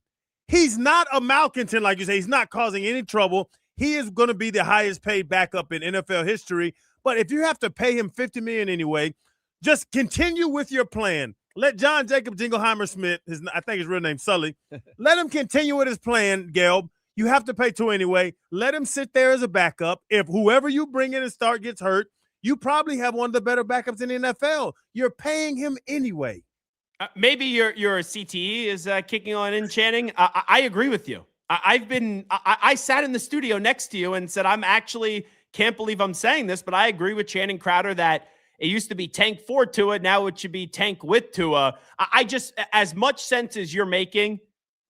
He's not a malcontent, like you say. He's not causing any trouble. He is going to be the highest paid backup in NFL history. But if you have to pay him $50 million anyway, just continue with your plan. Let John Jacob Jingleheimer Schmidt, I think his real name Sully, let him continue with his plan, Gelb. You have to pay Tua anyway. Let him sit there as a backup. If whoever you bring in and start gets hurt, you probably have one of the better backups in the NFL. You're paying him anyway. Maybe your CTE is kicking on in, Channing. I agree with you. I sat in the studio next to you and said, I'm actually can't believe I'm saying this, but I agree with Channing Crowder that it used to be tank for Tua. Now it should be tank with Tua. I just, as much sense as you're making,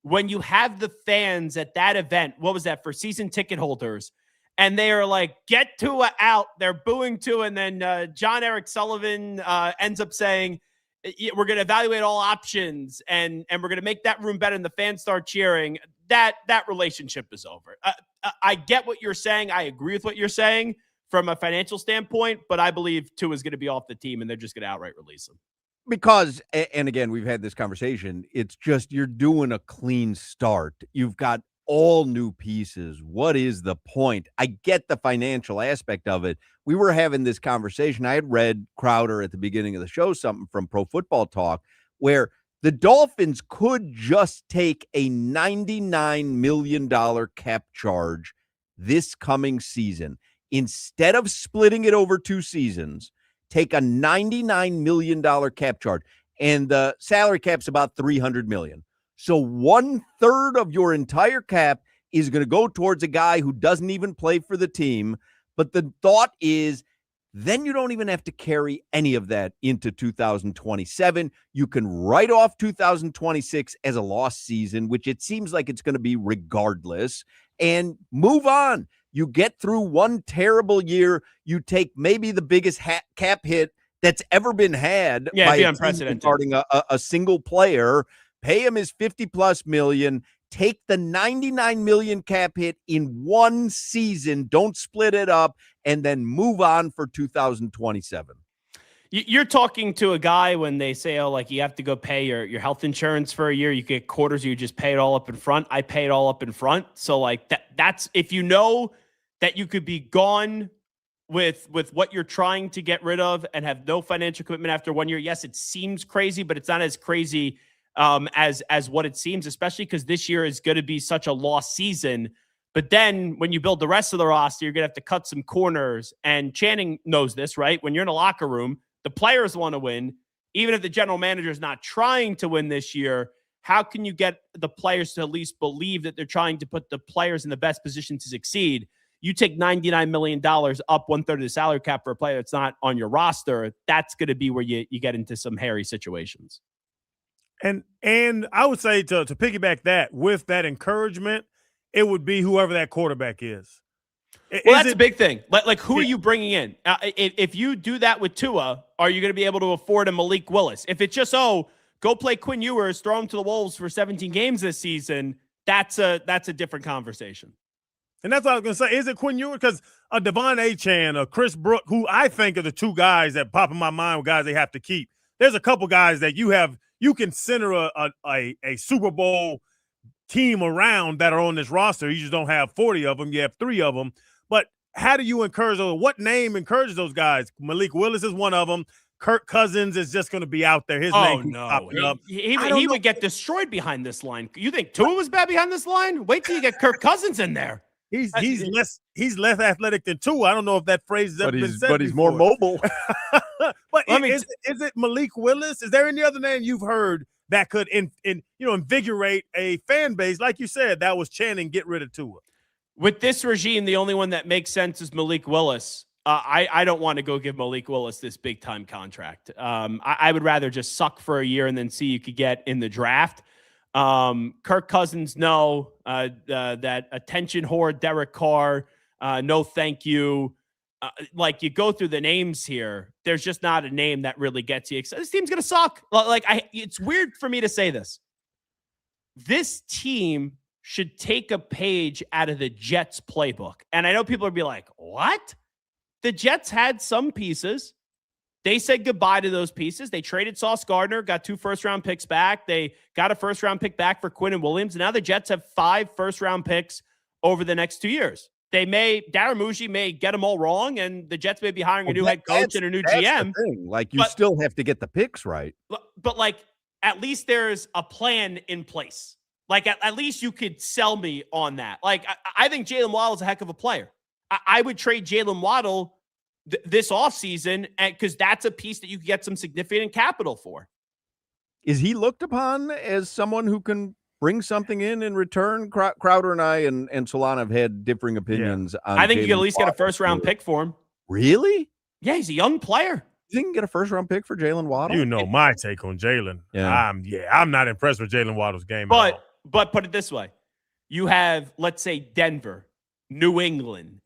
when you have the fans at that event, what was that, for season ticket holders, and they are like, get Tua out. They're booing Tua. And then John Eric Sullivan ends up saying, we're going to evaluate all options and we're going to make that room better. And the fans start cheering. That relationship is over. I get what you're saying. I agree with what you're saying from a financial standpoint, but I believe Tua is going to be off the team and they're just going to outright release him. Because, and again, we've had this conversation, it's just you're doing a clean start. You've got all new pieces. What is the point? I get the financial aspect of it. We were having this conversation. I had read Crowder at the beginning of the show, something from Pro Football Talk, where the Dolphins could just take a $99 million cap charge this coming season. Instead of splitting it over 2 seasons, take a $99 million cap charge. And the salary cap's about $300 million. So 1/3 of your entire cap is going to go towards a guy who doesn't even play for the team. But the thought is then you don't even have to carry any of that into 2027. You can write off 2026 as a lost season, which it seems like it's going to be regardless, and move on. You get through one terrible year. You take maybe the biggest cap hit that's ever been had by a team regarding a single player. Pay him his $50+ million. Take the $99 million cap hit in one season. Don't split it up, and then move on for 2027. You're talking to a guy when they say, oh, like you have to go pay your health insurance for a year. You get quarters, you just pay it all up in front. I pay it all up in front. So like that's if you know that you could be gone with what you're trying to get rid of and have no financial commitment after 1 year. Yes, it seems crazy, but it's not as crazy as what it seems, especially because this year is going to be such a lost season. But then when you build the rest of the roster, you're going to have to cut some corners. And Channing knows this, right? When you're in a locker room, the players want to win. Even if the general manager is not trying to win this year, how can you get the players to at least believe that they're trying to put the players in the best position to succeed? You take $99 million up 1/3 of the salary cap for a player that's not on your roster. That's going to be where you get into some hairy situations. And I would say to piggyback that with that encouragement, it would be whoever that quarterback is. Well, that's a big thing. Like who are you bringing in? If you do that with Tua, are you going to be able to afford a Malik Willis? If it's just, go play Quinn Ewers, throw him to the Wolves for 17 games this season, that's a different conversation. And that's what I was going to say. Is it Quinn Ewers? Because a Devon Achane, a Chris Brook, who I think are the two guys that pop in my mind with guys they have to keep. There's a couple guys that you can center a Super Bowl team around that are on this roster. You just don't have 40 of them. You have 3 of them. But how do you encourage those? What name encourages those guys? Malik Willis is one of them. Kirk Cousins is just going to be out there. His name keeps popping up. He would get destroyed behind this line. You think Tua was bad behind this line? Wait till you get Kirk Cousins in there. He's less athletic than Tua. I don't know if that phrase has ever been said but he's more mobile. But is it Malik Willis? Is there any other name you've heard that could invigorate a fan base like you said that was chanting get rid of Tua? With this regime, the only one that makes sense is Malik Willis. I don't want to go give Malik Willis this big time contract. I would rather just suck for a year and then see you could get in the draft. Kirk Cousins, no. That attention whore, Derek Carr, no thank you. Like you go through the names here, there's just not a name that really gets you excited. This team's gonna suck. It's weird for me to say this. This team should take a page out of the Jets playbook. And I know people would be like, what? The Jets had some pieces. They said goodbye to those pieces. They traded Sauce Gardner, got 2 first-round picks back. They got a first-round pick back for Quinn and Williams. And now the Jets have 5 first-round picks over the next 2 years. Darren Muji may get them all wrong, and the Jets may be hiring a new head coach and a new GM. Like, you still have to get the picks right. But at least there's a plan in place. Like, at least you could sell me on that. Like, I think Jalen Waddle is a heck of a player. I would trade Jalen Waddle this offseason because that's a piece that you could get some significant capital for. Is he looked upon as someone who can bring something in return? Crowder and I and Solana have had differing opinions on I think Jalen you can at least Waddle. get a first-round pick for him. Really? Yeah, he's a young player. You can get a first-round pick for Jalen Waddle? You know my take on Jalen. Yeah. I'm not impressed with Jalen Waddle's game at all. But put it this way. You have, let's say, Denver, New England,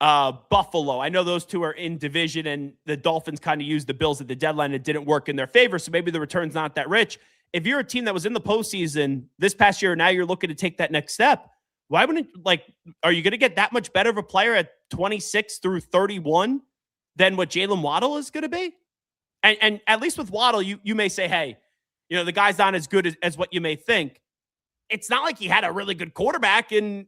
Buffalo. I know those two are in division, and the Dolphins kind of used the Bills at the deadline. It didn't work in their favor, so maybe the return's not that rich. If you're a team that was in the postseason this past year, now you're looking to take that next step, why wouldn't, are you going to get that much better of a player at 26 through 31 than what Jalen Waddle is going to be? And at least with Waddle, you may say, hey, the guy's not as good as what you may think. It's not like he had a really good quarterback in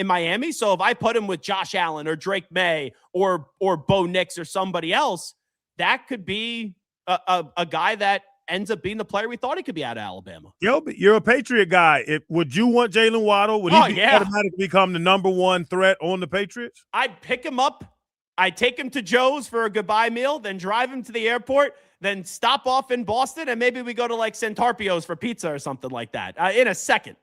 Miami. So if I put him with Josh Allen or Drake May or Bo Nix or somebody else, that could be a guy that ends up being the player we thought he could be out of Alabama. You're a Patriot guy. Would you want Jalen Waddle? Would he automatically become the number one threat on the Patriots? I'd pick him up. I'd take him to Joe's for a goodbye meal, then drive him to the airport, then stop off in Boston, and maybe we go to Santarpio's for pizza or something like that in a second.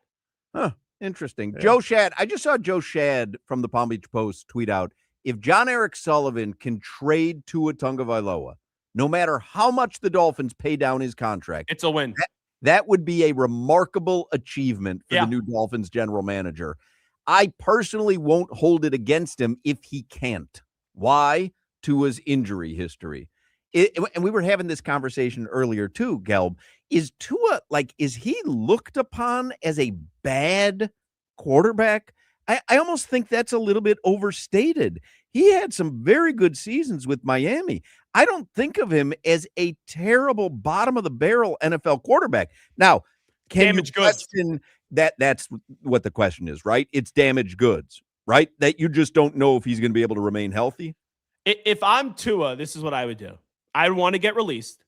Huh. Interesting. Yeah. Joe Shad. I just saw Joe Shad from the Palm Beach Post tweet out, if John Eric Sullivan can trade Tua Tagovailoa, no matter how much the Dolphins pay down his contract, it's a win. That would be a remarkable achievement for the new Dolphins general manager. I personally won't hold it against him if he can't. Why? Tua's injury history. And we were having this conversation earlier too, Gelb. Is Tua, is he looked upon as a bad quarterback? I almost think that's a little bit overstated. He had some very good seasons with Miami. I don't think of him as a terrible bottom of the barrel NFL quarterback. Now, can you question that? That's what the question is, right? It's damaged goods, right? That you just don't know if he's going to be able to remain healthy. If I'm Tua, this is what I would do. I would want to get released,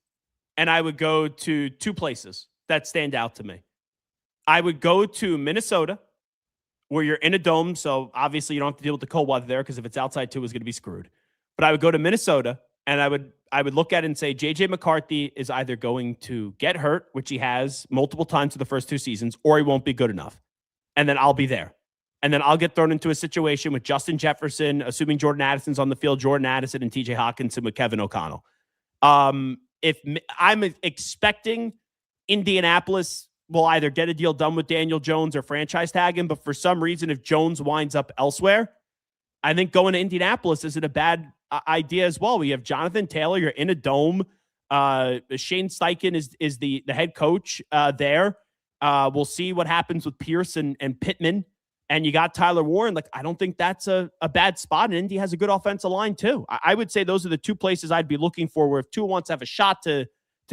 and I would go to two places that stand out to me. I would go to Minnesota, where you're in a dome, so obviously you don't have to deal with the cold weather there, because if it's outside, Tua's going to be screwed. But I would go to Minnesota, and I would look at it and say, J.J. McCarthy is either going to get hurt, which he has multiple times for the first two seasons, or he won't be good enough. And then I'll be there. And then I'll get thrown into a situation with Justin Jefferson, assuming Jordan Addison's on the field, Jordan Addison and TJ Hawkinson with Kevin O'Connell. If I'm expecting Indianapolis will either get a deal done with Daniel Jones or franchise tag him, but for some reason, if Jones winds up elsewhere, I think going to Indianapolis isn't a bad idea as well. We have Jonathan Taylor. You're in a dome. Shane Steichen is the head coach there. We'll see what happens with Pierce and Pittman. And you got Tyler Warren. I don't think that's a bad spot. And Indy has a good offensive line, too. I would say those are the two places I'd be looking for where if Tua wants to have a shot to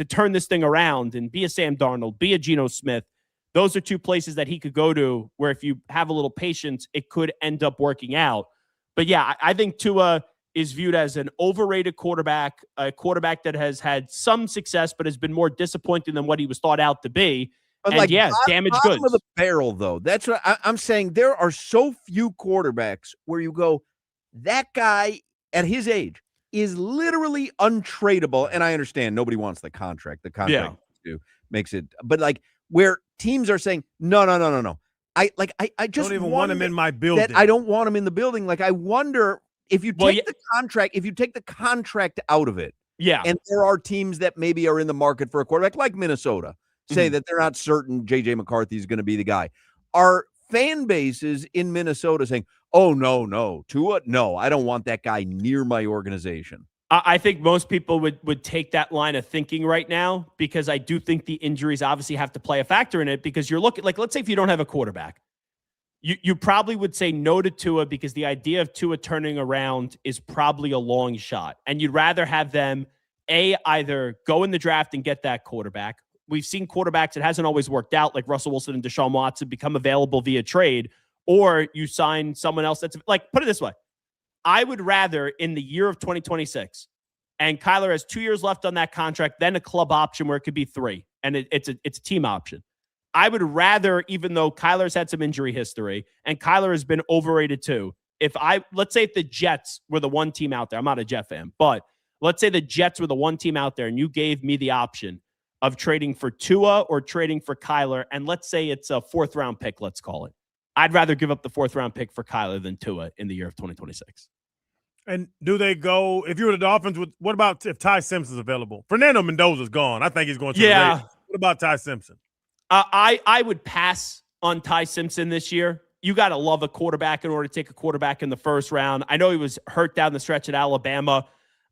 turn this thing around and be a Sam Darnold, be a Geno Smith, those are two places that he could go to where if you have a little patience, it could end up working out. But, yeah, I think Tua is viewed as an overrated quarterback, a quarterback that has had some success but has been more disappointing than what he was thought out to be. But and damaged goods. Bottom of the barrel, though. That's what I'm saying. There are so few quarterbacks where you go, that guy at his age is literally untradeable. And I understand nobody wants the contract. The contract makes it. But where teams are saying, no. I just don't even want him in my building. I don't want him in the building. I wonder if you take the contract, if you take the contract out of it. Yeah. And there are teams that maybe are in the market for a quarterback like Minnesota. Say that they're not certain J.J. McCarthy is going to be the guy. Are fan bases in Minnesota saying, oh, no, Tua? No, I don't want that guy near my organization. I think most people would take that line of thinking right now, because I do think the injuries obviously have to play a factor in it, because you're looking, let's say if you don't have a quarterback, you probably would say no to Tua, because the idea of Tua turning around is probably a long shot. And you'd rather have them, either go in the draft and get that quarterback. We've seen quarterbacks, it hasn't always worked out, like Russell Wilson and Deshaun Watson, become available via trade, or you sign someone else that's put it this way. I would rather in the year of 2026, and Kyler has 2 years left on that contract, then a club option where it could be 3, and it's a team option. I would rather, even though Kyler's had some injury history and Kyler has been overrated too, let's say if the Jets were the one team out there, I'm not a Jet fan, but let's say the Jets were the one team out there and you gave me the option of trading for Tua or trading for Kyler, and let's say it's a 4th round pick, let's call it. I'd rather give up the 4th round pick for Kyler than Tua in the year of 2026. And do they go, if you were the Dolphins, what about if Ty Simpson's available? Fernando Mendoza's gone. I think he's going to the Raiders. What about Ty Simpson? I would pass on Ty Simpson this year. you got to love a quarterback in order to take a quarterback in the first round. I know he was hurt down the stretch at Alabama.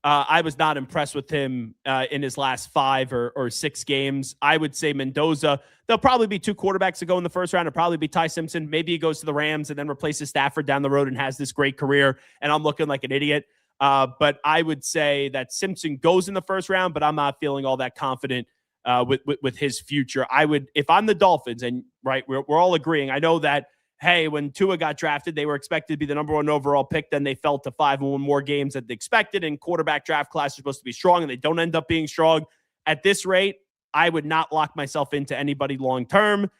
I was not impressed with him in his last 5 or 6 games. I would say Mendoza. There'll probably be 2 quarterbacks to go in the first round. It'll probably be Ty Simpson. Maybe he goes to the Rams and then replaces Stafford down the road and has this great career, and I'm looking like an idiot. But I would say that Simpson goes in the first round, but I'm not feeling all that confident with his future. I would, if I'm the Dolphins, and right, we're all agreeing. I know that, hey, when Tua got drafted, they were expected to be the number 1 overall pick. Then they fell to 5 and 1 more games than they expected. And quarterback draft class is supposed to be strong, and they don't end up being strong. At this rate, I would not lock myself into anybody long term.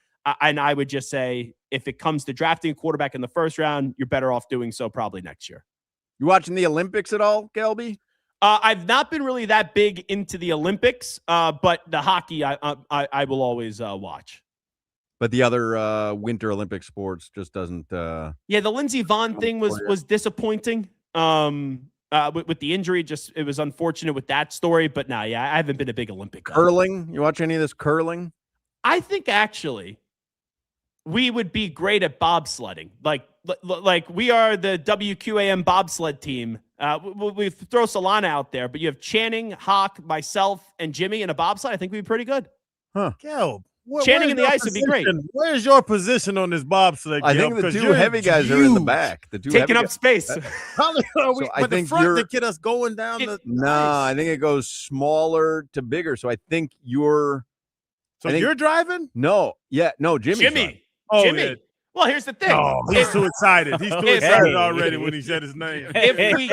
And I would just say, if it comes to drafting a quarterback in the first round, you're better off doing so probably next year. You watching the Olympics at all, Gelby? I've not been really that big into the Olympics, but the hockey I will always watch. But the other Winter Olympic sports just doesn't. Yeah, the Lindsey Vonn thing was disappointing. With the injury, it was unfortunate with that story. But I haven't been a big Olympic guy. Curling? You watch any of this curling? I think actually we would be great at bobsledding. Like we are the WQAM bobsled team. We throw Solana out there, but you have Channing, Hoch, myself, and Jimmy in a bobsled. I think we'd be pretty good. Huh. Gelb. Channing in the ice would be great. Where's your position on this bobsled? I think the 2 heavy guys are in the back. The 2 taking up space. Probably are we, So but the front to get us going down the No, I think it goes smaller to bigger. So I think you're. So you're driving? No. Yeah. No, Jimmy's Jimmy. driving. Oh, Jimmy. yeah. Well, he's the thing. Oh, he's too excited. He's too excited already when he said his name. If we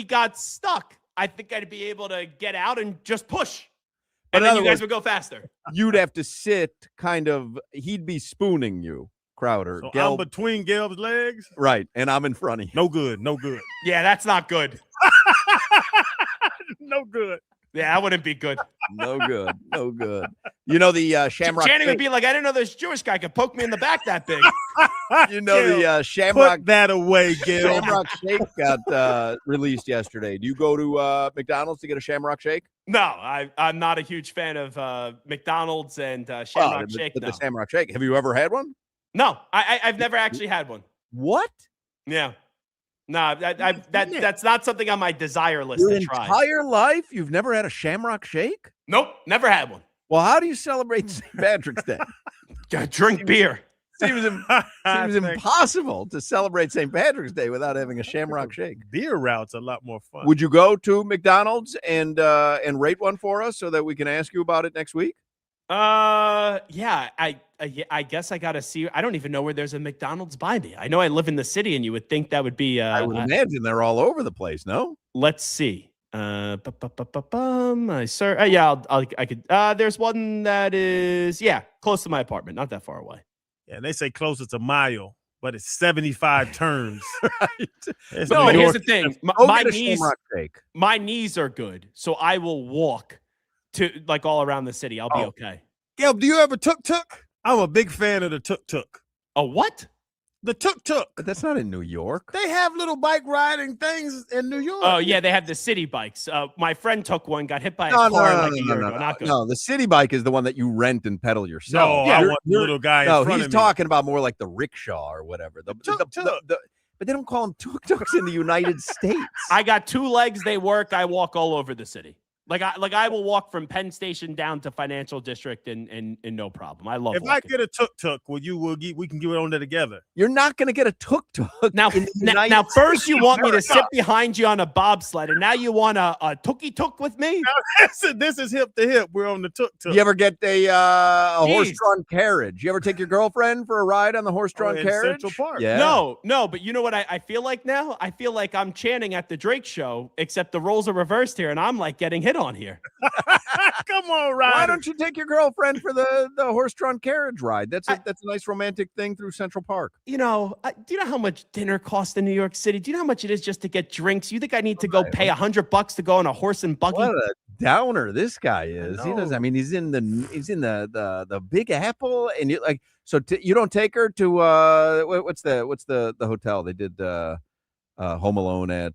got stuck, I think I'd be able to get out and just push. And then you guys would go faster. You'd have to sit kind of, he'd be spooning you, Crowder. So I'm between Gelb's legs? Right, and I'm in front of you. No good, no good. Yeah, that's not good. No good. Yeah, that wouldn't be good. No good, no good. You know the Shamrock Channing would Shake? be like, I didn't know this Jewish guy could poke me in the back that big. You know the Shamrock. Put that away, Gil. Shamrock Shake got released yesterday. Do you go to McDonald's to get a Shamrock Shake? No, I'm not a huge fan of McDonald's and Shamrock Shake. The Shamrock Shake. Have you ever had one? No, I've never actually had one. What? Yeah. No, that's not something on my desire list Your to try. entire life, you've never had a Shamrock Shake? Nope, never had one. Well, how do you celebrate St. Patrick's Day? Drink beer. Seems impossible to celebrate St. Patrick's Day without having a Shamrock Shake. Beer route's a lot more fun. Would you go to McDonald's and rate one for us so that we can ask you about it next week? Yeah, I guess I gotta see. I don't even know where there's a McDonald's by me. I know I live in the city, and you would think that would be. I would imagine they're all over the place. No. Let's see. I could. There's one that is close to my apartment, not that far away. Yeah, they say closer to mile, but it's 75 turns. Right. No, here's the thing. My knees are good, so I will walk to like all around the city. I'll be okay. Gelb, do you ever tuk-tuk? I'm a big fan of the tuk-tuk. A what? The tuk-tuk. But that's not in New York. They have little bike riding things in New York. Oh, yeah, they have the city bikes. My friend took one, got hit by a car like a year ago. Not good. No, the city bike is the one that you rent and pedal yourself. No, I want the little guy in front of me. No, he's talking about more like the rickshaw or whatever. But they don't call them tuk-tuks in the United States. I got 2 legs. They work. I walk all over the city. Like I will walk from Penn Station down to Financial District and no problem. I love. If walking. I get a tuk-tuk, we can get on there together. You're not going to get a tuk-tuk. Now first you want me to sit behind you on a bobsled, and now you want a tookie-tuk with me? This is hip to hip. We're on the tuk-tuk. You ever get a horse-drawn carriage? You ever take your girlfriend for a ride on the horse-drawn carriage? Central Park. Yeah. No, but you know what I feel like now? I feel like I'm Channing at the Drake show, except the roles are reversed here, and I'm like getting hit on here. Come on, Ryder. Why don't you take your girlfriend for the horse-drawn carriage ride? That's a nice romantic thing through Central Park. You know, do you know how much dinner costs in New York City? Do you know how much it is just to get drinks? You think I need to go pay $100 to go on a horse and buggy? What a downer this guy is. He does. I mean, he's in the Big Apple, and you like. So you don't take her to what's the hotel they did? Home Alone at.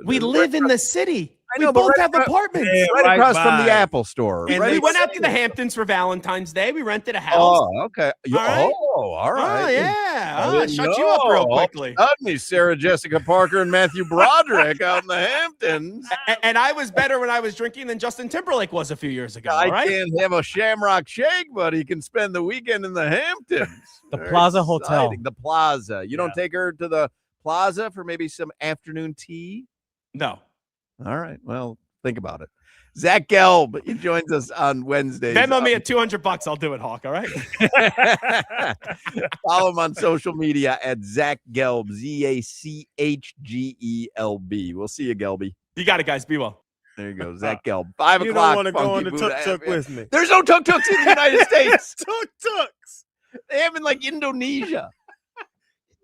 We live in the city. I know, we but both right have across- apartments. Yeah, right across from the Apple Store. And right we went across- out to the Hamptons for Valentine's Day. We rented a house. Oh, okay. All right. All right. Oh, yeah. I I didn't shut you up real know. All of a quickly. sudden, Sarah Jessica Parker and Matthew Broderick out in the Hamptons. And I was better when I was drinking than Justin Timberlake was a few years ago. I all right? can't have a Shamrock Shake, but he can spend the weekend in the Hamptons. The Very Plaza Hotel. exciting. The Plaza. You don't take her to the Plaza for maybe some afternoon tea? No. All right. Well, think about it. Zach Gelb, he joins us on Wednesdays. Venmo me at $200. I'll do it, Hawk. All right. Follow him on social media at Zach Gelb, ZACHGELB. We'll see you, Gelby. You got it, guys. Be well. There you go, Zach Gelb. 5 You o'clock. don't want to go on the Funky Buddha tuk-tuk FM. with me. There's no tuk-tuks in the United States. Tuk-tuks. They have in like Indonesia.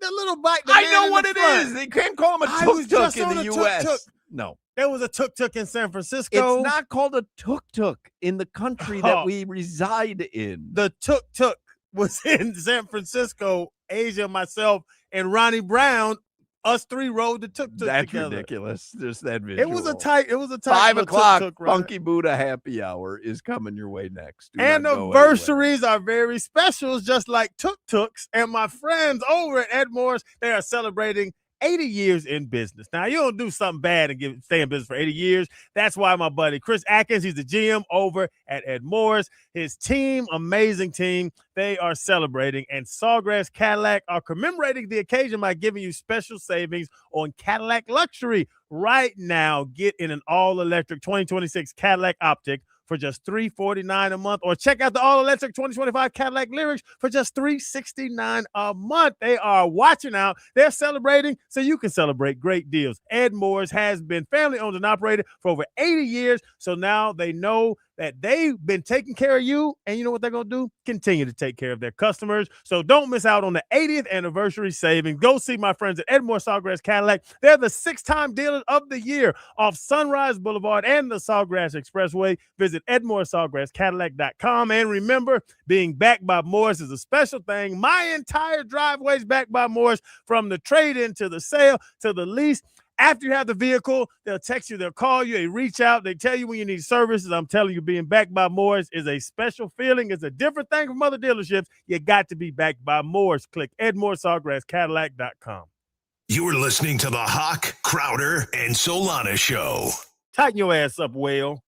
The little bike. I know what it is. They can't call them a I was tuk-tuk just in on the a U.S. tuk-tuk. No. There was a tuk-tuk in San Francisco. It's not called a tuk-tuk in the country that we reside in. The tuk-tuk was in San Francisco. Asia, myself, and Ronnie Brown. Us three rode the tuk-tuk That's together. ridiculous. Just that visual. It was a tight 5 little o'clock. tuk-tuk ride. Funky Buddha happy hour is coming your way next. Do And not go anniversaries are very special, just like tuk-tuks. And my friends over at Ed Moore's, they are celebrating 80 years in business. Now, you don't do something bad and stay in business for 80 years. That's why my buddy Chris Atkins, he's the GM over at Ed Moore's. His team, amazing team, they are celebrating. And Sawgrass Cadillac are commemorating the occasion by giving you special savings on Cadillac Luxury. Right now, get in an all-electric 2026 Cadillac Optic for just $349 a month, or check out the all-electric 2025 Cadillac Lyrics for just $369 a month. They are watching out. They're celebrating so you can celebrate great deals. Ed Moore's has been family-owned and operated for over 80 years, so now they know that they've been taking care of you, and you know what they're going to do? Continue to take care of their customers. So don't miss out on the 80th anniversary savings. Go see my friends at Edmore Sawgrass Cadillac. They're the 6-time dealer of the year off Sunrise Boulevard and the Sawgrass Expressway. Visit EdmoreSawgrassCadillac.com. And remember, being backed by Morris is a special thing. My entire driveway is backed by Morris, from the trade-in to the sale to the lease. After you have the vehicle, they'll text you, they'll call you, they reach out, they tell you when you need services. I'm telling you, being backed by Moore's is a special feeling. It's a different thing from other dealerships. You got to be backed by Moore's. Click EdmoreSawgrassCadillac.com. You're listening to the Hoch, Crowder, and Solana Show. Tighten your ass up, Whale.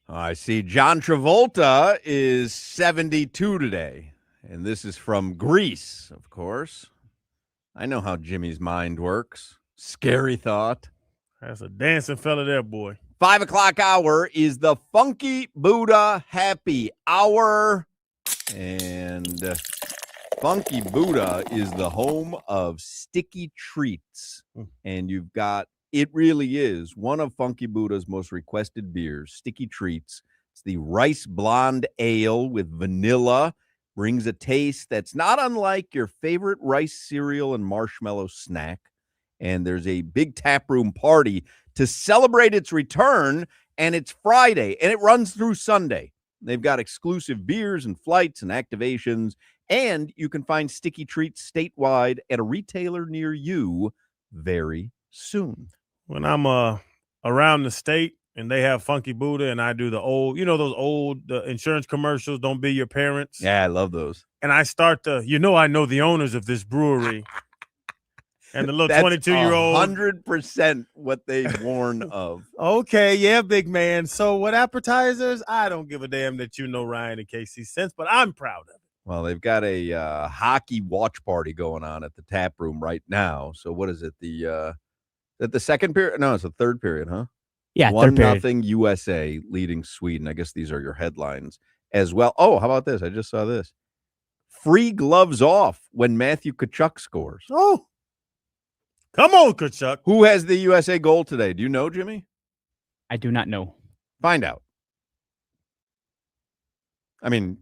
I see John Travolta is 72 today, and this is from Greece, of course. I know how Jimmy's mind works. Scary thought. That's a dancing fella there, boy. 5 o'clock hour is the Funky Buddha Happy Hour. And Funky Buddha is the home of sticky treats. And you've got, it really is one of Funky Buddha's most requested beers, Sticky Treats. It's the Rice Blonde Ale with vanilla. Brings a taste that's not unlike your favorite rice cereal and marshmallow snack. And there's a big taproom party to celebrate its return, and it's Friday, and it runs through Sunday. They've got exclusive beers and flights and activations, and you can find Sticky Treats statewide at a retailer near you very soon. When I'm around the state and they have Funky Buddha and I do the old, those old insurance commercials, Don't Be Your Parents. Yeah, I love those. And I start to, I know the owners of this brewery. And the little 22-year-old. 100% what they warn of. Okay, yeah, big man. So what appetizers? I don't give a damn that you know Ryan and Casey since, but I'm proud of it. Well, they've got a hockey watch party going on at the tap room right now. So what is it? The second period? No, it's the third period, huh? Yeah, 1-0 USA leading Sweden. I guess these are your headlines as well. Oh, how about this? I just saw this. Free gloves off when Matthew Tkachuk scores. Oh. Come on, Tkachuk. Who has the USA goal today? Do you know, Jimmy? I do not know. Find out. I mean,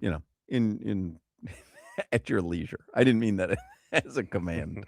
in at your leisure. I didn't mean that as a command.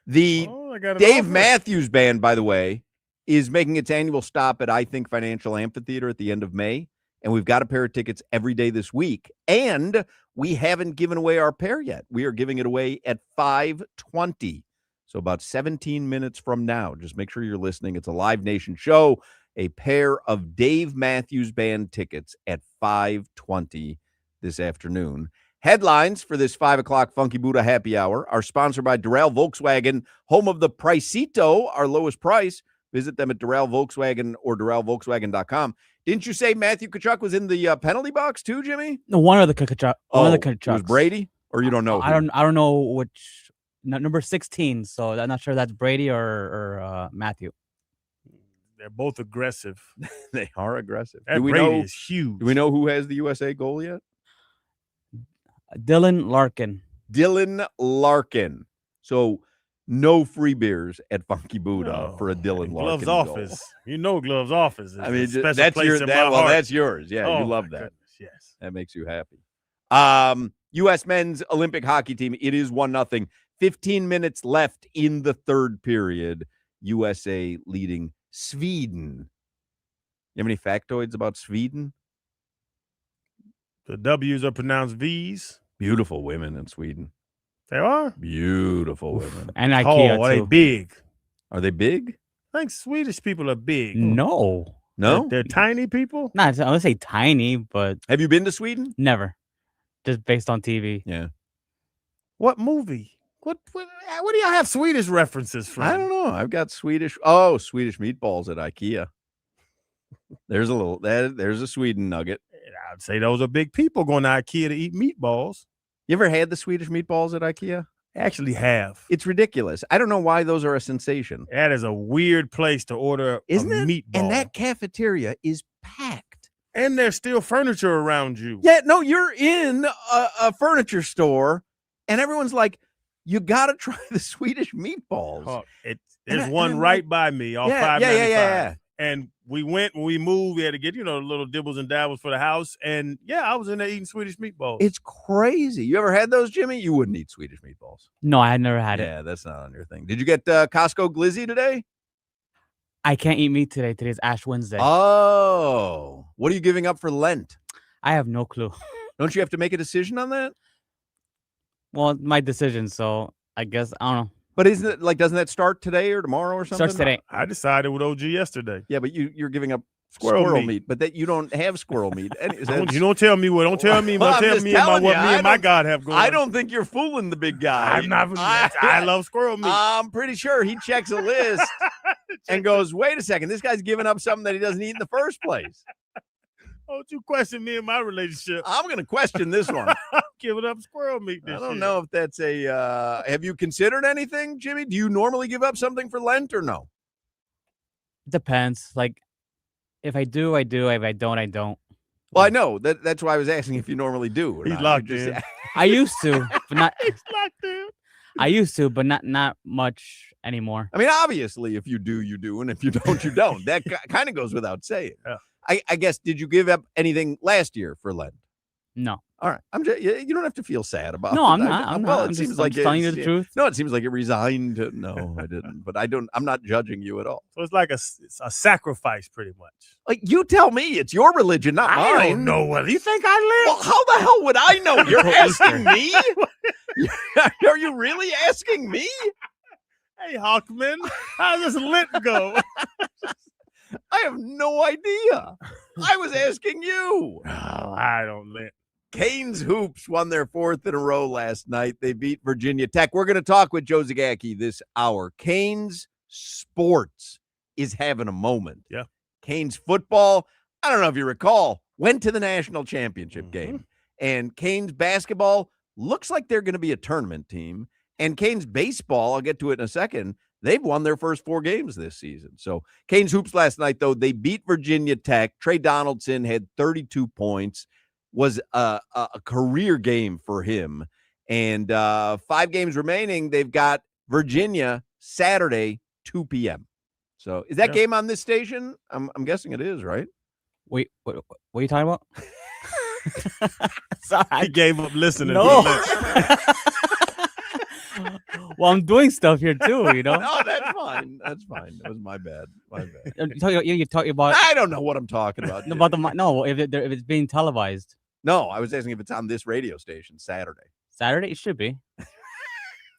The Dave Matthews Band, by the way, is making its annual stop at I Think Financial Amphitheater at the end of May, and we've got a pair of tickets every day this week, and we haven't given away our pair yet. We are giving it away at 5:20. So about 17 minutes from now. Just make sure you're listening. It's a Live Nation show. A pair of Dave Matthews Band tickets at 5:20 this afternoon. Headlines for this 5 o'clock Funky Buddha Happy Hour are sponsored by Doral Volkswagen, home of the Pricito, our lowest price. Visit them at Doral Volkswagen or DoralVolkswagen.com. Didn't you say Matthew Tkachuk was in the penalty box too, Jimmy? No, one of the Tkachuk. One of the Tkachuks. It was Brady, or you don't know? I don't know which. Number 16, so I'm not sure that's Brady or Matthew. They're both aggressive. They are aggressive. That Brady is huge. Do we know who has the USA goal yet? Dylan Larkin. Dylan Larkin. So no free beers at Funky Buddha for a Dylan Larkin Gloves office. goal. Gloves office. I mean, that's your that's yours. Yeah, you love that. Goodness, yes. That makes you happy. U.S. men's Olympic hockey team. It is 1-0. 15 minutes left in the third period. USA leading Sweden. You have any factoids about Sweden? The W's are pronounced V's. Beautiful women in Sweden. They are? Beautiful women. And IKEA, are they big? Are they big? I think Swedish people are big. No. They're tiny people? Not, I would say tiny, but... Have you been to Sweden? Never. Just based on TV. Yeah. What movie? What do y'all have Swedish references from? I don't know. I've got Swedish meatballs at IKEA. There's a Sweden nugget. I'd say those are big people going to IKEA to eat meatballs. You ever had the Swedish meatballs at IKEA? Actually have. It's ridiculous. I don't know why those are a sensation. That is a weird place to order Isn't a it? meatball. And that cafeteria is packed. And there's still furniture around you. Yeah, no, you're in a furniture store, and everyone's like, you got to try the Swedish meatballs. Oh, there's one right by me off $5.95. Yeah. And we went, when we moved, we had to get, the little dibbles and dabbles for the house. And yeah, I was in there eating Swedish meatballs. It's crazy. You ever had those, Jimmy? You wouldn't eat Swedish meatballs. No, I had never had it. Yeah, that's not on your thing. Did you get Costco Glizzy today? I can't eat meat today. Today's Ash Wednesday. Oh, what are you giving up for Lent? I have no clue. Don't you have to make a decision on that? Well, my decision, so I guess, I don't know. But isn't it doesn't that start today or tomorrow or something? Starts today. I decided with OG yesterday. Yeah, but you're giving up squirrel meat, but that you don't have squirrel meat. You don't tell me what. Don't tell me what. Tell me what me and my God have going. I don't think you're fooling the big guy. I'm not. I love squirrel meat. I'm pretty sure he checks a list and goes, "Wait a second, this guy's giving up something that he doesn't eat in the first place." Don't you question me and my relationship. I'm going to question this one. I'm giving up squirrel meat this I don't year. know if that's a have you considered anything, Jimmy? Do you normally give up something for Lent or no? Depends. Like, if I do, I do. If I don't, I don't. Well, I know that's why I was asking if you normally do. Or He's not. locked You just- in. I used to, but not. He's locked in. I used to, but not much anymore. I mean, obviously, if you do, you do, and if you don't, you don't. That kind of goes without saying. Yeah. I guess, did you give up anything last year for Lent? No. All right. You don't have to feel sad about No, it. I'm not. I'm Well, not. it I'm seems just like telling you the truth. No, it seems like it resigned. No, I didn't. But I'm not judging you at all. So it's like it's a sacrifice, pretty much. Like, you tell me, it's your religion, not I mine. don't know what you think I live. Well, how the hell would I know? You're asking me? Are you really asking me? Hey, Hawkman, how does this Lent go? I have no idea. I was asking you. Oh, I don't Lent. Canes Hoops won their 4th in a row last night. They beat Virginia Tech. We're going to talk with Joe Zagacki this hour. Canes sports is having a moment. Yeah. Canes football, I don't know if you recall, went to the national championship game. And Canes basketball looks like they're going to be a tournament team. And Canes baseball, I'll get to it in a second, they've won their first 4 games this season. So Canes Hoops last night, though, they beat Virginia Tech. Trey Donaldson had 32 points. Was a career game for him. And 5 games remaining. They've got Virginia Saturday, 2 p.m. So is that game on this station? I'm guessing it is, right? Wait, what are you talking about? Sorry. He gave up listening. No. Well, I'm doing stuff here too, you know. No, that's fine. That's fine. That was my bad. My bad. You're talking about. I don't know what I'm talking about. About if it's being televised. No, I was asking if it's on this radio station Saturday. Saturday, it should be.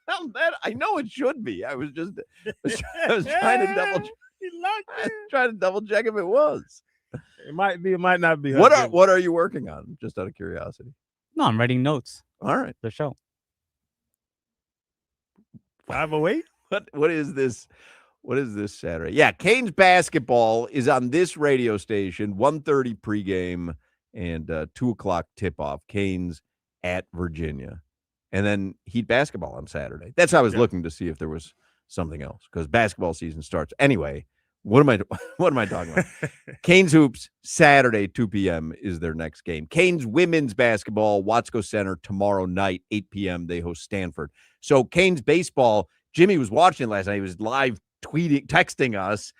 Well, I know it should be. I was trying to double check if it was. It might be. It might not be. What are you working on? Just out of curiosity. No, I'm writing notes. All right. The show. 508. What is this? What is this Saturday? Yeah, Canes basketball is on this radio station. 1:30 pregame and 2:00 tip-off. Canes at Virginia, and then Heat basketball on Saturday. That's how I was looking to see if there was something else because basketball season starts anyway. What am I talking about? Canes hoops Saturday 2 p.m. is their next game. Canes women's basketball, Watsco Center tomorrow night 8 p.m. They host Stanford. So Canes baseball, Jimmy was watching last night. He was live texting us.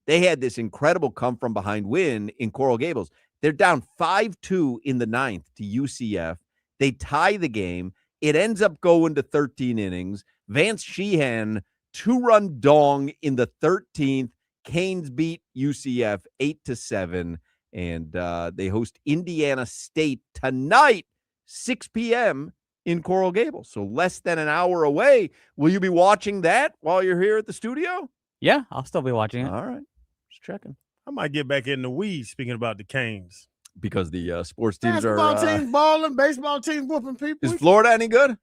They had this incredible come from behind win in Coral Gables. They're down 5-2 in the 9th to UCF. They tie the game. It ends up going to 13 innings. Vance Sheehan 2-run dong in the 13th. Canes beat UCF 8-7, and they host Indiana State tonight, 6 p.m. in Coral Gables. So less than an hour away. Will you be watching that while you're here at the studio? Yeah, I'll still be watching it. All right. Just checking. I might get back in the weeds speaking about the Canes. Because the sports teams basketball are teams balling, baseball teams whooping people. Is Florida any good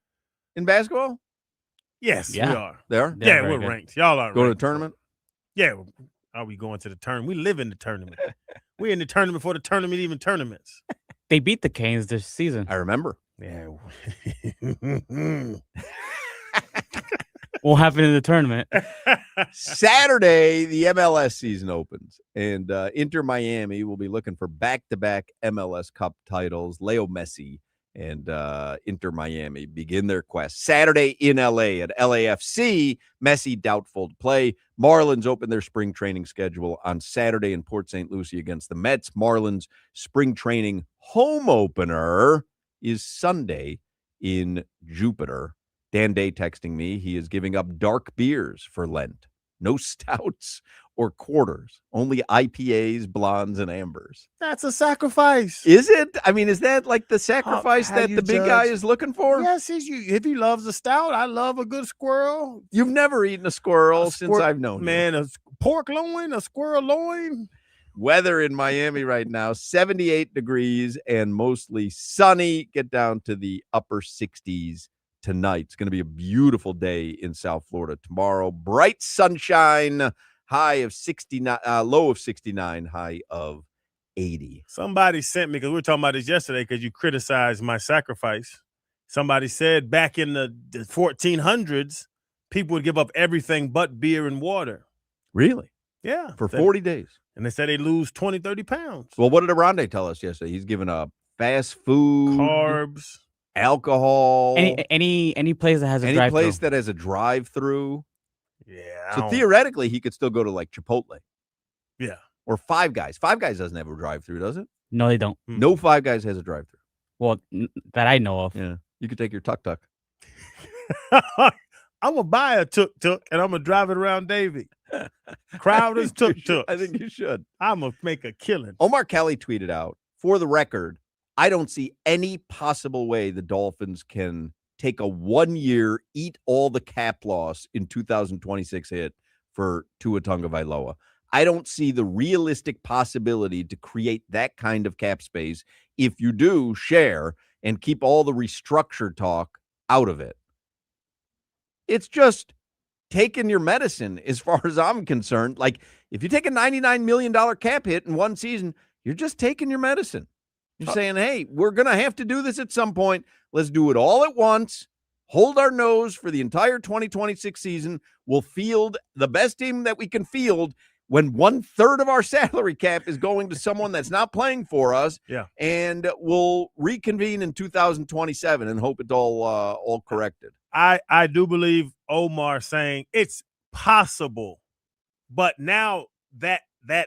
in basketball? Yes, we are. They are? Yeah, we're ranked. Y'all are Going to ranked. the tournament? Yeah. Are we going to the tournament? We live in the tournament. We're in the tournament before the tournament even tournaments. They beat the Canes this season. I remember. Yeah. What happened in the tournament? Saturday, the MLS season opens, and Inter Miami will be looking for back-to-back MLS Cup titles. Leo Messi and Inter Miami begin their quest. Saturday in LA at LAFC, Messi doubtful to play. Marlins open their spring training schedule on Saturday in Port St. Lucie against the Mets. Marlins spring training home opener is Sunday in Jupiter. Dan Day texting me, he is giving up dark beers for Lent. No stouts or quarters, only IPAs, blondes, and ambers. That's a sacrifice. Is it? I mean, is that like the sacrifice that the big guy is looking for? Yes, if he loves a stout, I love a good squirrel. You've never eaten a squirrel since I've known you. Man, a pork loin, a squirrel loin. Weather in Miami right now, 78 degrees and mostly sunny. Get down to the upper 60s tonight. It's going to be a beautiful day in South Florida tomorrow. Bright sunshine, high of 69, low of 69, high of 80. Somebody sent me, because we were talking about this yesterday, because you criticized my sacrifice. Somebody said back in the 1400s, people would give up everything but beer and water. Really? Yeah. For 40 days. And they said they lose 20, 30 pounds. Well, what did Aronde tell us yesterday? He's giving up fast food, carbs, alcohol, any place that has a drive-thru. place that has a drive-through. Yeah. So theoretically, he could still go to like Chipotle. Yeah. Or Five Guys. Five Guys doesn't have a drive-through, does it? No, they don't. No Five Guys has a drive-through. Well, that I know of. Yeah. You could take your tuk-tuk. I'm going to buy a tuk-tuk and I'm going to drive it around Davie. Crowder's tuk-tuk. I think you should. I'm going to make a killing. Omar Kelly tweeted out, for the record, I don't see any possible way the Dolphins can take a 1-year, eat all the cap loss in 2026 hit for Tua Tagovailoa. I don't see the realistic possibility to create that kind of cap space. If you do, share and keep all the restructure talk out of it. It's just taking your medicine as far as I'm concerned. Like, if you take a $99 million cap hit in one season, you're just taking your medicine. You're saying, hey, we're going to have to do this at some point. Let's do it all at once. Hold our nose for the entire 2026 season. We'll field the best team that we can field when 1/3 of our salary cap is going to someone that's not playing for us. Yeah. And we'll reconvene in 2027 and hope it's all corrected. I do believe Omar saying it's possible, but now that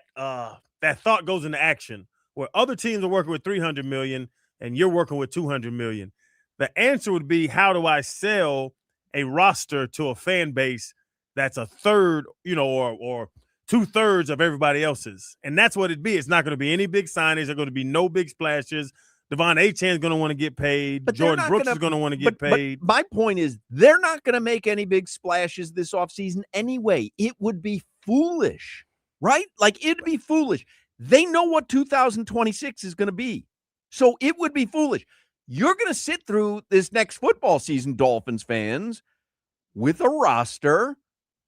thought goes into action where other teams are working with $300 million and you're working with $200 million. The answer would be, how do I sell a roster to a fan base that's a third, or 2/3 of everybody else's? And that's what it'd be. It's not going to be any big signings. There's going to be no big splashes. Devon Achane is going to want to get paid. But Jordan Brooks is going to want to get paid. But my point is, they're not going to make any big splashes this offseason anyway. It would be foolish, right? Like, it'd be foolish. They know what 2026 is going to be. So it would be foolish. You're going to sit through this next football season, Dolphins fans, with a roster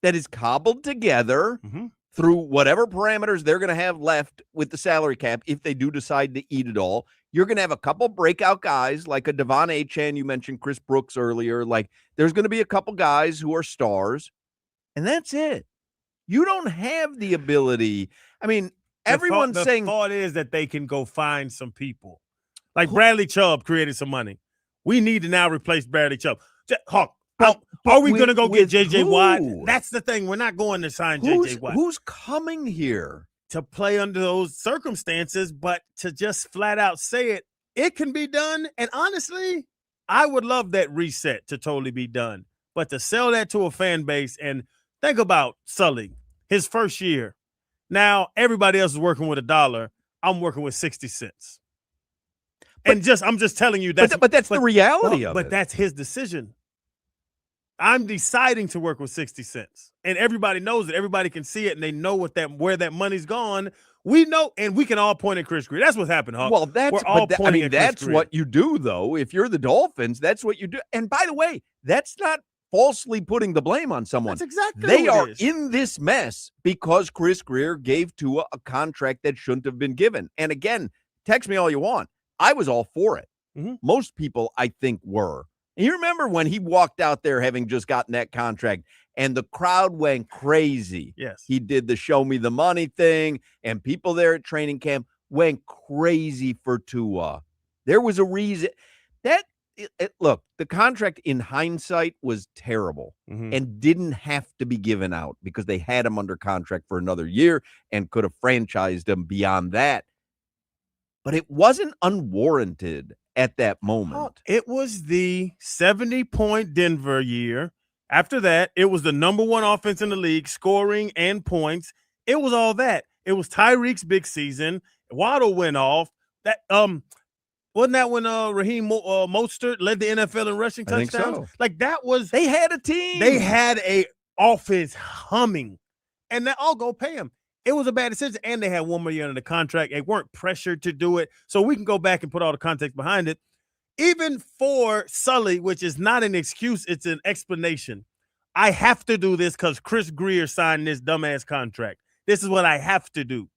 that is cobbled together through whatever parameters they're going to have left with the salary cap if they do decide to eat it all. You're going to have a couple breakout guys like a Devon Achane. You mentioned Chris Brooks earlier. Like, there's going to be a couple guys who are stars, and that's it. You don't have the ability. I mean, everyone's saying the thought is that they can go find some people. Like Bradley Chubb created some money. We need to now replace Bradley Chubb. Hawk, are we going to go get J.J. Watt? That's the thing. We're not going to sign J.J. Watt. Who's coming here? To play under those circumstances, but to just flat out say it can be done. And honestly, I would love that reset to totally be done. But to sell that to a fan base, and think about Sully, his first year. Now, everybody else is working with $1. I'm working with 60 cents. I'm just telling you that. But that's the reality of it. But that's his decision. I'm deciding to work with 60 cents. And everybody knows it. Everybody can see it, and they know where that money's gone. We know, and we can all point at Chris Greer. That's what's happened, Hawk. Well, We're all pointing at Chris that's Greer. what you do, though. If you're the Dolphins, that's what you do. And by the way, that's not falsely putting the blame on someone. That's exactly They what are it is. in this mess because Chris Greer gave Tua a contract that shouldn't have been given. And again, text me all you want. I was all for it. Most people, I think, were. And you remember when he walked out there having just gotten that contract and the crowd went crazy. Yes. He did the show me the money thing, and people there at training camp went crazy for Tua. There was a reason that look, the contract in hindsight was terrible and didn't have to be given out because they had him under contract for another year and could have franchised him beyond that. But it wasn't unwarranted at that moment. It was the 70-point Denver year. After that, it was the number one offense in the league, scoring and points. It was all that. It was Tyreek's big season. Waddle went off. That wasn't that when Raheem Mostert led the NFL in rushing I think touchdowns? so. Like, that was They had a team. They had a offense humming, and that all go pay him. It was a bad decision, and they had one more year under the contract. They weren't pressured to do it, so we can go back and put all the context behind it. Even for Sully, which is not an excuse, it's an explanation. I have to do this because Chris Greer signed this dumbass contract. This is what I have to do.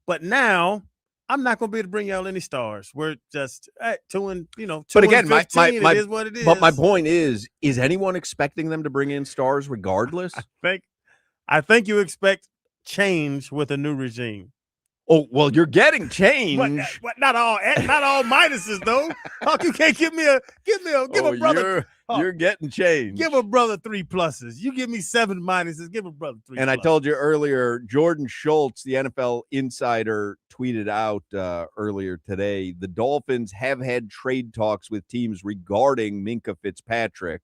But now I'm not going to be able to bring y'all any stars. We're just at 2 and, But again, 15, it is what it is. But my point is anyone expecting them to bring in stars regardless? I think you expect change with a new regime. Oh, well, you're getting change. What, not all minuses though. Huck, you can't give a brother. You're getting change. Give a brother 3 pluses. You give me 7 minuses. Give a brother 3. And pluses. I told you earlier, Jordan Schultz, the NFL insider, tweeted out earlier today, the Dolphins have had trade talks with teams regarding Minkah Fitzpatrick.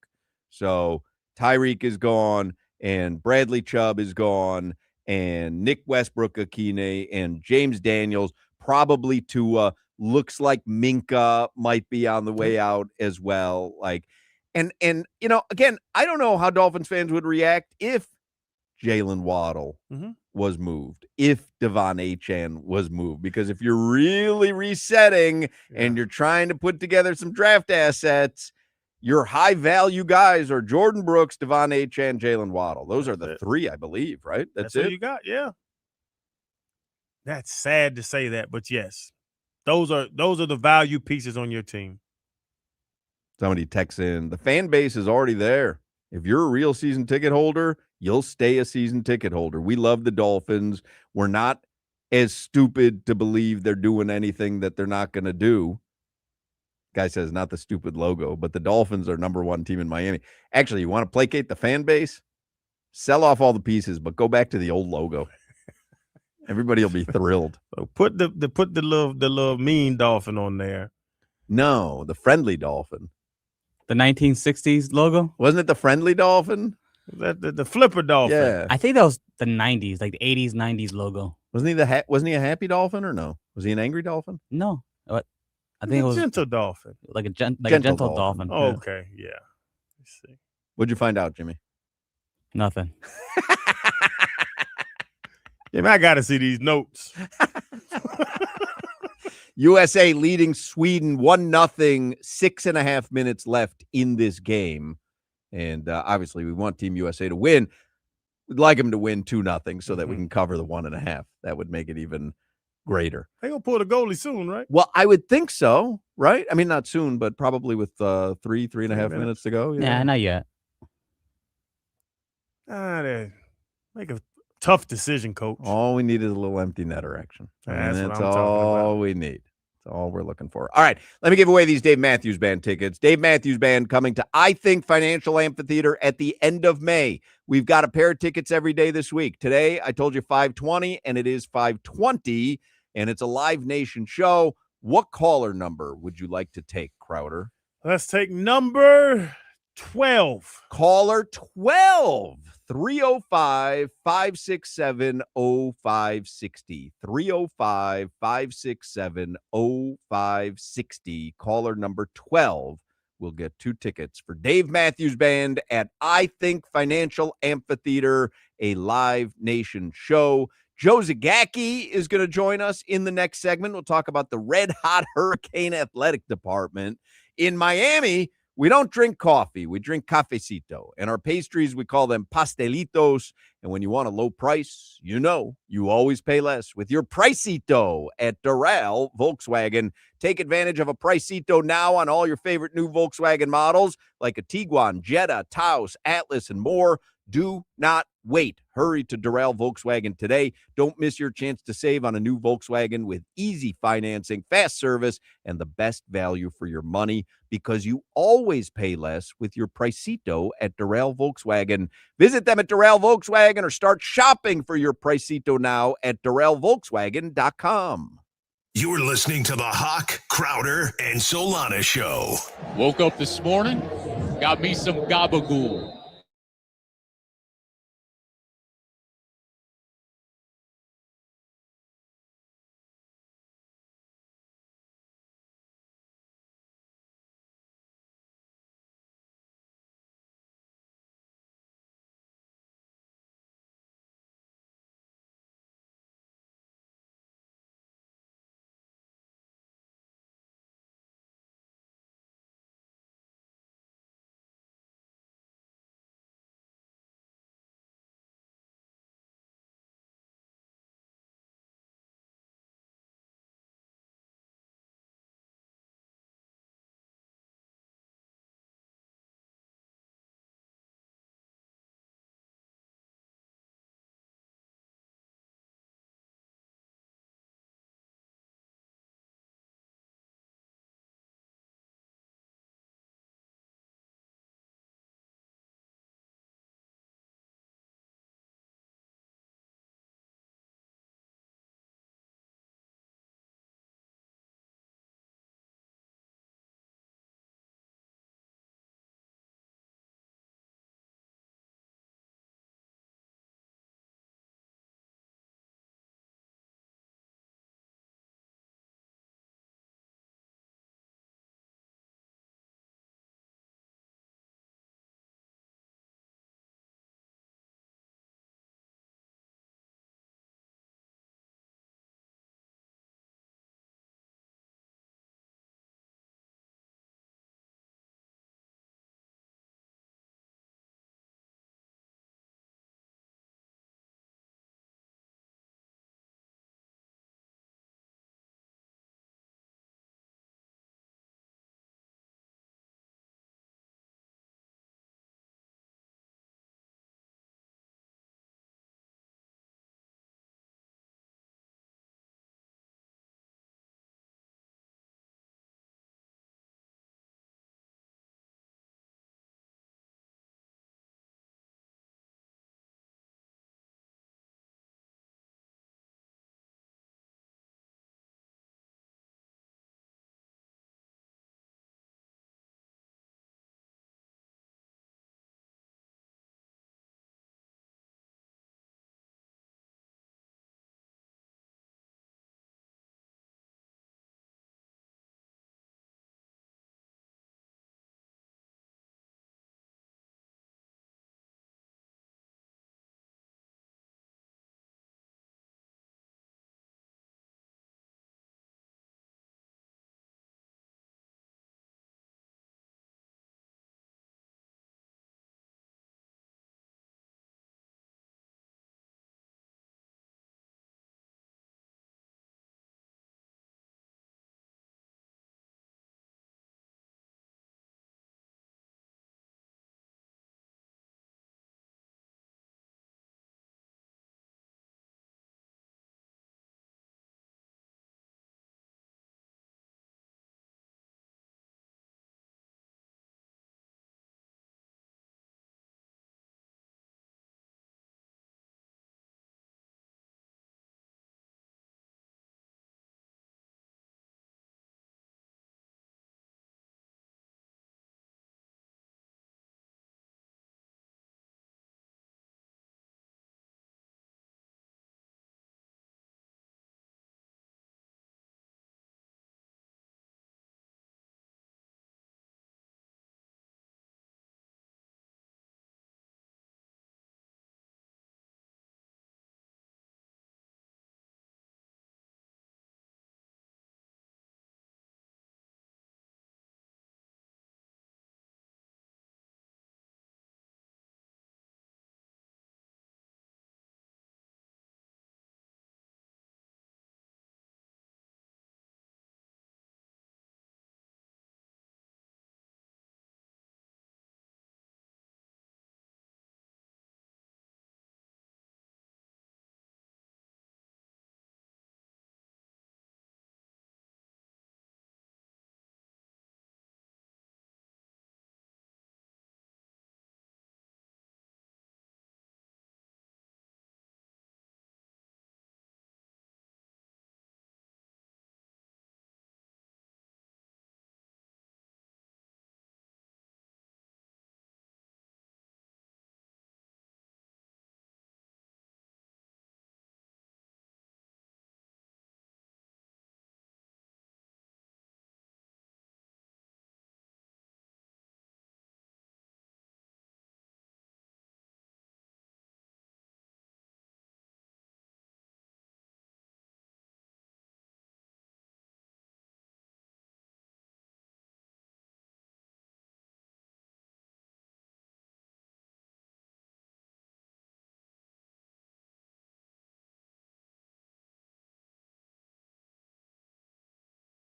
So Tyreek is gone, and Bradley Chubb is gone, and Nick Westbrook-Akine and James Daniels, probably Tua. Looks like Minkah might be on the way out as well. And again, I don't know how Dolphins fans would react if Jalen Waddle was moved, if Devon Achane was moved, because if you're really resetting and you're trying to put together some draft assets, your high value guys are Jordan Brooks, Devon Achane, Jalen Waddle. Those are the 3, I believe, right? That's it. What you got. Yeah. That's sad to say that, but yes, those are the value pieces on your team. Somebody texts in, the fan base is already there. If you're a real season ticket holder, you'll stay a season ticket holder. We love the Dolphins. We're not as stupid to believe they're doing anything that they're not going to do. Guy says, not the stupid logo, but the Dolphins are #1 team in Miami. Actually, you want to placate the fan base? Sell off all the pieces, but go back to the old logo. Everybody will be thrilled. So put the little mean dolphin on there. No, the friendly dolphin. The 1960s logo? Wasn't it the friendly dolphin? The flipper dolphin. Yeah. I think that was the 90s, like the 80s, 90s logo. Wasn't he a happy dolphin or no? Was he an angry dolphin? No. I think it was gentle dolphin. Like a gentle dolphin. Oh, okay, yeah. Let's see. What'd you find out, Jimmy? Nothing. Jimmy, I got to see these notes. USA leading Sweden 1-0, 6.5 minutes left in this game. And obviously we want Team USA to win. We'd like them to win 2-0 so that we can cover the 1.5. That would make it even greater. They're going to pull the goalie soon, right? Well, I would think so, right? I mean, not soon, but probably with 3.5 minutes to go. Yeah, not yet. Make a tough decision, coach. All we need is a little empty netter action. That's what I'm talking all about. we need. That's all we're looking for. All right, let me give away these Dave Matthews Band tickets. Dave Matthews Band coming to I Think Financial Amphitheater at the end of May. We've got a pair of tickets every day this week. Today, I told you 5:20, and it is 5:20, and it's a Live Nation show. What caller number would you like to take, Crowder? Let's take number 12. Caller 12. 305-567-0560. 305-567-0560. Caller number 12 will get 2 tickets for Dave Matthews Band at I Think Financial Amphitheater, a Live Nation show. Joe Zagacki is going to join us in the next segment. We'll talk about the Red Hot Hurricane Athletic Department. In Miami, we don't drink coffee. We drink cafecito. And our pastries, we call them pastelitos. And when you want a low price, you always pay less with your Pricito at Doral Volkswagen. Take advantage of a Pricito now on all your favorite new Volkswagen models like a Tiguan, Jetta, Taos, Atlas, and more. Do not wait. Hurry to Doral Volkswagen today. Don't miss your chance to save on a new Volkswagen with easy financing, fast service, and the best value for your money, because you always pay less with your Pricito at Doral Volkswagen. Visit them at Doral Volkswagen or start shopping for your Pricito now at DoralVolkswagen.com. You're listening to the Hoch, Crowder, and Solana show. Woke up this morning, got me some gabagool.